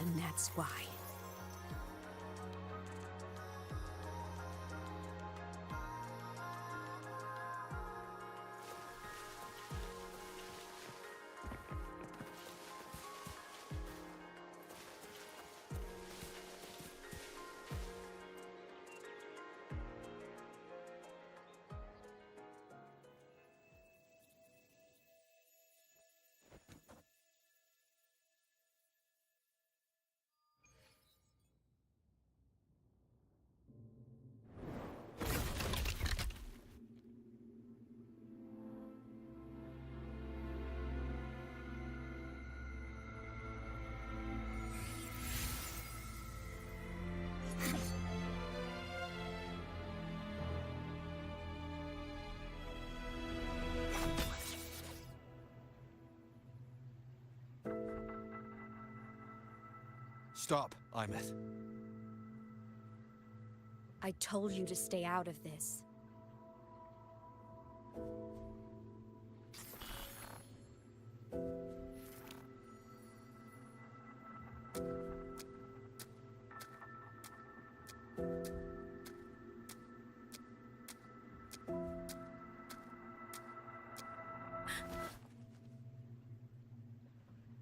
And that's why. Stop, Aemeath. I told you to stay out of this.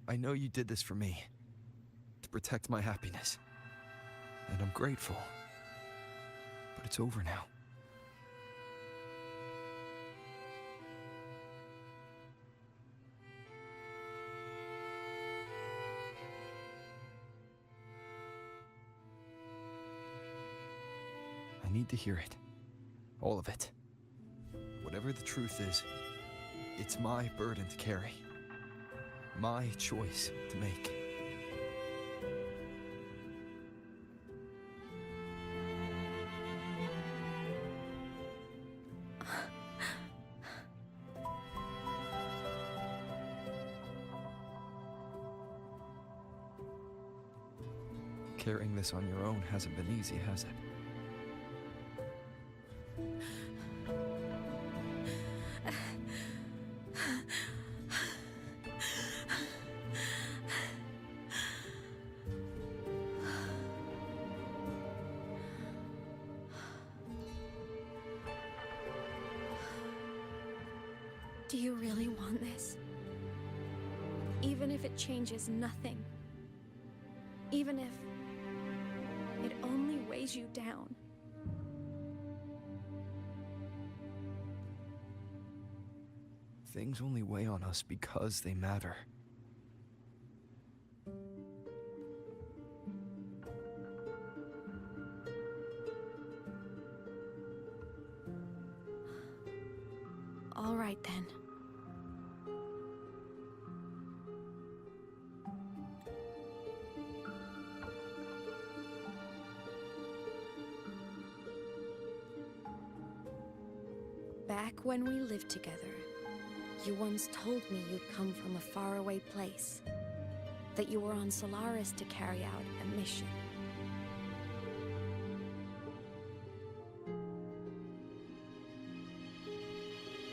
I know you did this for me, to protect my happiness. And I'm grateful. But it's over now. I need to hear it. All of it. Whatever the truth is, it's my burden to carry. My choice to make. Carrying this on your own hasn't been easy, has it? Do you really want this? Even if it changes nothing? Even if it only weighs you down? Things only weigh on us because they matter. All right then. Back when we lived together, you once told me you'd come from a faraway place, that you were on Solaris to carry out a mission.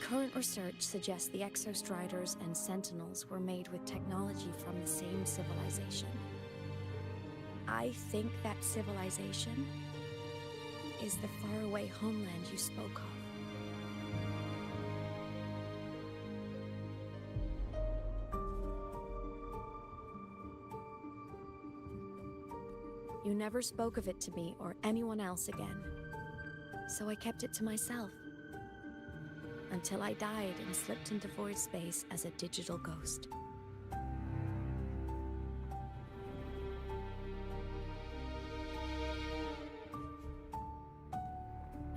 Current research suggests the Exostriders and Sentinels were made with technology from the same civilization. I think that civilization is the faraway homeland you spoke of. You never spoke of it to me or anyone else again, so I kept it to myself. Until I died and slipped into void space as a digital ghost.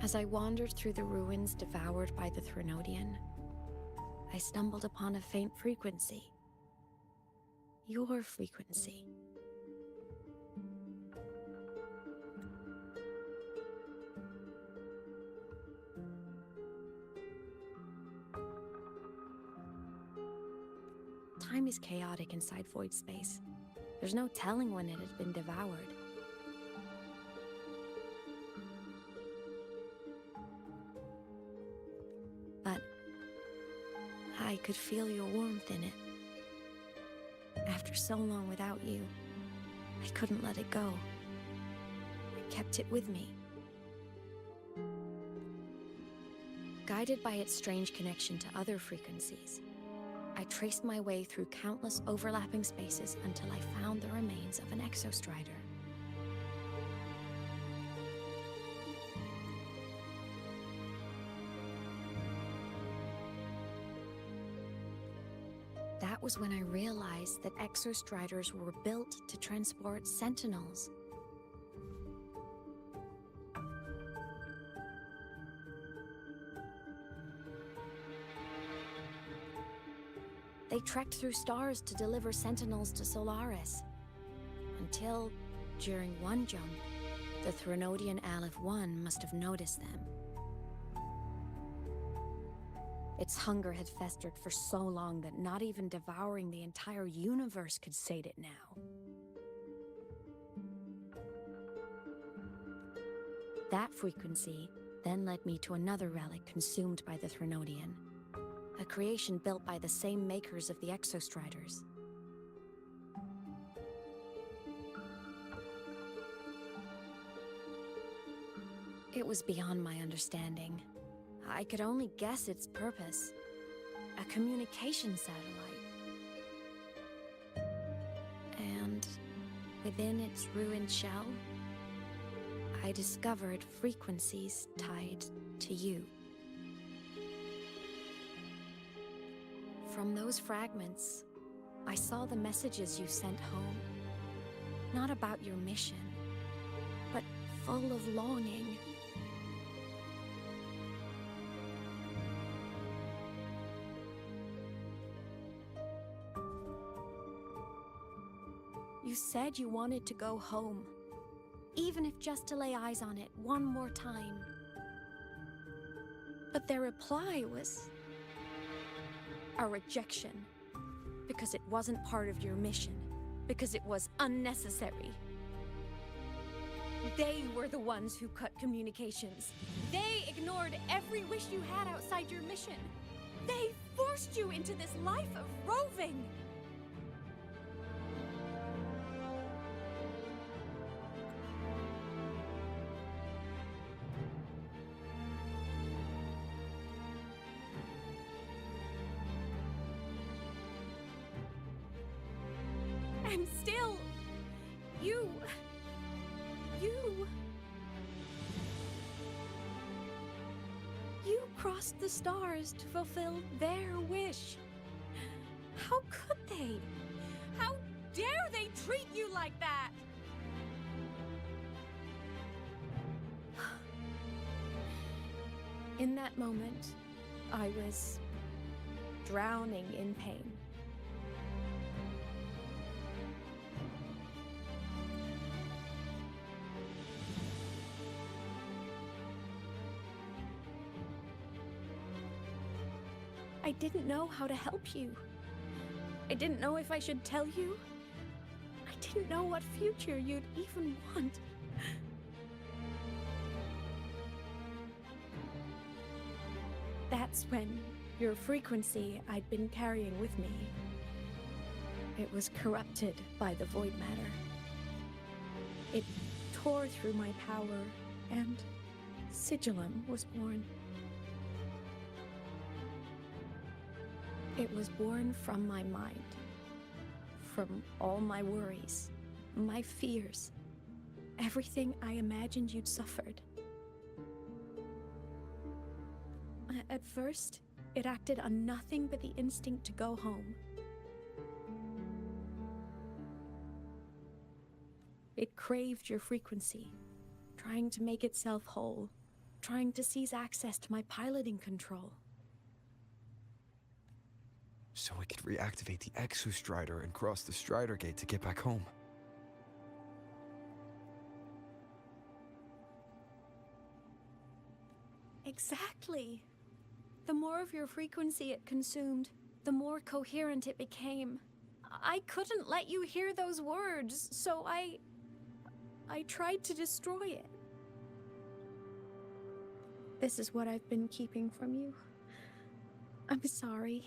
As I wandered through the ruins devoured by the Threnodian, I stumbled upon a faint frequency. Your frequency. Time is chaotic inside void space. There's no telling when it had been devoured. But I could feel your warmth in it. After so long without you, I couldn't let it go. I kept it with me. Guided by its strange connection to other frequencies, I traced my way through countless overlapping spaces until I found the remains of an Exostrider. That was when I realized that Exostriders were built to transport Sentinels. They trekked through stars to deliver Sentinels to Solaris. Until, during one jump, the Threnodian Aleph 1 must have noticed them. Its hunger had festered for so long that not even devouring the entire universe could sate it now. That frequency then led me to another relic consumed by the Threnodian, a creation built by the same makers of the Exostriders. It was beyond my understanding. I could only guess its purpose. A communication satellite. And within its ruined shell, I discovered frequencies tied to you. From those fragments, I saw the messages you sent home. Not about your mission, but full of longing. You said you wanted to go home, even if just to lay eyes on it one more time. But their reply was a rejection, because it wasn't part of your mission, because it was unnecessary. They were the ones who cut communications. They ignored every wish you had outside your mission. They forced you into this life of roving. And still, you crossed the stars to fulfill their wish. How could they? How dare they treat you like that? In that moment, I was drowning in pain. I didn't know how to help you. I didn't know if I should tell you. I didn't know what future you'd even want. That's when your frequency I'd been carrying with me, it was corrupted by the void matter. It tore through my power, and Sigillum was born. It was born from my mind, from all my worries, my fears, everything I imagined you'd suffered. At first, it acted on nothing but the instinct to go home. It craved your frequency, trying to make itself whole, trying to seize access to my piloting control. So it could reactivate the Exostrider and cross the Strider Gate to get back home. Exactly. The more of your frequency it consumed, the more coherent it became. I couldn't let you hear those words, so I tried to destroy it. This is what I've been keeping from you. I'm sorry.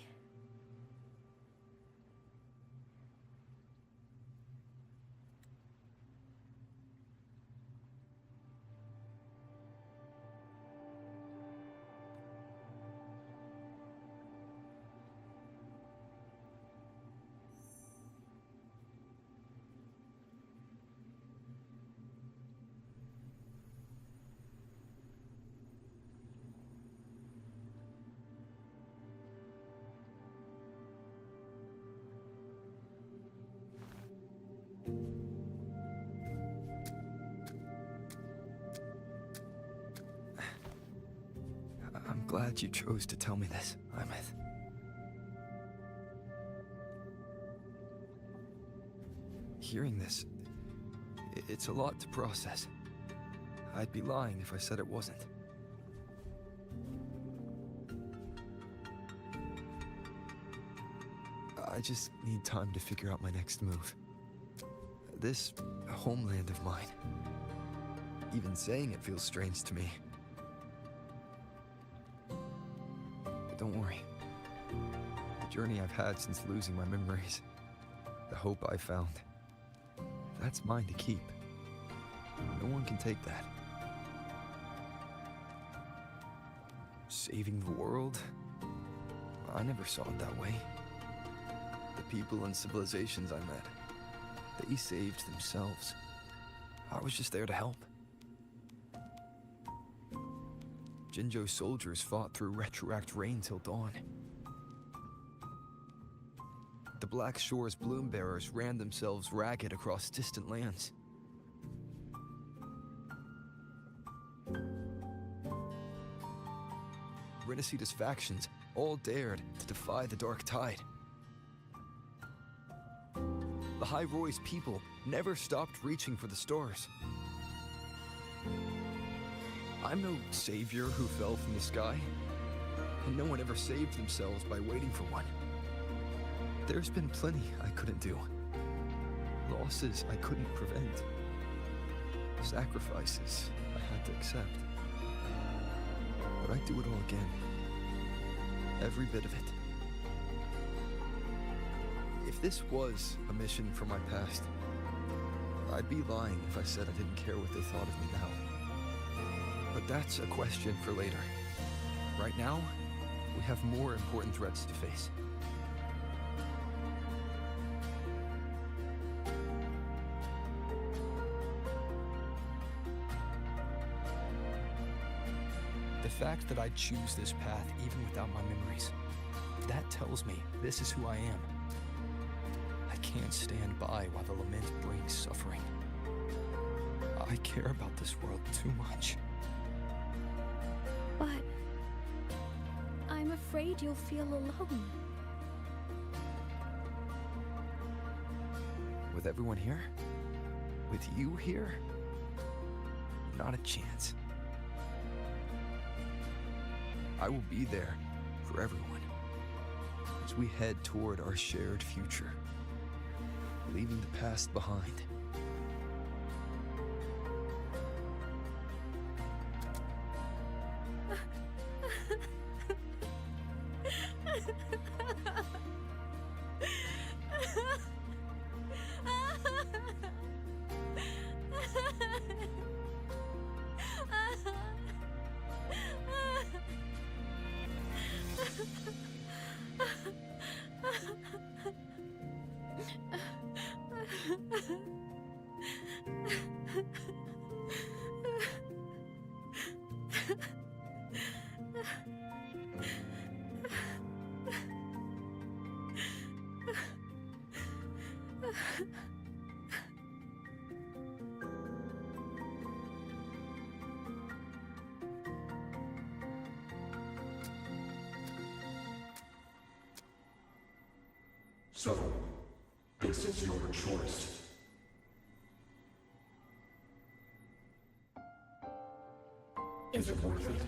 I'm glad you chose to tell me this, Aemeath. Hearing this, it's a lot to process. I'd be lying if I said it wasn't. I just need time to figure out my next move. This homeland of mine, Even saying it feels strange to me. But don't worry. The journey I've had since losing my memories, the hope I found, that's mine to keep. No one can take that. Saving the world? I never saw it that way. The people and civilizations I met, they saved themselves. I was just there to help. Jinjo's soldiers fought through retroact rain till dawn. The Black Shore's bloom bearers ran themselves ragged across distant lands. Renaceda's factions all dared to defy the dark tide. The High Roy's people never stopped reaching for the stars. I'm no savior who fell from the sky, and no one ever saved themselves by waiting for one. There's been plenty I couldn't do. Losses I couldn't prevent. Sacrifices I had to accept. But I'd do it all again. Every bit of it. If this was a mission from my past, I'd be lying if I said I didn't care what they thought of me now. But that's a question for later. Right now, we have more important threats to face. The fact that I'd choose this path even without my memories, that tells me this is who I am. I can't stand by while the lament brings suffering. I care about this world too much. But I'm afraid you'll feel alone. With everyone here? With you here? Not a chance. I will be there for everyone as we head toward our shared future, leaving the past behind. So, this is your choice. Is it worth it?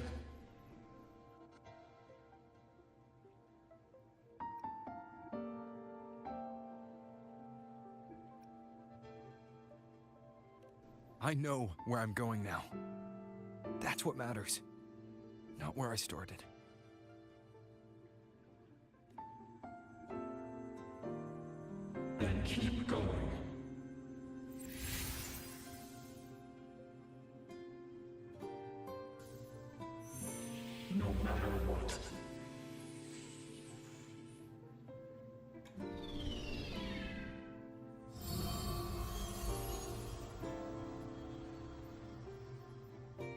I know where I'm going now. That's what matters. Not where I started. Then keep going. No matter what.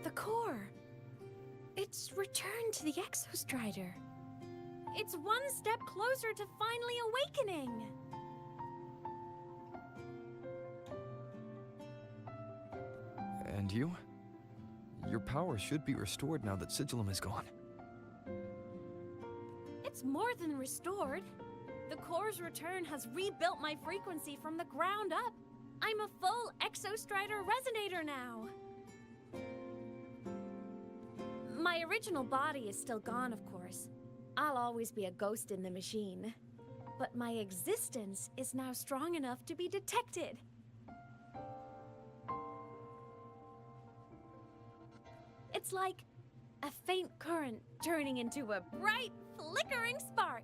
The core. It's returned to the Exostrider. It's one step closer to finally awakening. And you? Your power should be restored now that Sigillum is gone. It's more than restored. The core's return has rebuilt my frequency from the ground up. I'm a full Exostrider resonator now. My original body is still gone, of course. I'll always be a ghost in the machine. But my existence is now strong enough to be detected. It's like a faint current turning into a bright, flickering spark.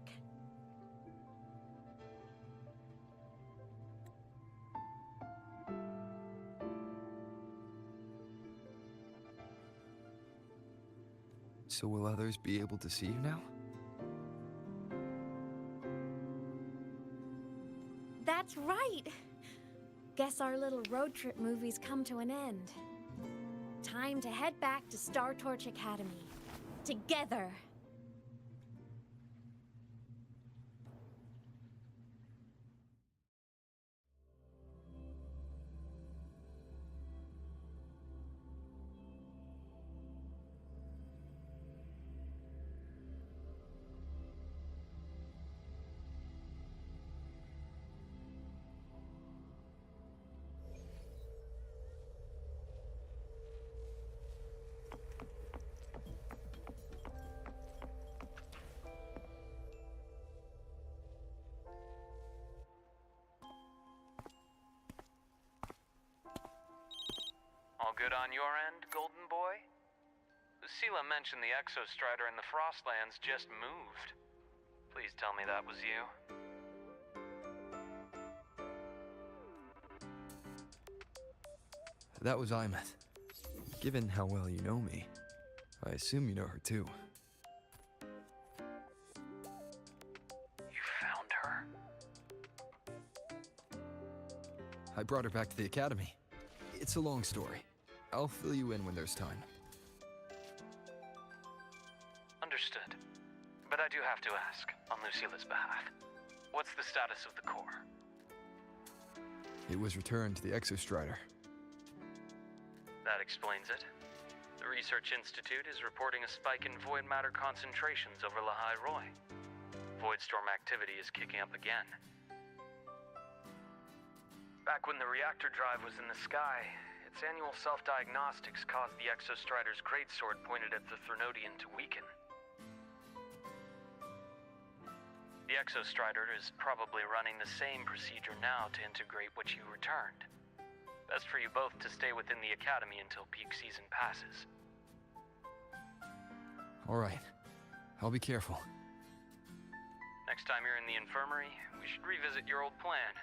So will others be able to see you now? That's right! Guess our little road trip movie's come to an end. Time to head back to Star Torch Academy. Together! All good on your end, Golden Boy? Sela mentioned the Exostrider in the Frostlands just moved. Please tell me that was you. That was Aemeath. Given how well you know me, I assume you know her too. You found her? I brought her back to the academy. It's a long story. I'll fill you in when there's time. Understood. But I do have to ask, on Lucille's behalf, what's the status of the core? It was returned to the Exostrider. That explains it. The Research Institute is reporting a spike in void matter concentrations over Lahai Roy. Voidstorm activity is kicking up again. Back when the reactor drive was in the sky, its annual self-diagnostics caused the Exostrider's greatsword pointed at the Threnodian to weaken. The Exostrider is probably running the same procedure now to integrate what you returned. Best for you both to stay within the Academy until peak season passes. All right. I'll be careful. Next time you're in the infirmary, we should revisit your old plan.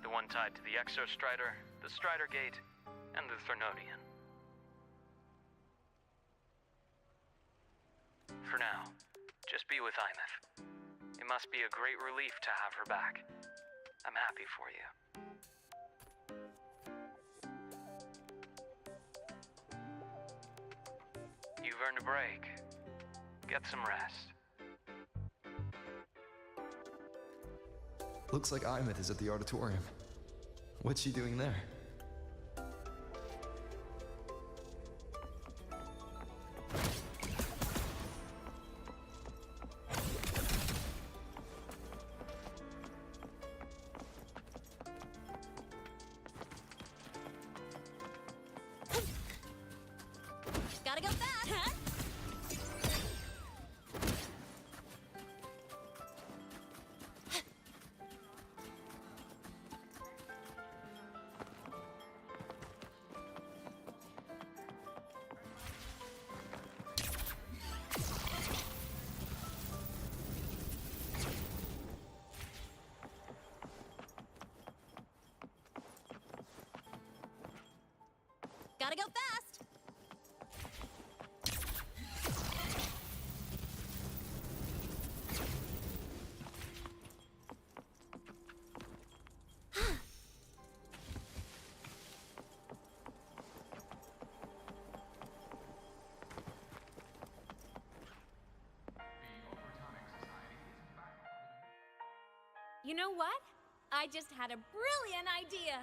The one tied to the Exostrider, the Strider Gate, and the Threnodian. For now, just be with Aemeath. It must be a great relief to have her back. I'm happy for you. You've earned a break. Get some rest. Looks like Aemeath is at the auditorium. What's she doing there? Gotta go fast, huh? Gotta go fast! You know what? I just had a brilliant idea!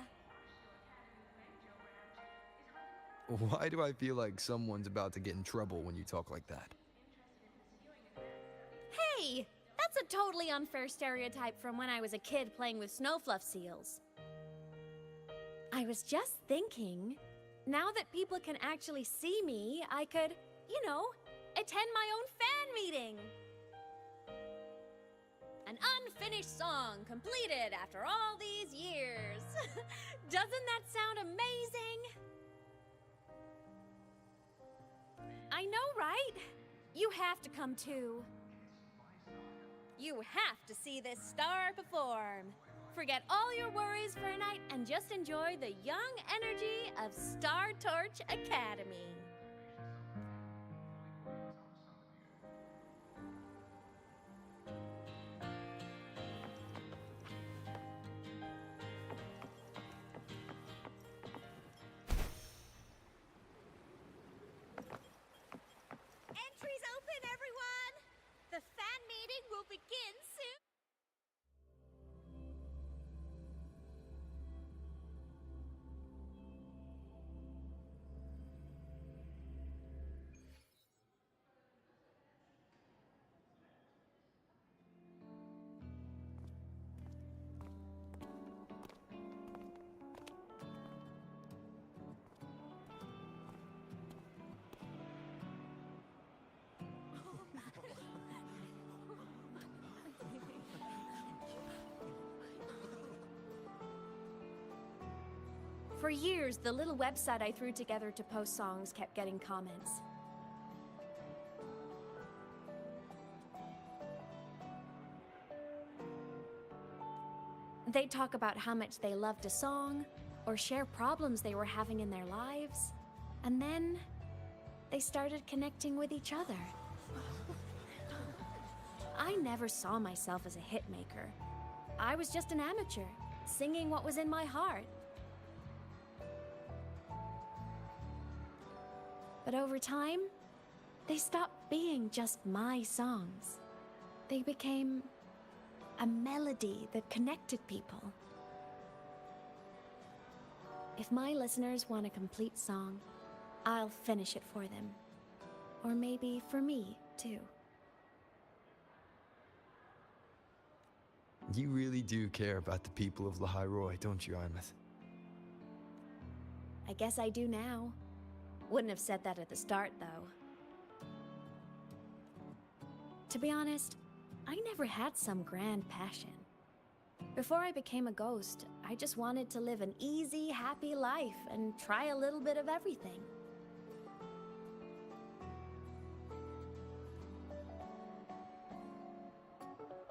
Why do I feel like someone's about to get in trouble when you talk like that? Hey! That's a totally unfair stereotype from when I was a kid playing with snowfluff seals. I was just thinking, now that people can actually see me, I could, you know, attend my own fan meeting! An unfinished song completed after all these years. Doesn't that sound amazing? I know, right? You have to come too. You have to see this star perform. Forget all your worries for a night and just enjoy the young energy of Star Torch Academy. Entries open, everyone! The fan meeting will begin soon. For years, the little website I threw together to post songs kept getting comments. They'd talk about how much they loved a song, or share problems they were having in their lives, and then they started connecting with each other. I never saw myself as a hitmaker. I was just an amateur, singing what was in my heart. But over time, they stopped being just my songs. They became a melody that connected people. If my listeners want a complete song, I'll finish it for them. Or maybe for me, too. You really do care about the people of Lahairoi, don't you, Aemeath? I guess I do now. Wouldn't have said that at the start, though. To be honest, I never had some grand passion. Before I became a ghost, I just wanted to live an easy, happy life and try a little bit of everything.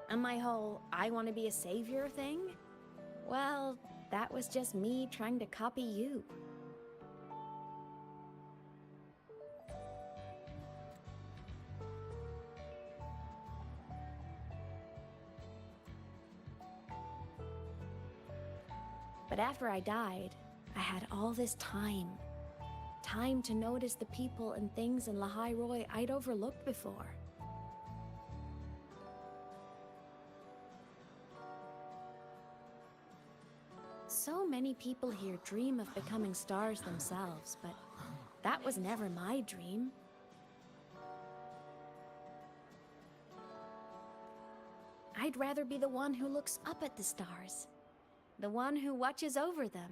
And my whole I want to be a savior thing? Well, that was just me trying to copy you. But after I died, I had all this time. Time to notice the people and things in Lahairoi I'd overlooked before. So many people here dream of becoming stars themselves, but that was never my dream. I'd rather be the one who looks up at the stars. The one who watches over them.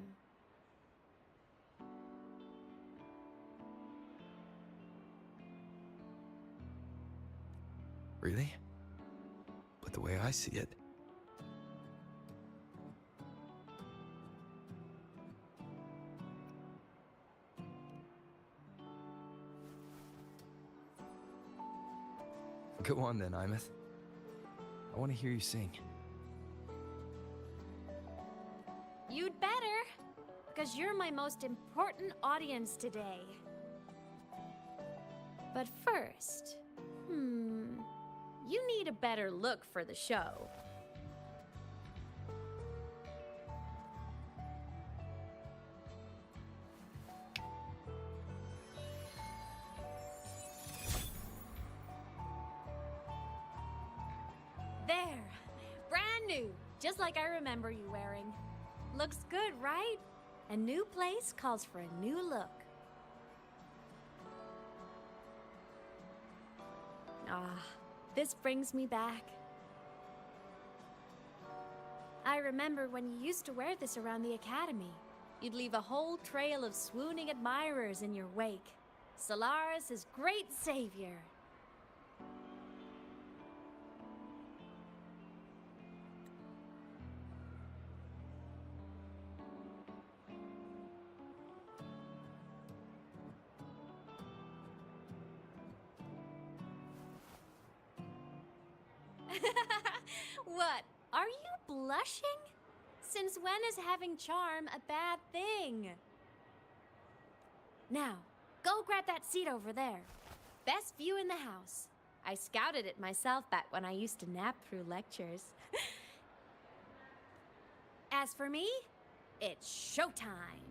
Really? But the way I see it... Go on then, Aemeath. I want to hear you sing. You'd better, because you're my most important audience today. But first, you need a better look for the show. There, brand new, just like I remember you wearing. Looks good, right? A new place calls for a new look. Ah, this brings me back. I remember when you used to wear this around the academy. You'd leave a whole trail of swooning admirers in your wake. Solaris' great savior. What? Are you blushing? Since when is having charm a bad thing? Now, go grab that seat over there. Best view in the house. I scouted it myself back when I used to nap through lectures. As for me, it's showtime.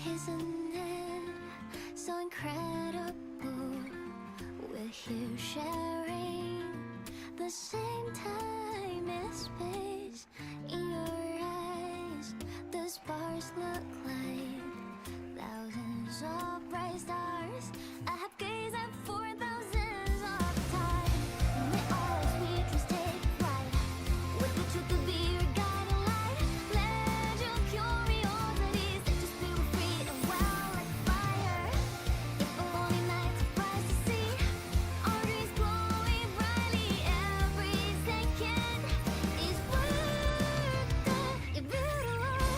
Isn't it so incredible? We're here sharing the same time and space. In your eyes, the sparks look like thousands of bright stars. I have gazed at for thousands of time. May all we just take flight with the truth to be your guiding light. Let your curiosity set your spirit free and wild like fire. If a lonely night surprised to see our dreams glowing brightly, every second is worth the beautiful.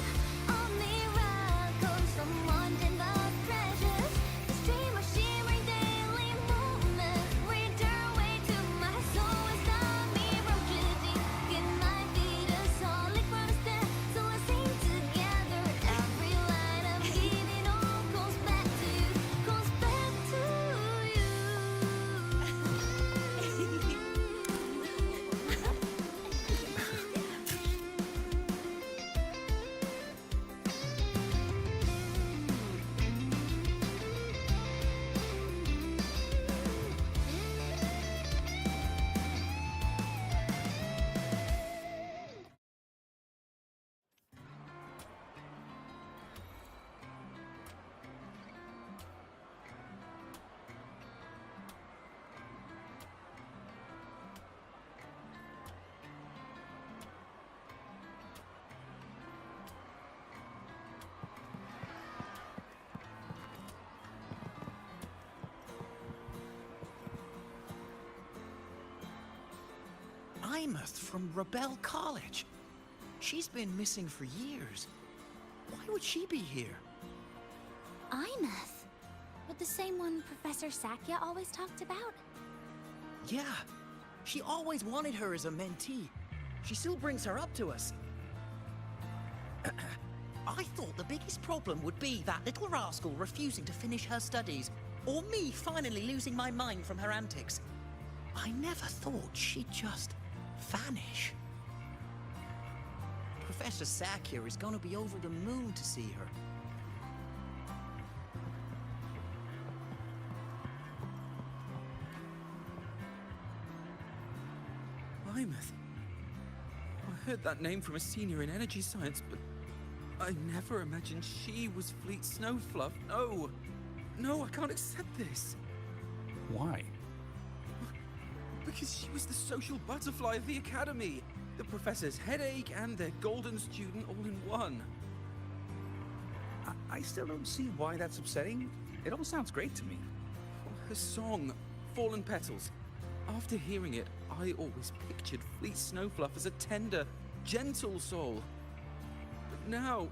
All miracles from wanting the treasures. The stream of shimmering daily moments return way to my soul as the mirror drifting. It might be the solid ground to stand, so let's sing together. Every line I'm giving all goes back to you, goes back to you. Aemeath from Rebel College. She's been missing for years. Why would she be here? Aemeath? But the same one Professor Sakya always talked about? Yeah, she always wanted her as a mentee. She still brings her up to us. I thought the biggest problem would be that little rascal refusing to finish her studies, or me finally losing my mind from her antics. I never thought she'd just vanish. Professor Sakya is gonna be over the moon to see her. Aemeath. I heard that name from a senior in energy science, but I never imagined she was Fleet Snowfluff. No! No, I can't accept this. Why? Because she was the social butterfly of the Academy. The professor's headache and their golden student all in one. I still don't see why that's upsetting. It all sounds great to me. Her song, Fallen Petals. After hearing it, I always pictured Fleet Snowfluff as a tender, gentle soul. But now...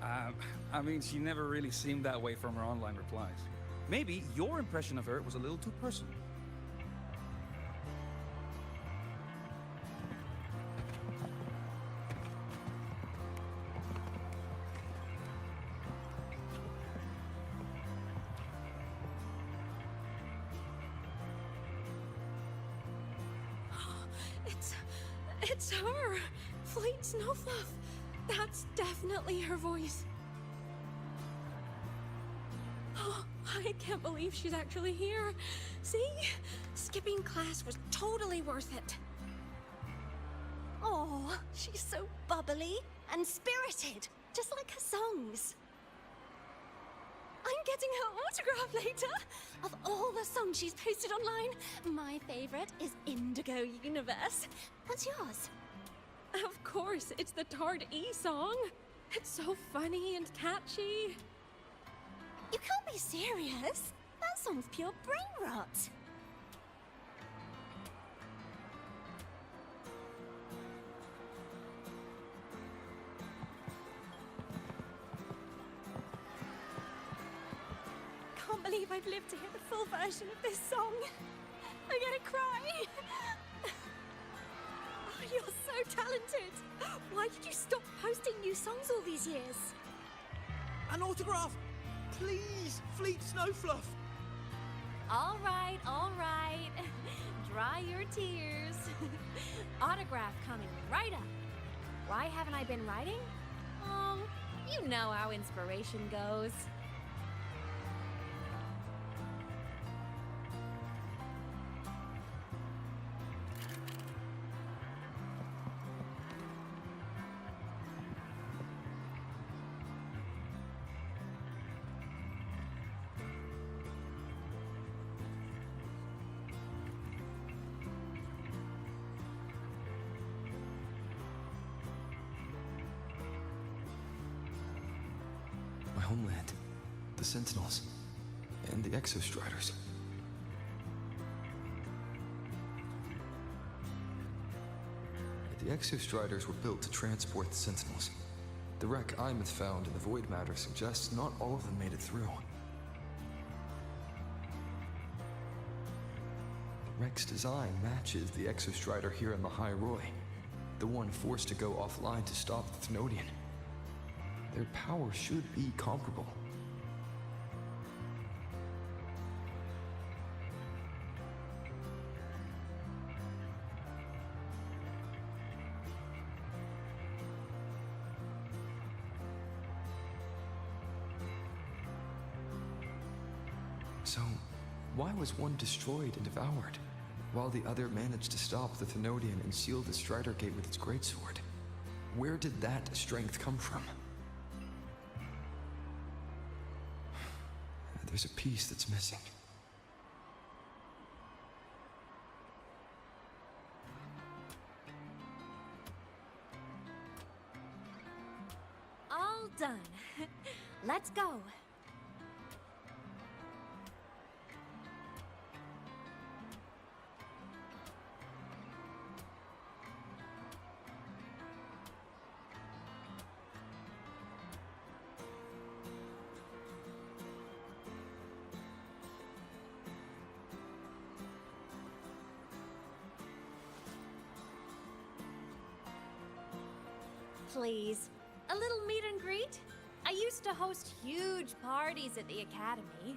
I mean, she never really seemed that way from her online replies. Maybe your impression of her was a little too personal. It's her! Fleet Snowfluff! That's definitely her voice. Oh, I can't believe she's actually here. See? Skipping class was totally worth it. Oh, she's so bubbly and spirited, just like her songs. I'm getting her autograph later. Of all the songs she's posted online, my favorite is Indigo Universe. What's yours? Of course, it's the Tard E song. It's so funny and catchy. You can't be serious. That song's pure brain rot. Can't believe I've lived to hear the full version of this song. I'm gonna cry. Oh, you're so talented. Why did you stop posting new songs all these years? An autograph! Please, Fleet Snowfluff! All right, all right. Dry your tears. Autograph coming right up. Why haven't I been writing? Oh, you know how inspiration goes. My homeland, the Sentinels, and the Exostriders. The Exostriders were built to transport the Sentinels. The wreck Aemeath found in the Void Matter suggests not all of them made it through. The wreck's design matches the Exostrider here in the High Roy, the one forced to go offline to stop the Thenodian. Their power should be comparable. So, why was one destroyed and devoured, while the other managed to stop the Thenodian and seal the Strider Gate with its greatsword? Where did that strength come from? There's a piece that's missing. All done. Let's go. Please, a little meet and greet? I used to host huge parties at the academy.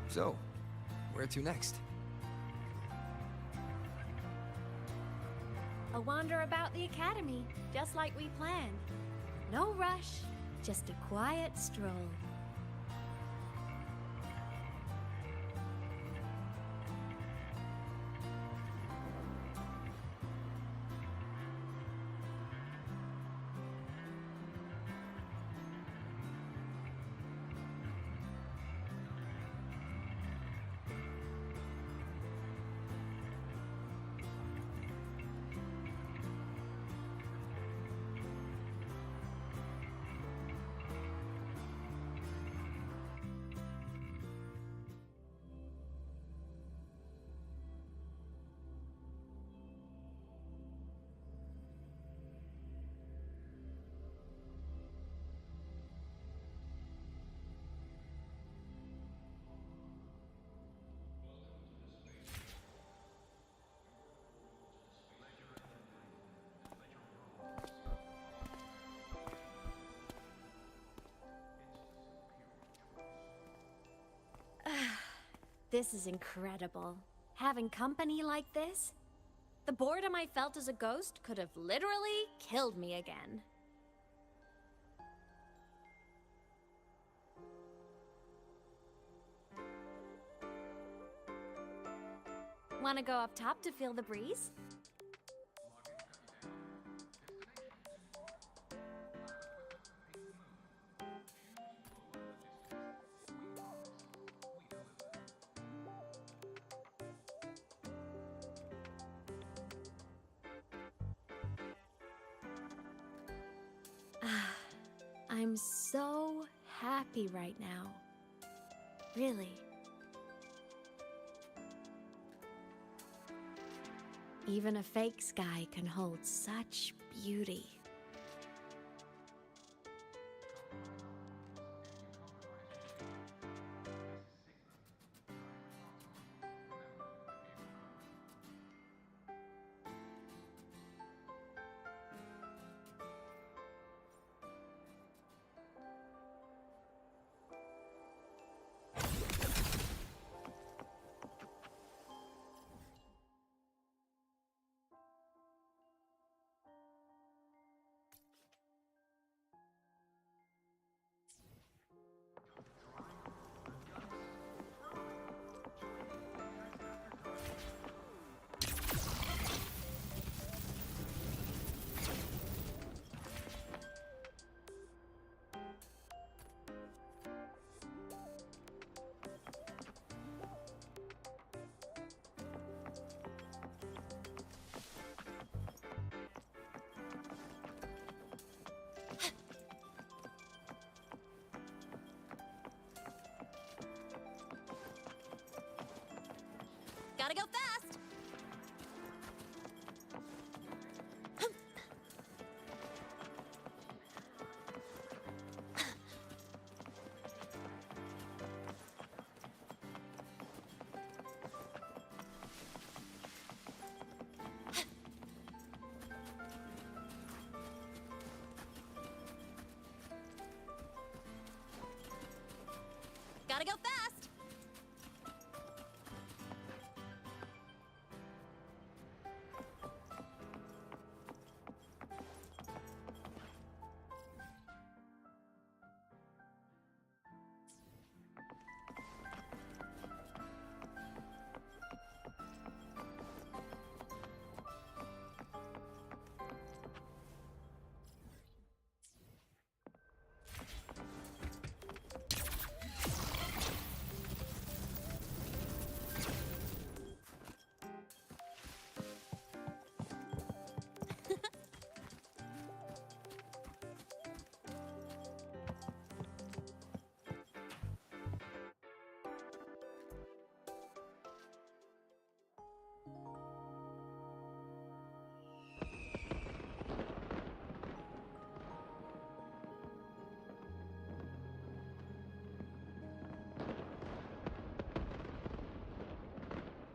So, where to next? A wander about the academy, just like we planned. No rush, just a quiet stroll. This is incredible. Having company like this? The boredom I felt as a ghost could have literally killed me again. Want to go up top to feel the breeze? I'm so happy right now. Really. Even a fake sky can hold such beauty. Gotta go fast! Gotta go fast!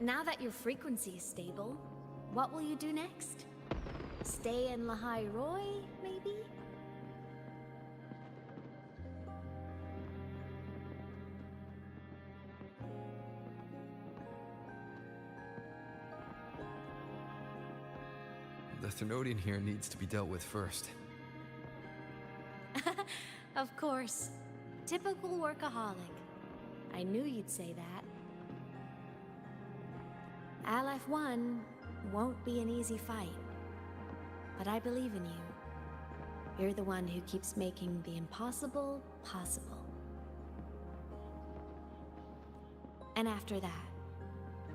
Now that your frequency is stable, what will you do next? Stay in Lahai Roy, maybe? The Thermodian here needs to be dealt with first. Of course. Typical workaholic. I knew you'd say that. LF1 won't be an easy fight, but I believe in you. You're the one who keeps making the impossible possible. And after that,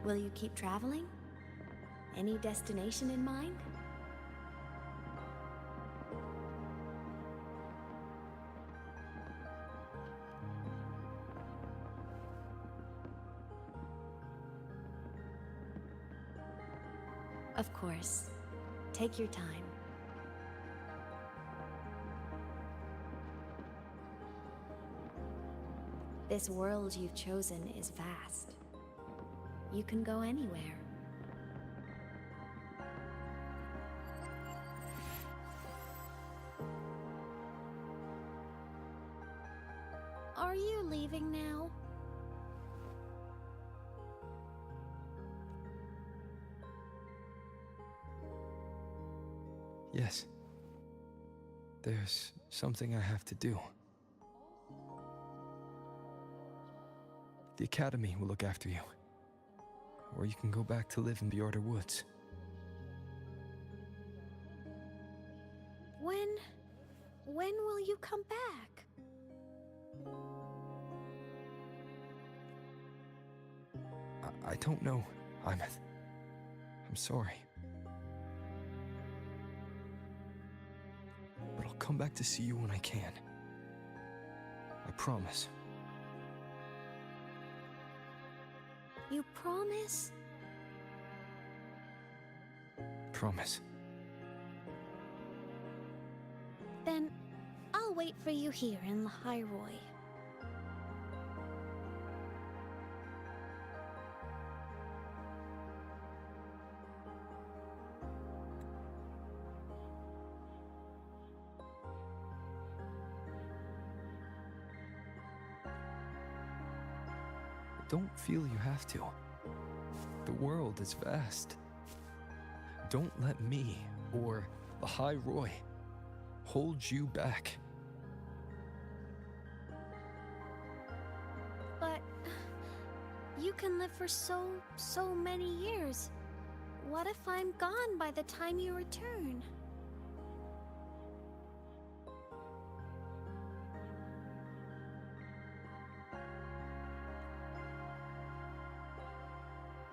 will you keep traveling? Any destination in mind? Of course. Take your time. This world you've chosen is vast. You can go anywhere. Are you leaving now? Yes. There's something I have to do. The Academy will look after you. Or you can go back to live in the Order Woods. When will you come back? I don't know, Aemeath. I'm sorry. But I'll come back to see you when I can. promise. You promise? Promise. Then I'll wait for you here in Lahairoi. Don't feel you have to. The world is vast. Don't let me, or Lahairoi, hold you back. But you can live for so many years. What if I'm gone by the time you return?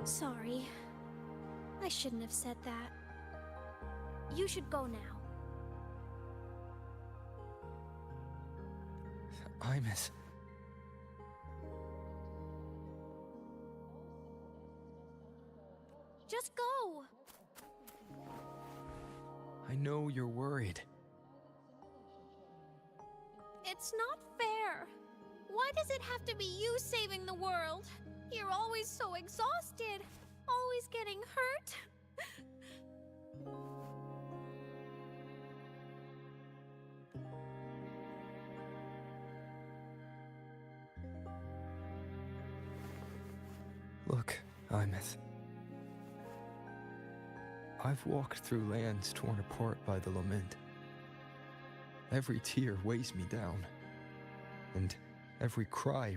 Sorry. I shouldn't have said that. You should go now. Aemeath. Just go! I know you're worried. It's not fair. Why does it have to be you saving the world? You're always so exhausted, always getting hurt. Look, Aemeath. I've walked through lands torn apart by the lament. Every tear weighs me down, and every cry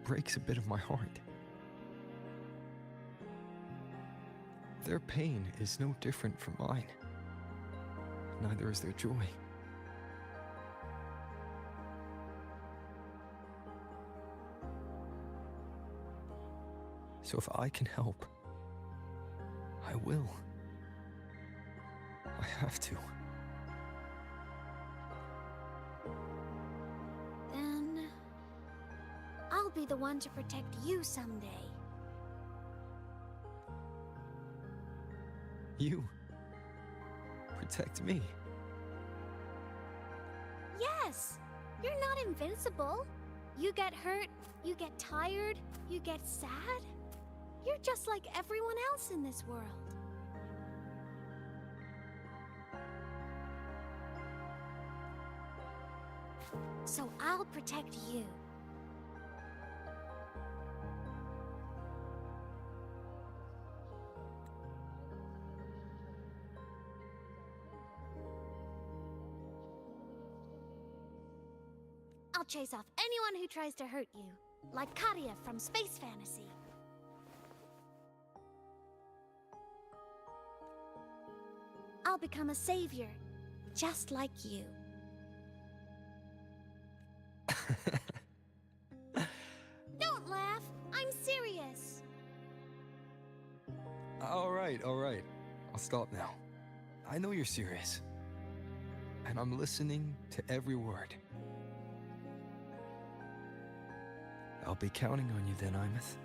breaks a bit of my heart. Their pain is no different from mine. Neither is their joy. So if I can help, I will. I have to. Then I'll be the one to protect you someday. You protect me. Yes! You're not invincible. You get hurt, you get tired, you get sad. You're just like everyone else in this world. So I'll protect you. I'll chase off anyone who tries to hurt you, like Katia from Space Fantasy. I'll become a savior, just like you. Don't laugh! I'm serious! All right. I'll stop now. I know you're serious. And I'm listening to every word. I'll be counting on you then, Aemeath.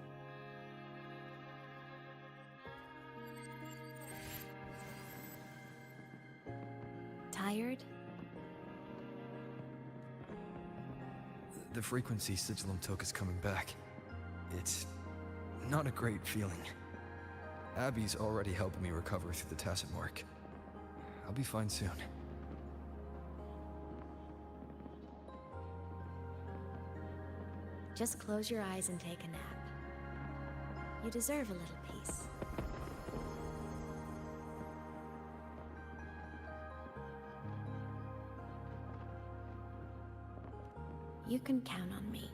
Tired? The frequency Sigillum took is coming back. It's not a great feeling. Abby's already helping me recover through the tacit mark. I'll be fine soon. Just close your eyes and take a nap. You deserve a little peace. You can count on me.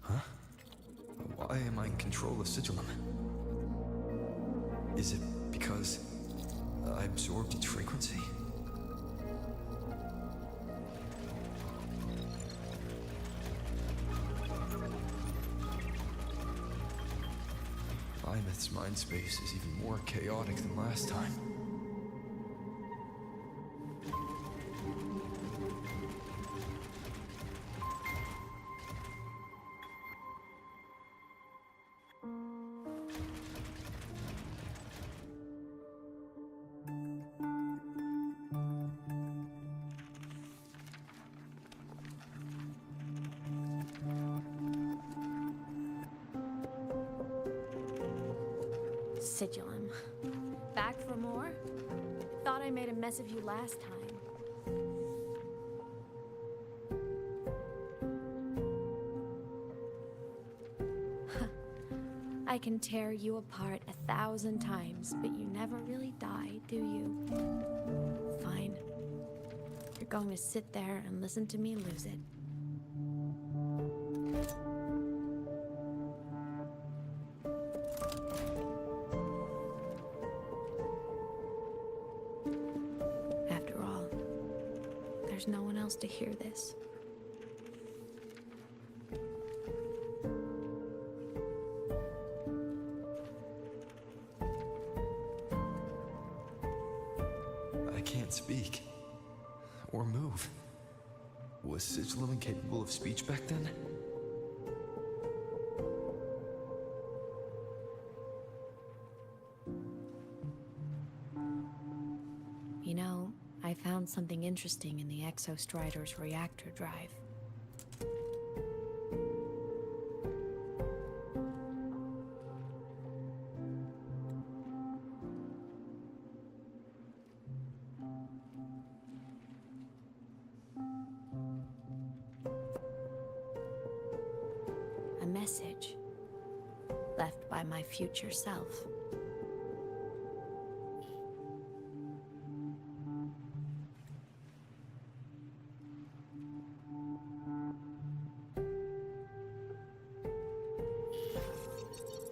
Huh? Why am I in control of Sigillum? Is it because I absorbed its frequency? Aemeath's mind space is even more chaotic than last time. Sigilum. Back for more? Thought I made a mess of you last time. I can tear you apart 1,000 times, but you never really die, do you? Fine. You're going to sit there and listen to me lose it. There's no one else to hear this. I can't speak. Or move. Was Sigilum incapable of speech back then? You know, I found something interesting in the Exostrider's reactor drive. A message left by my future self.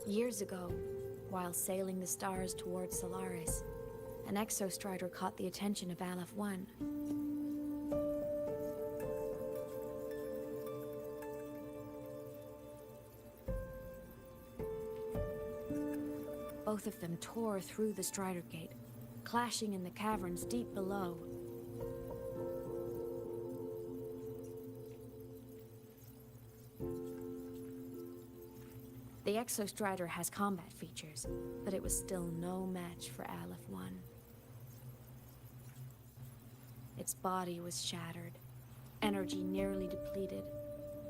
Years ago, while sailing the stars towards Solaris, an Exostrider caught the attention of Aleph 1. Both of them tore through the Strider Gate, clashing in the caverns deep below. The Exostrider has combat features, but it was still no match for Aleph 1. Its body was shattered, energy nearly depleted,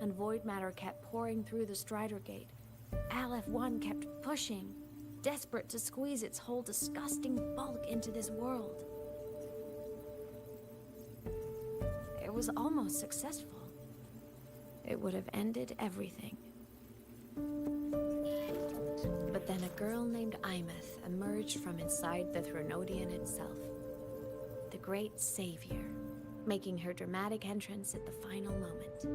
and void matter kept pouring through the Strider Gate. Aleph 1 kept pushing, desperate to squeeze its whole disgusting bulk into this world. It was almost successful. It would have ended everything. But then a girl named Aemeath emerged from inside the Threnodian itself. The great savior, making her dramatic entrance at the final moment.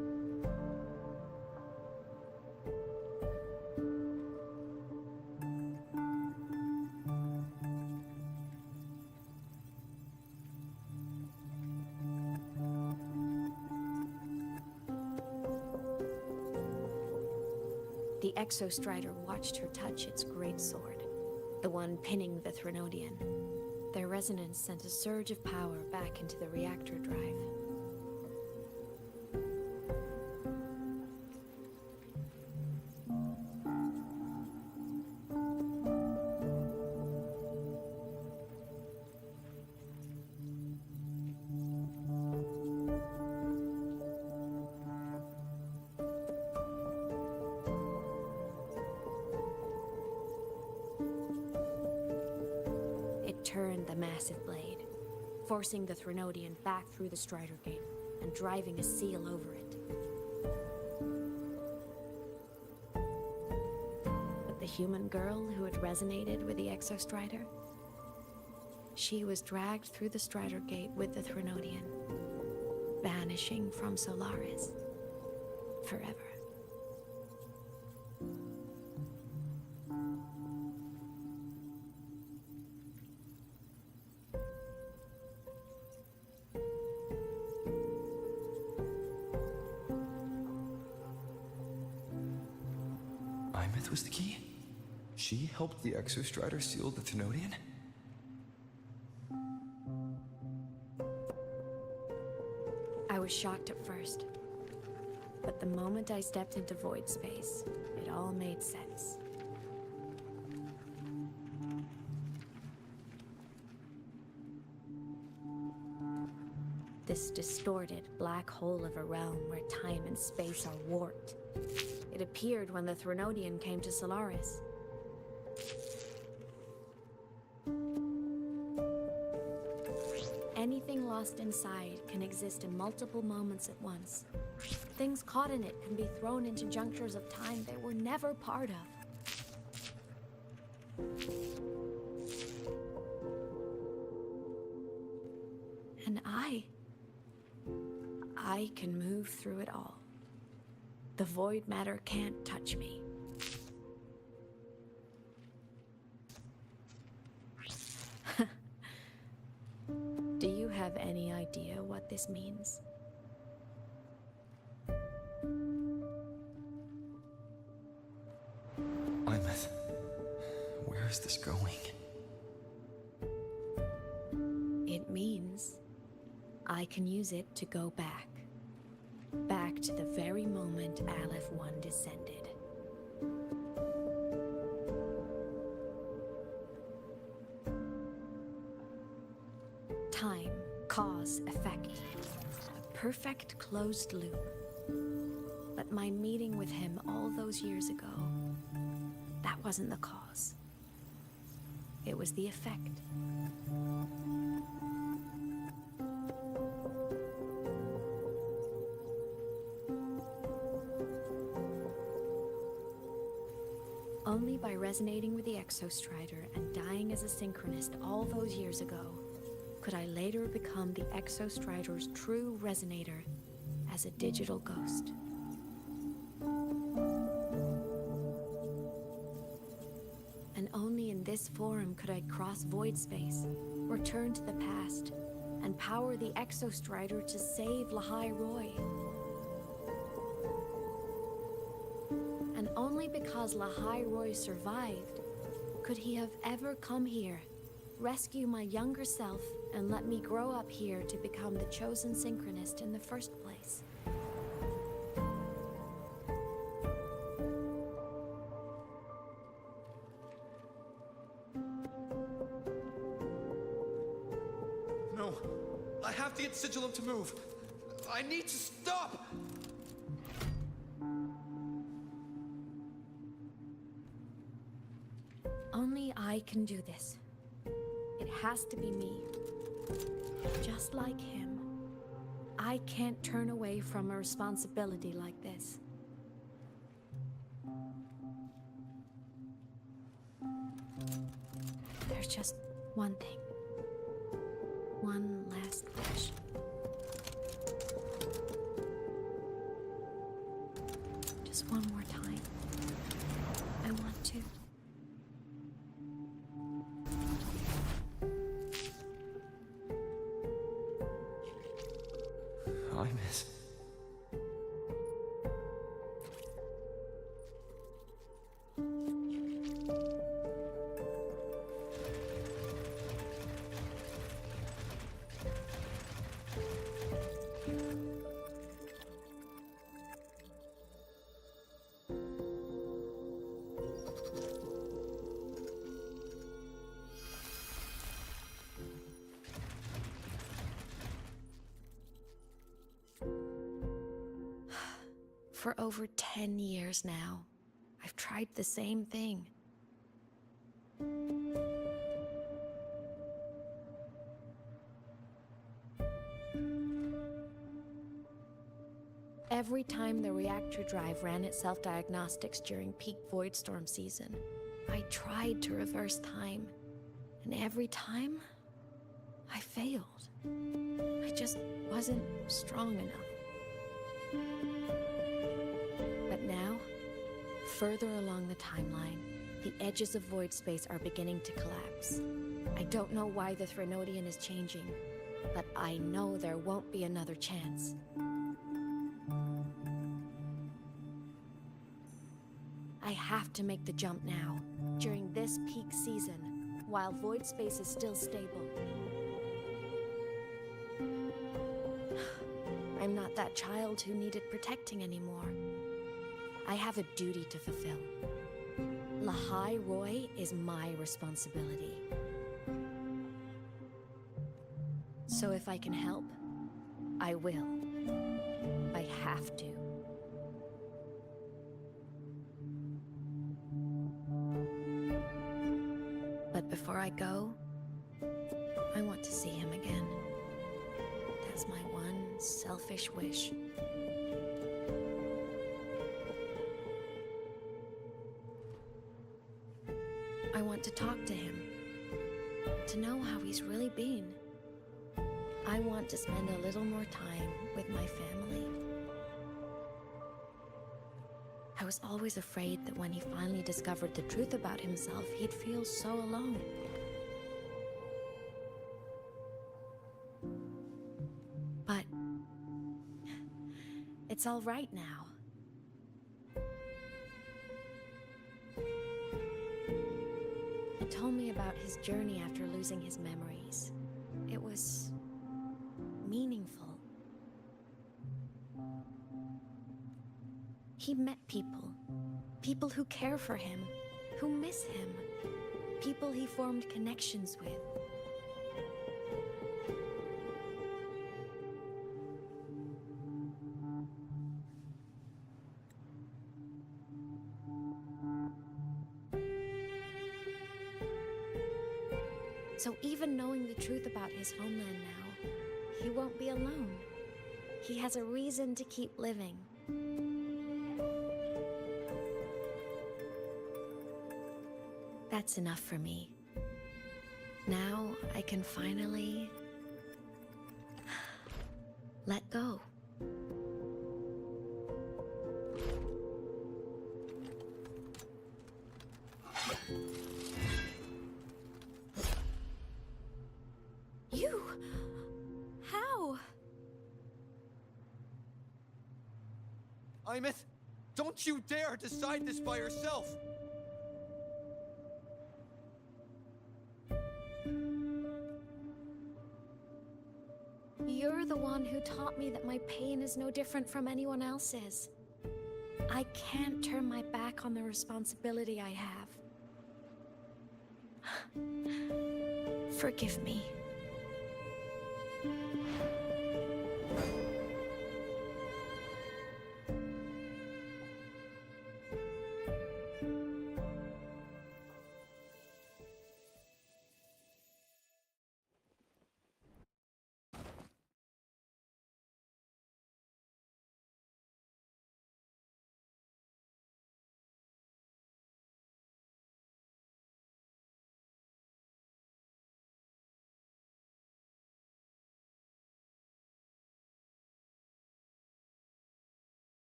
The Exostrider watched her touch its great sword, the one pinning the Threnodian. Their resonance sent a surge of power back into the reactor drive. Turned the massive blade, forcing the Threnodian back through the Strider Gate and driving a seal over it. But the human girl who had resonated with the Exostrider, she was dragged through the Strider Gate with the Threnodian, vanishing from Solaris forever. Aemeath was the key? She helped the Exostrider seal the Thenodian? I was shocked at first. But the moment I stepped into void space, it all made sense. This distorted black hole of a realm where time and space are warped. It appeared when the Thenodian came to Solaris. Anything lost inside can exist in multiple moments at once. Things caught in it can be thrown into junctures of time they were never part of. And I can move through it all. The void matter can't touch me. Do you have any idea what this means? Aemeath, where is this going? It means I can use it to go back. Back to the very moment Aleph 1 descended. Time, cause, effect. A perfect closed loop. But my meeting with him all those years ago, that wasn't the cause. It was the effect. Only by resonating with the Exostrider and dying as a synchronist all those years ago could I later become the Exostrider's true resonator as a digital ghost. And only in this form could I cross void space, return to the past, and power the Exostrider to save Lahai Roy. And only because Lahai Roy survived could he have ever come here, rescue my younger self, and let me grow up here to become the chosen synchronist in the first place. No, I have to get Sigillum to move. I need to stop! Only I can do this. It has to be me. Just like him, I can't turn away from a responsibility like this. There's just one thing. One last wish. Just one more time. I want to. Aemeath. For over 10 years now, I've tried the same thing. Every time the reactor drive ran its self-diagnostics during peak void storm season, I tried to reverse time, and every time, I failed. I just wasn't strong enough. But now, further along the timeline, the edges of void space are beginning to collapse. I don't know why the Thenodian is changing, but I know there won't be another chance. I have to make the jump now, during this peak season, while void space is still stable. I'm not that child who needed protecting anymore. I have a duty to fulfill. Lahai Roy is my responsibility. So if I can help, I will. I have to. But before I go, I want to see him again. That's my one selfish wish. I want to talk to him, to know how he's really been. I want to spend a little more time with my family. I was always afraid that when he finally discovered the truth about himself, he'd feel so alone. But it's all right now. He told me about his journey after losing his memories. It was meaningful. He met people. People who care for him, who miss him. People he formed connections with. So even knowing the truth about his homeland now, he won't be alone. He has a reason to keep living. That's enough for me. Now I can finally let go. You? How? Aemeath, don't you dare decide this by yourself! You're the one who taught me that my pain is no different from anyone else's. I can't turn my back on the responsibility I have. Forgive me.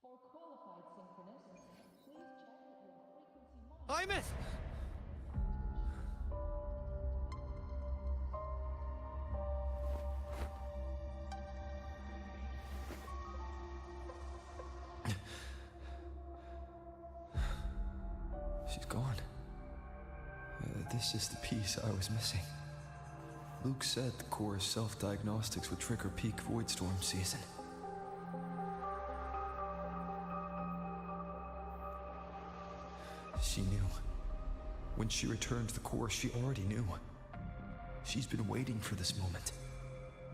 For qualified synchronists, please check that your frequency Aemeath! She's gone. This is the piece I was missing. Luke said the core's self-diagnostics would trigger peak voidstorm season. She knew. When she returned to the core, she already knew. She's been waiting for this moment.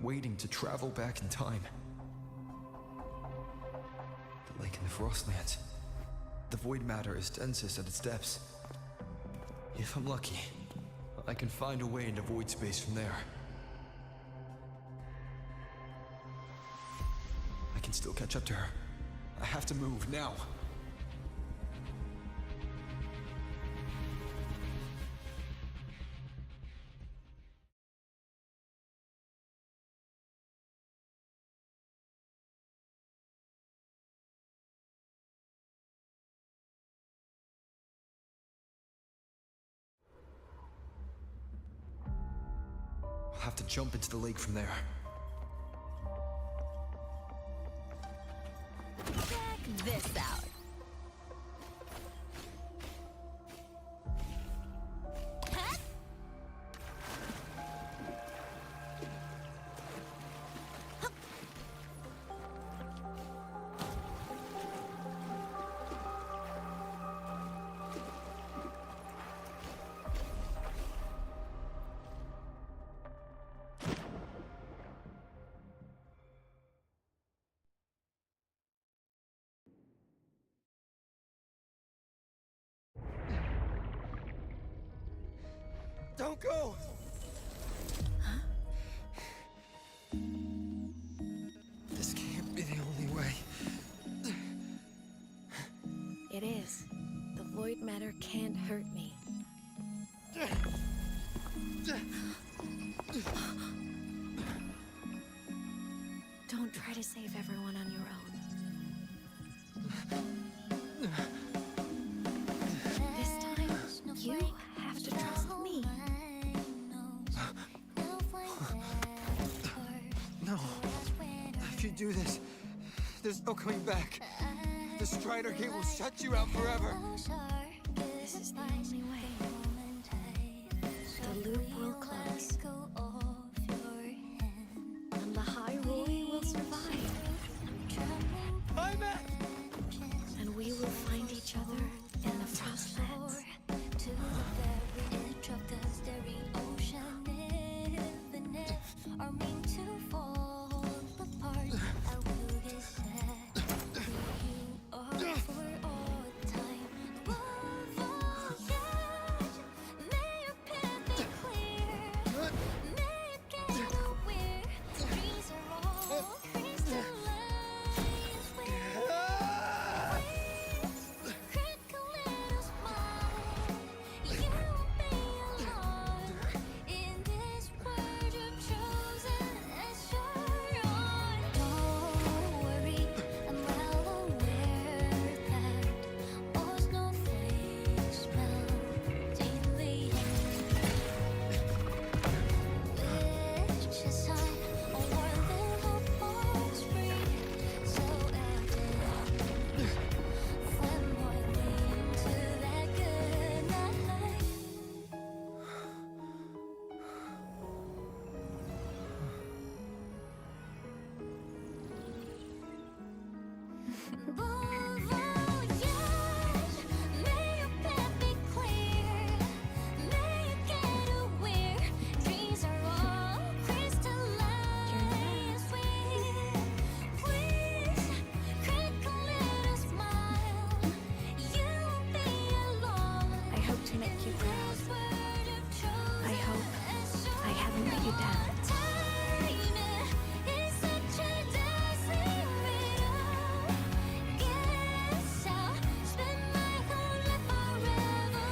Waiting to travel back in time. The lake in the Frostlands. The void matter is densest at its depths. If I'm lucky, I can find a way into void space from there. I can still catch up to her. I have to move now. have to jump into the lake from there. Check this out. Don't go! This can't be the only way. It is. The void matter can't hurt me. Don't try to save everyone on your own. This time, you have to trust me. No. If you do this, there's no coming back. The Strider Gate will shut you out forever. This is the only way. The loop will close. And the Hyrule will survive. Aemeath! And we will find each other in the Frostlands. To the very edge of the starry ocean, if the net are meant to fall apart, I will get sad where you are for all time. Above all, yes, may your path be clear, may you get aware. Trees are all crystallized with crinkle little smile. You won't be alone in this world you've chosen as your own. Don't worry, I'm well aware that all snowflakes melt in the air. Which is high, a world that hopes free, so evident. Flamboyantly into that good night. Above all, yes, may your path be clear, may you get aware. Dreams are all crystallized with, please, crinkle little smile. You won't be alone. I hope to make you proud. I hope I haven't let you down. It's such a dazzling riddle. Guess I'll spend my whole life forever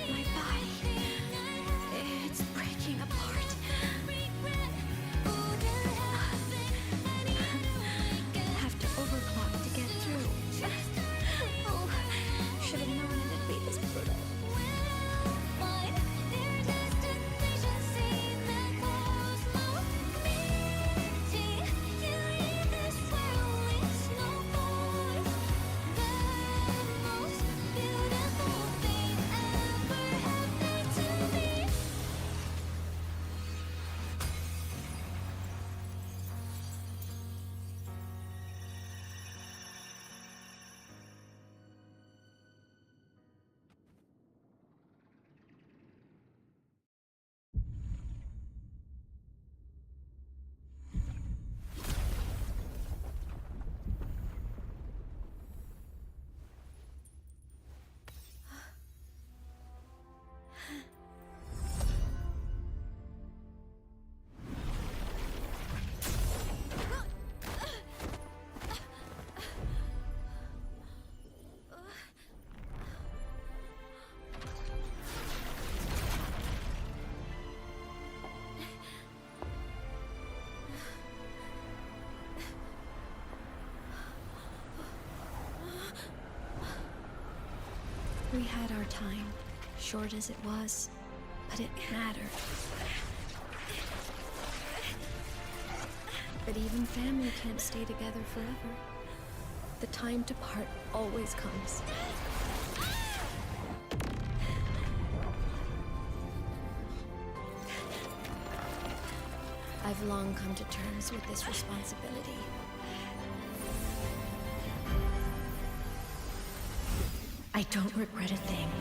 My body, it's breaking apart. Have to overclock to get through. Oh, should have known it'd be this brutal. Find their destination, see the cosmos meeting. You leave this world with snowfalls. The most beautiful thing ever happened to me. We had our time. Short as it was, but it mattered. But even family can't stay together forever. The time to part always comes. I've long come to terms with this responsibility. I don't regret a thing.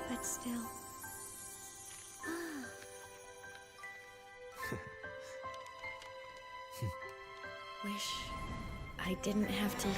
But still. Wish I didn't have to leave you.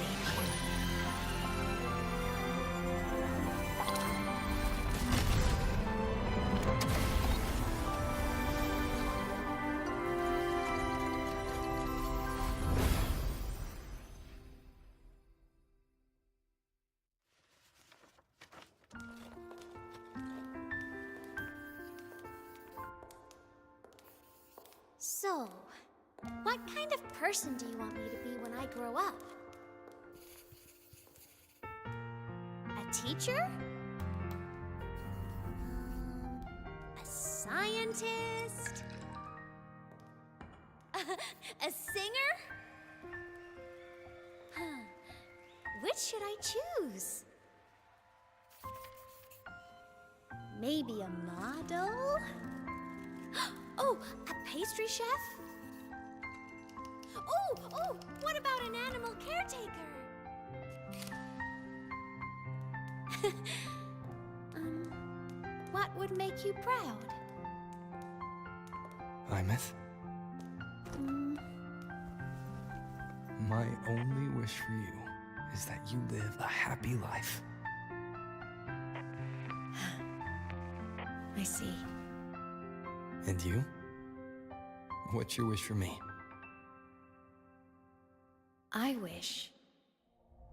So, what kind of person do you want me to be when I grow up? A teacher? A scientist? A singer? Which should I choose? Maybe a model? Oh, a pastry chef? Oh, what about an animal caretaker? What would make you proud? Aemeath? My only wish for you is that you live a happy life. I see. And you? What's your wish for me? I wish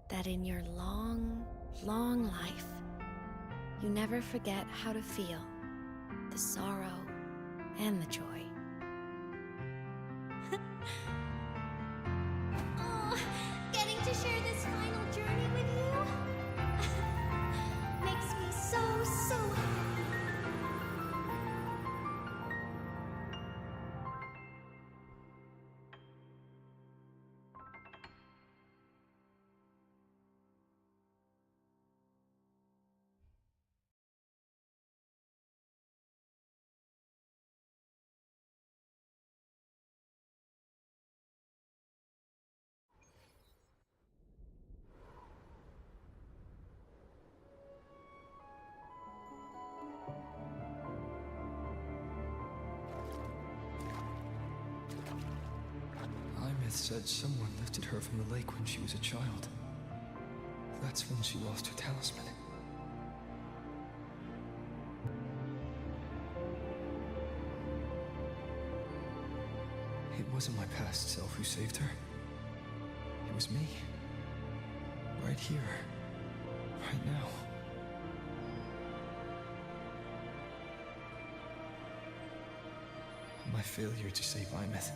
that in your long, long life, you never forget how to feel the sorrow and the joy. Oh, getting to share this final journey with you makes me so happy. Aemeath said someone lifted her from the lake when she was a child. That's when she lost her talisman. It wasn't my past self who saved her. It was me. Right here. Right now. My failure to save Aemeath.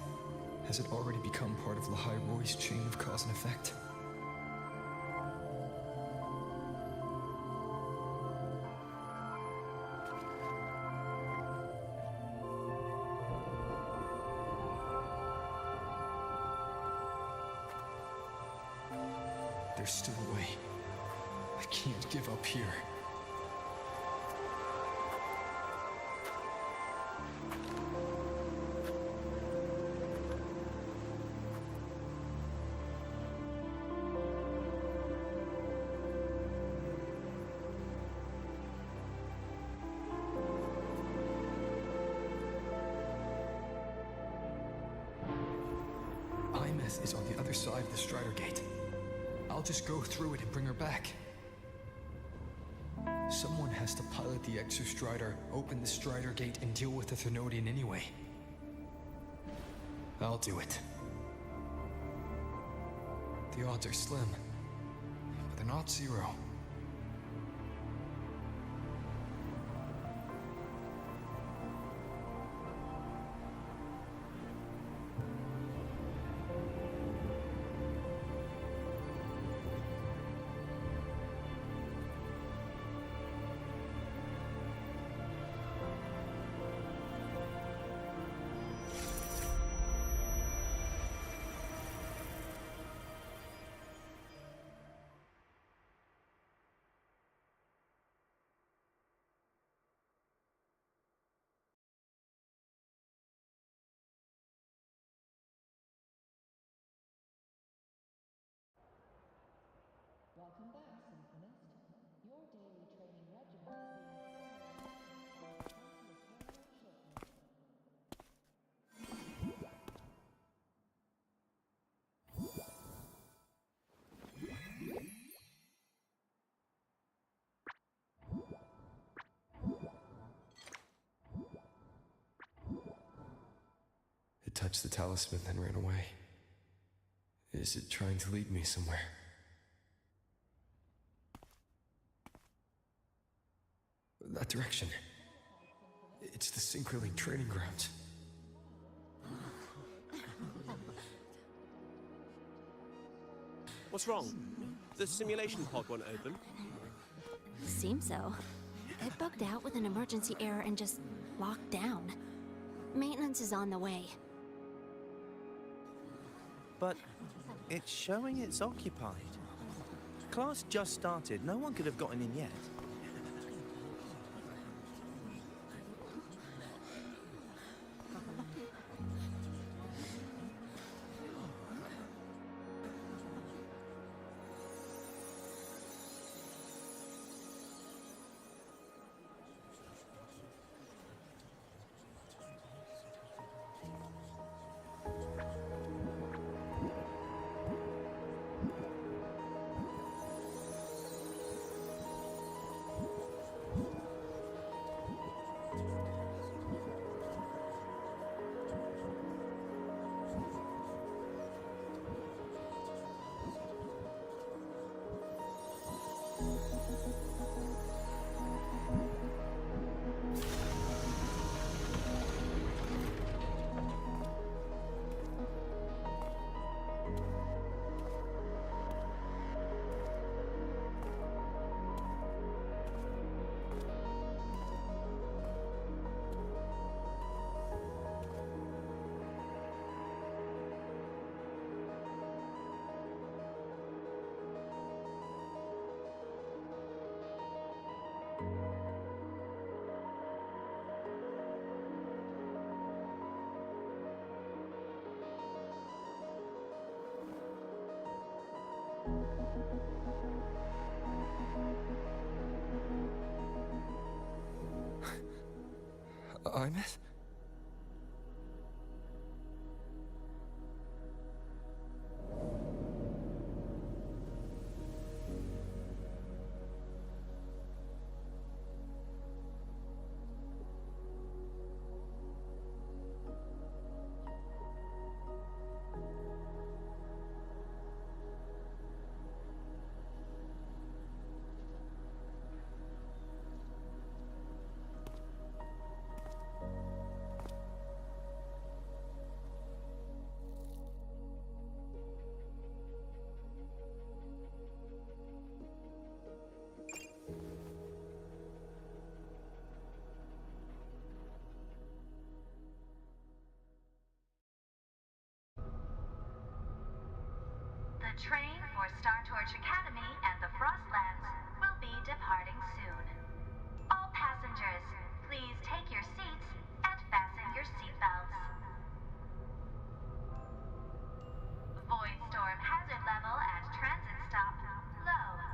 Has it already become part of Lahai Roy's chain of cause and effect? There's still a way. I can't give up here. Aemeath is on the other side of the Strider Gate. I'll just go through it and bring her back. Someone has to pilot the Exostrider, open the Strider Gate, and deal with the Thermodian anyway. I'll do it. The odds are slim, but they're not zero. Welcome back, Synchronist. Your daily training regimen is being It touched the talisman, then ran away. Is it trying to lead me somewhere? That direction. It's the Synchrolink training grounds. What's wrong? The simulation pod won't open? Seems so. It bugged out with an emergency error and just locked down. Maintenance is on the way. But it's showing it's occupied. Class just started. No one could have gotten in yet. Aemeath? The train for Startorch Academy and the Frostlands will be departing soon. All passengers, please take your seats and fasten your seatbelts. Void storm hazard level at transit stop low.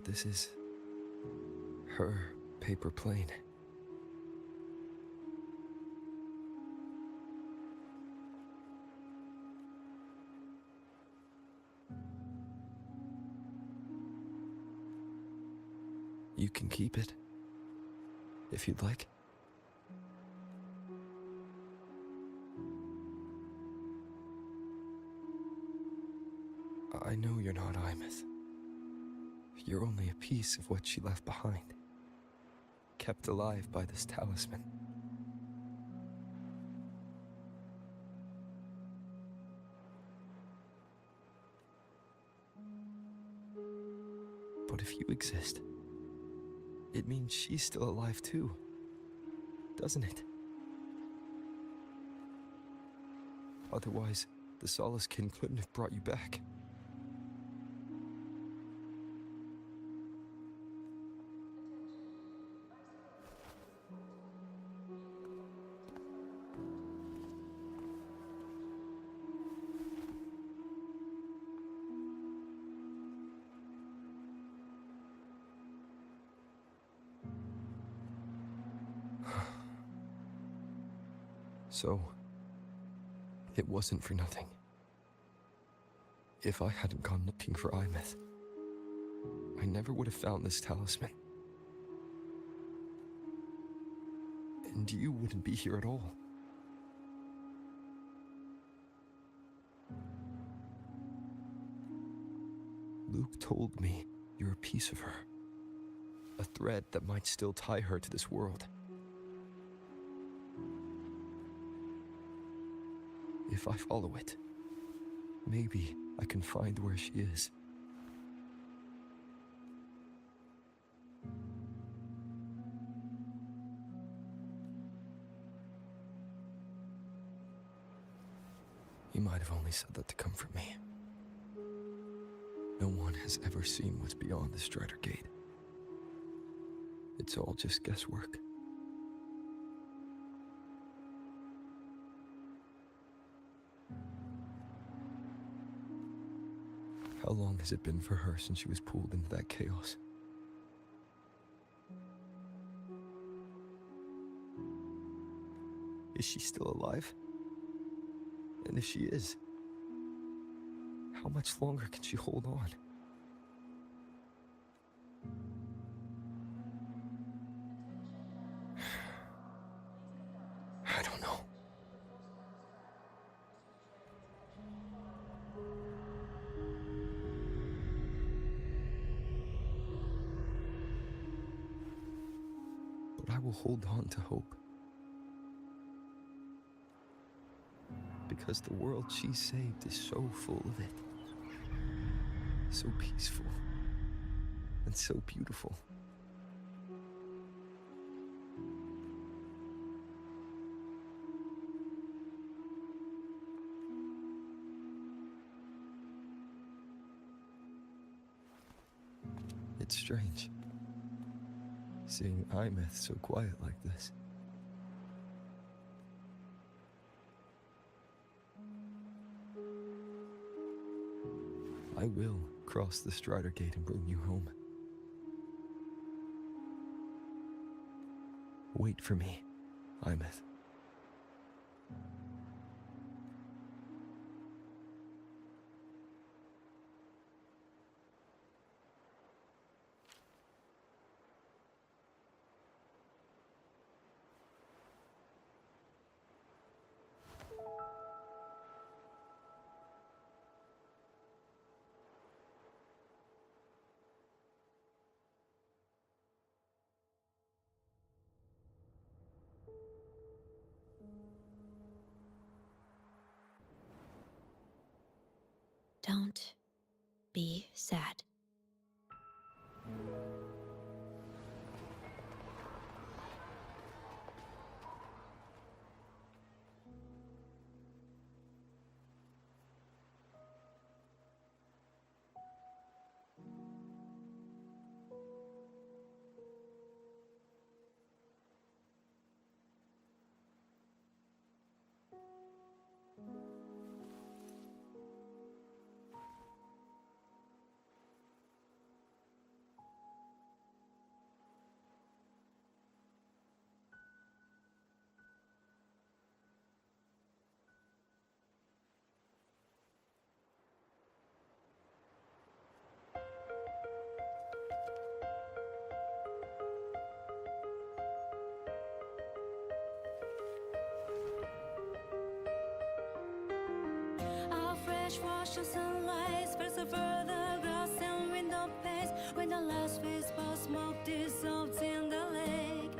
this is her paper plane. You can keep it, if you'd like. I know you're not Aemeath. You're only a piece of what she left behind, kept alive by this talisman. But if you exist, it means she's still alive too, doesn't it? Otherwise, the Solace Kin couldn't have brought you back. So, it wasn't for nothing. If I hadn't gone looking for Aemeath, I never would have found this talisman. And you wouldn't be here at all. Luke told me you're a piece of her. A thread that might still tie her to this world. If I follow it, maybe I can find where she is. You might have only said that to comfort me. No one has ever seen what's beyond the Strider Gate. It's all just guesswork. How long has it been for her since she was pulled into that chaos? Is she still alive? And if she is, how much longer can she hold on? I don't know. But I will hold on to hope. Because the world she saved is so full of it. So peaceful. And so beautiful. It's strange, seeing Aemeath so quiet like this. I will cross the Strider Gate and bring you home. Wait for me, Aemeath. Don't be sad. dishwasher sunlight spreads over the glass and window panes. When the last whisper of smoke dissolves in the lake,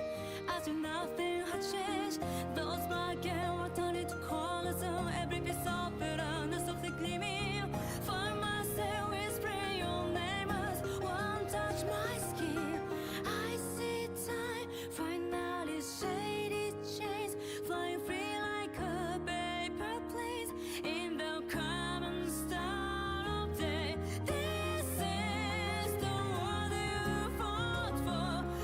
as if nothing had changed, those black and white turn into colors, and every piece of bitterness softly gleaming. Find myself whispering your name as one touch my skin. I see time finally shaded chains, flying free like a paper plane in the common star of day. This is the world you fought for.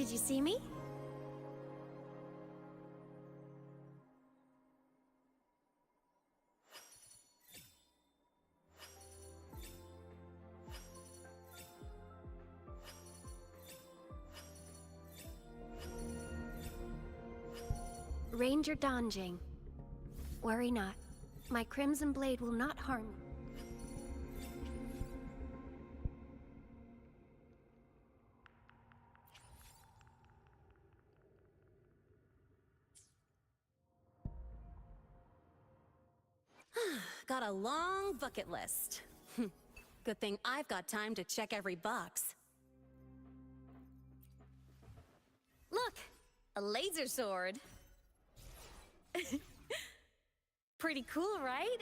Did you see me? Ranger Donjing. Worry not. My crimson blade will not harm you. Got a long bucket list. Good thing I've got time to check every box. Look! A laser sword! Pretty cool, right?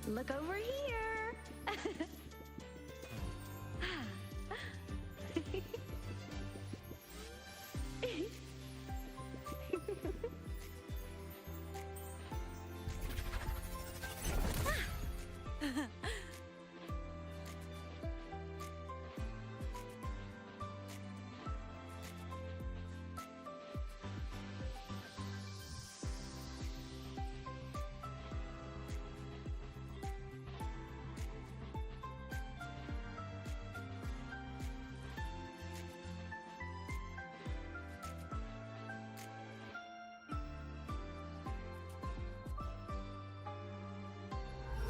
Look over here!